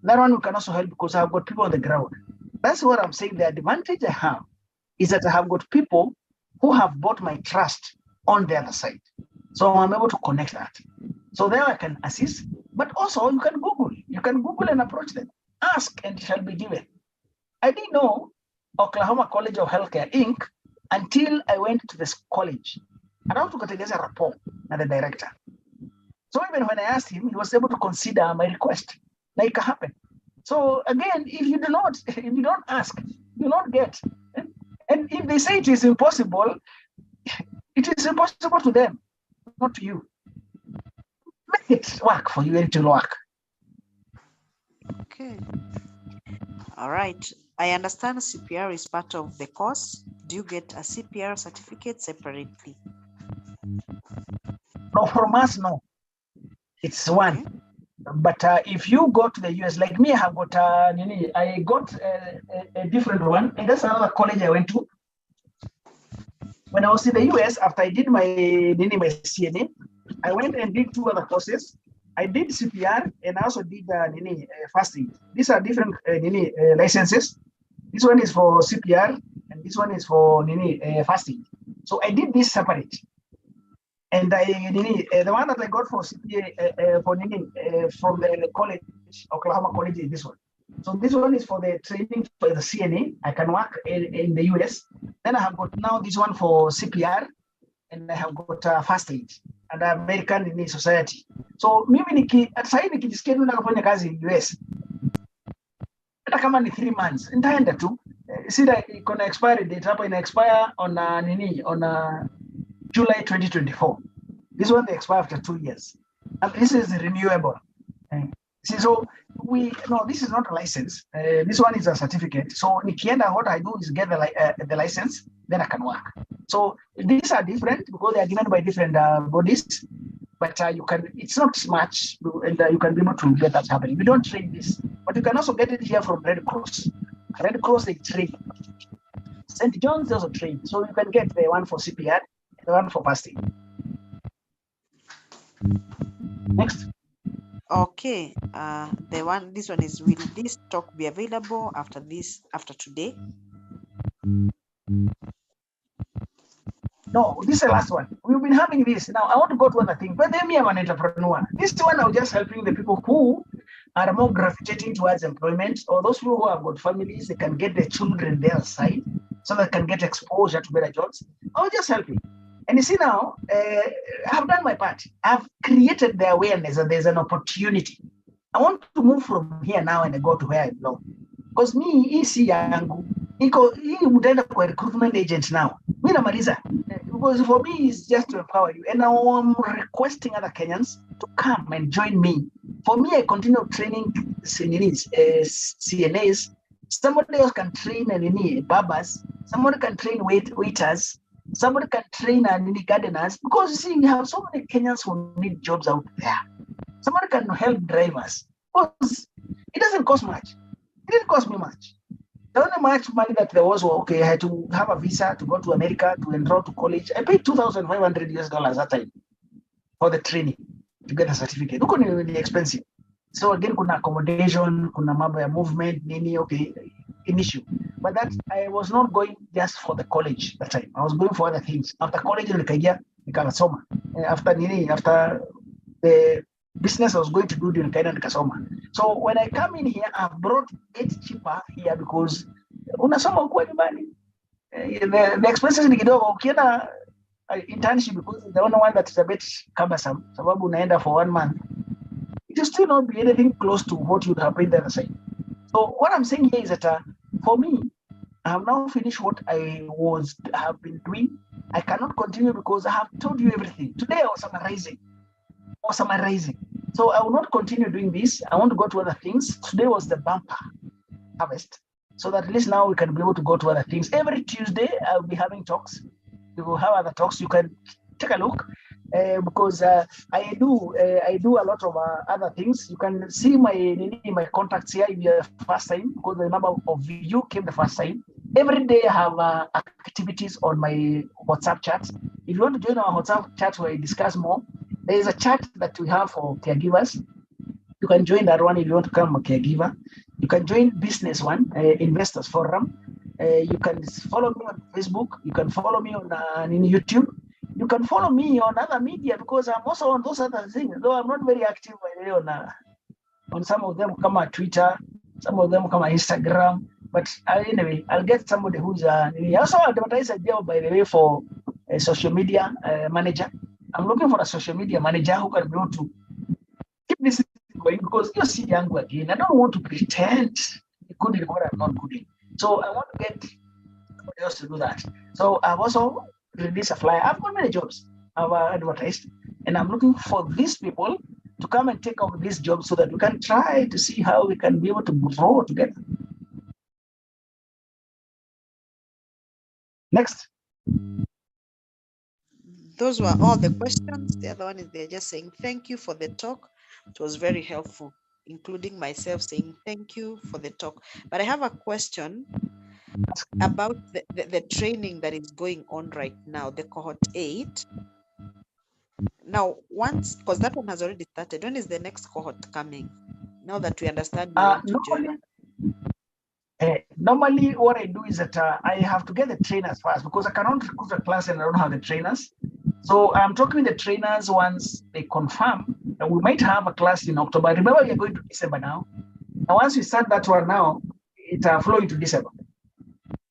that one we can also help because I've got people on the ground. That's what I'm saying. The advantage I have is that I have got people who have bought my trust on the other side. So I'm able to connect that. So there I can assist, but also you can Google. You can Google and approach them. Ask and it shall be given. I didn't know Oklahoma College of Healthcare, Inc. until I went to this college. And I want to get a rapport with the director. So even when I asked him, he was able to consider my request. Like it happened. So again, if you don't ask, you don't get. And if they say it is impossible, it is impossible to them, not to you. Make it work for you, and it will work. Okay. All right. I understand CPR is part of the course. Do you get a CPR certificate separately? No, from us, no. It's one. Okay. But if you go to the US, like me, I have got I got a different one, and that's another college I went to. When I was in the US, after I did my CNA, I went and did 2 other courses. I did CPR and I also did first aid. These are different licenses. This one is for CPR and this one is for first aid. So I did this separate. And the one that I got for CPA from the college, Oklahoma College, is this one. So this one is for the training for the CNA. I can work in the US. Then I have got now this one for CPR, and I have got first aid and American Society. So mimi sasa hivi nikijisikia nafanya kazi in US, hata kama ni 3 months nitaenda tu. Sida iko na expiry date hapa, ina expire on July 2024. This one they expire after 2 years, and this is renewable. See, so this is not a license. This one is a certificate. So nikienda, what I do is get the license, then I can work. So these are different because they are given by different bodies. But you can, it's not much, and you can be able to get that happening. We don't train this, but you can also get it here from Red Cross. Red Cross, they train. St. John's also train. So you can get the one for CPR, the one for fasting. Next. Okay. This one is, will this talk be available after today? No, this is the last one. We've been having this. Now I want to go to other things, but then me, I'm an entrepreneur. This one, I'm just helping the people who are more gravitating towards employment, or those people who have got families, they can get their children their side, so they can get exposure to better jobs. I was just helping. And you see now, I have done my part. I've created the awareness that there's an opportunity. I want to move from here now and go to where I belong. Because me, isi yangu, hii mtaenda kwa recruitment agent now. Mimi namaliza. Because for me, it's just to empower you. And now I'm requesting other Kenyans to come and join me. For me, I continue training CNAs. Somebody else can train barbers. Somebody can train waiters. Somebody can train gardeners. Because you see, we have so many Kenyans who need jobs out there. Somebody can help drivers. Because it doesn't cost much. It didn't cost me much. The only much money that there was, okay, I had to have a visa to go to America to enroll to college. I paid $2,500 that time for the training to get a certificate. It's really expensive. So again, kuna accommodation, kuna mambo ya movement, okay, an issue. But that I was not going just for the college that time. I was going for other things. After college, nikasoma. After the business I was going to do during nikasoma. So when I come in here, I've brought it cheaper here because unasoma ukiwa nyumbani. The expenses ni kidogo. Ukienda internship, because the only one that is a bit cumbersome, sababu unaenda for 1 month, it will still not be anything close to what you'd have paid the other side. So what I'm saying here is that for me, I have now finished what I have been doing. I cannot continue because I have told you everything. Today I was summarizing. So I will not continue doing this. I want to go to other things. Today was the bumper harvest. So that at least now we can be able to go to other things. Every Tuesday, I'll be having talks. We will have other talks. You can take a look because I do a lot of other things. You can see my contacts here if you're the first time, because the number of you came the first time. Every day I have activities on my WhatsApp chat. If you want to join our WhatsApp chat where I discuss more, there is a chat that we have for caregivers. You can join that one if you want to become a caregiver. You can join business one, investors forum. You can follow me on Facebook. You can follow me on YouTube. You can follow me on other media because I'm also on those other things. Though I'm not very active by the way on some of them, come on Twitter, some of them come on Instagram. But anyway, I'll get somebody who's I also advertise a job by the way for a social media manager. I'm looking for a social media manager who can be able to keep this going because you see young again. I don't want to pretend good in what I'm not good in. So I want to get somebody else to do that. So I've also released a flyer. I've got many jobs I've advertised, and I'm looking for these people to come and take over these jobs so that we can try to see how we can be able to grow together. Next. Those were all the questions. The other one is they're just saying thank you for the talk. It was very helpful, including myself saying thank you for the talk. But I have a question about the training that is going on right now, the cohort 8. Now, once, because that one has already started, when is the next cohort coming? Now that we understand you want to join. Normally, what I do is that I have to get the trainers first because I cannot recruit a class and I don't have the trainers. So I'm talking with the trainers once they confirm that we might have a class in October. Remember, we are going to December now. And once we start that one now, it flow into December.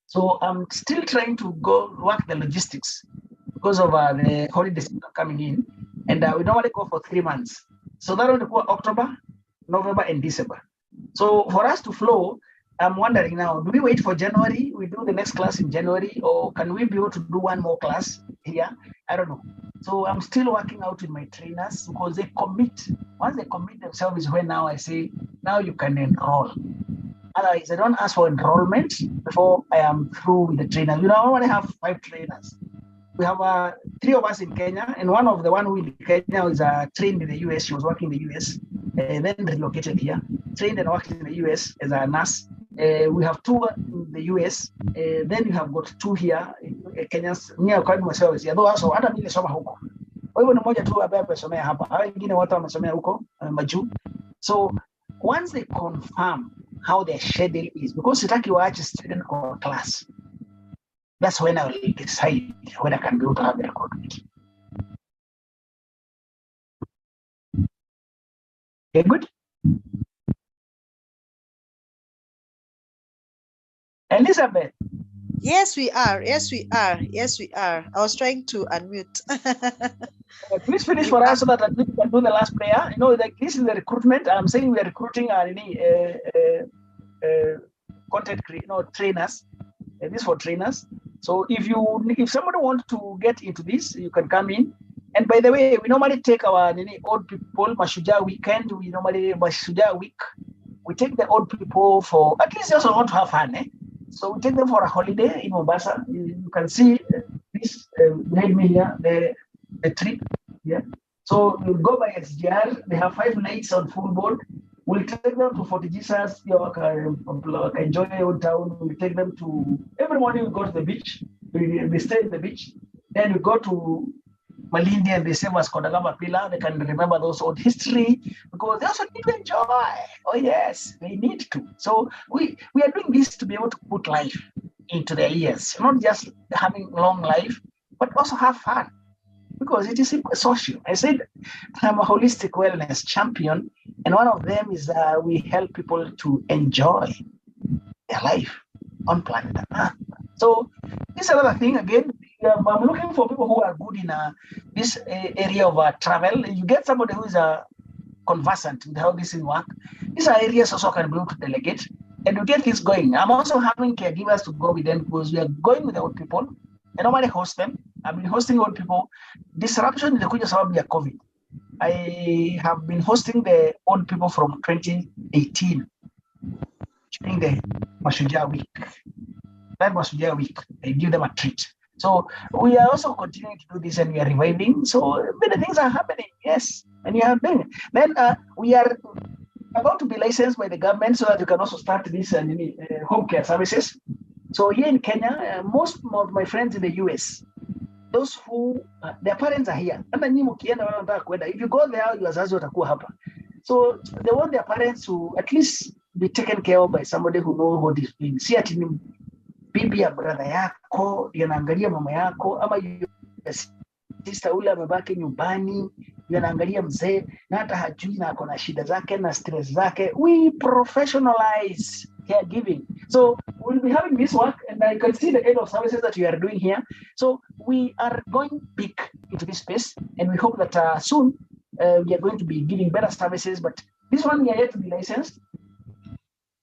So I'm still trying to go work the logistics because of the holidays coming in. And we normally go for 3 months. So that will go October, November, and December. So for us to flow, I'm wondering now, do we wait for January? We do the next class in January, or can we be able to do one more class here? I don't know. So I'm still working out with my trainers because they commit. Once they commit themselves is when now I say, now you can enroll. Otherwise, I don't ask for enrollment before I am through with the trainers. You know, I only have 5 trainers. We have 3 of us in Kenya, and one of the one who in Kenya is trained in the US. She was working in the US, and then relocated here, trained and worked in the US as a nurse. We have 2 in the US, then we have got 2 here in Kenya. Mimi kwa nimesema also hata mimi nimesoma huko. Kwa hivyo ni mmoja tu ambaye amesomea hapa. Hao wengine wote wamesomea huko majuu. So once they confirm how their schedule is, because sitaki waache student kwa class, that's when I will decide when I can be able to have the recruitment. Okay, good. Elizabeth. Yes, we are. Yes, we are. Yes, we are. I was trying to unmute. Please finish for us so that we can do the last prayer. You know, like this is the recruitment. I'm saying we are recruiting content trainers. This for trainers. So if somebody wants to get into this, you can come in. And by the way, we normally take our old people, Mashujaa weekend. We normally Mashujaa week. We take the old people for at least they also want to have fun. So we take them for a holiday in Mombasa. You can see this behind me here, the trip. Yeah. So we'll go by SGR. They have 5 nights on full board. We'll take them to Fort Jesus, enjoy old town. We'll take them to every morning. We go to the beach. We stay at the beach. Then we go to Malindi and they save us Kodagama Pillar. They can remember those old history because they also need to enjoy. Oh yes, they need to. So we are doing this to be able to put life into their ears, not just having long life, but also have fun because it is social. I said I'm a holistic wellness champion, and one of them is we help people to enjoy their life on planet Earth. So this is another thing again. I'm looking for people who are good in this area of travel. You get somebody who is conversant with how this thing works. These are areas also can be able to delegate and to get this going. I'm also having caregivers to go with them because we are going with the old people. I normally host them. I've been hosting old people. Disruption is kuja sababu ya COVID. I have been hosting the old people from 2018 during the Mashujaa week. That Mashujaa week, I give them a treat. So we are also continuing to do this and we are reviving. So many things are happening, yes, and we are doing it. Then we are about to be licensed by the government so that you can also start this home care services. So here in Kenya, most of my friends in the US, those who, their parents are here. If you go there, your wazazi watakuwa hapa. So they want their parents to at least be taken care of by somebody who knows what is doing. Si ati ni bibi ya brother yako yanaangalia mama yako ama sister ule amebaki nyumbani yanaangalia mzee na hata hajui na ako na shida zake na stress zake. We professionalize caregiving. So we'll be having this work and I can see the kind of services that we are doing here. So we are going big into this space and we hope that soon we are going to be giving better services. But this one we are yet to be licensed.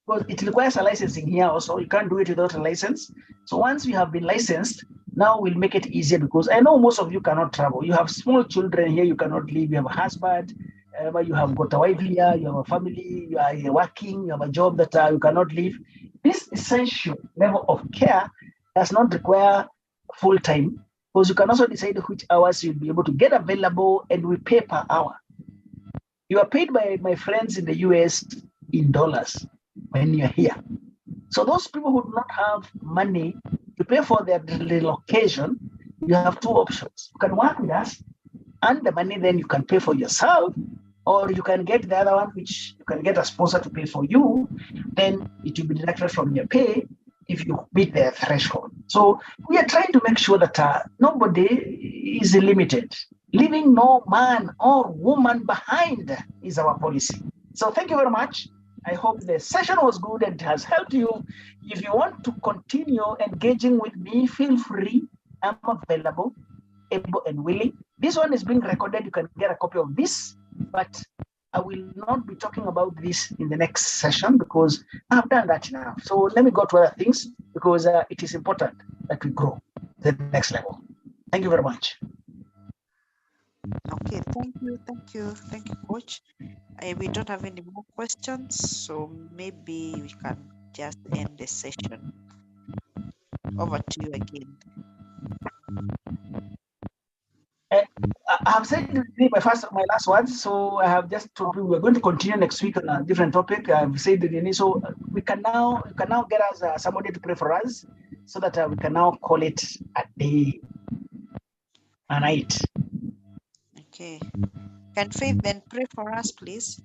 because it requires a licensing here also. You can't do it without a license. So once you have been licensed, now we'll make it easier, because I know most of you cannot travel. You have small children here, you cannot leave. You have a husband, you have got a wife here, you have a family, you are working, you have a job that you cannot leave. This essential level of care does not require full time, because you can also decide which hours you'll be able to get available, and we pay per hour. You are paid by my friends in the US in dollars when you're here. So those people who do not have money to pay for their relocation, you have two options. You can work with us, and the money then you can pay for yourself, or you can get the other one, which you can get a sponsor to pay for you. Then it will be deducted from your pay if you meet the threshold. So we are trying to make sure that nobody is limited. Leaving no man or woman behind is our policy. So thank you very much. I hope the session was good and has helped you. If you want to continue engaging with me, feel free. I'm available, able and willing. This one is being recorded. You can get a copy of this, but I will not be talking about this in the next session because I've done that now. So let me go to other things, because it is important that we grow to the next level. Thank you very much. Okay, thank you, Coach. We don't have any more questions, so maybe we can just end the session. Over to you again. I have said my last words, so I have just told you we're going to continue next week on a different topic. I've said it, so you can now get us somebody to pray for us, so that we can now call it a day, a night. Okay. Can Faith then pray for us, please?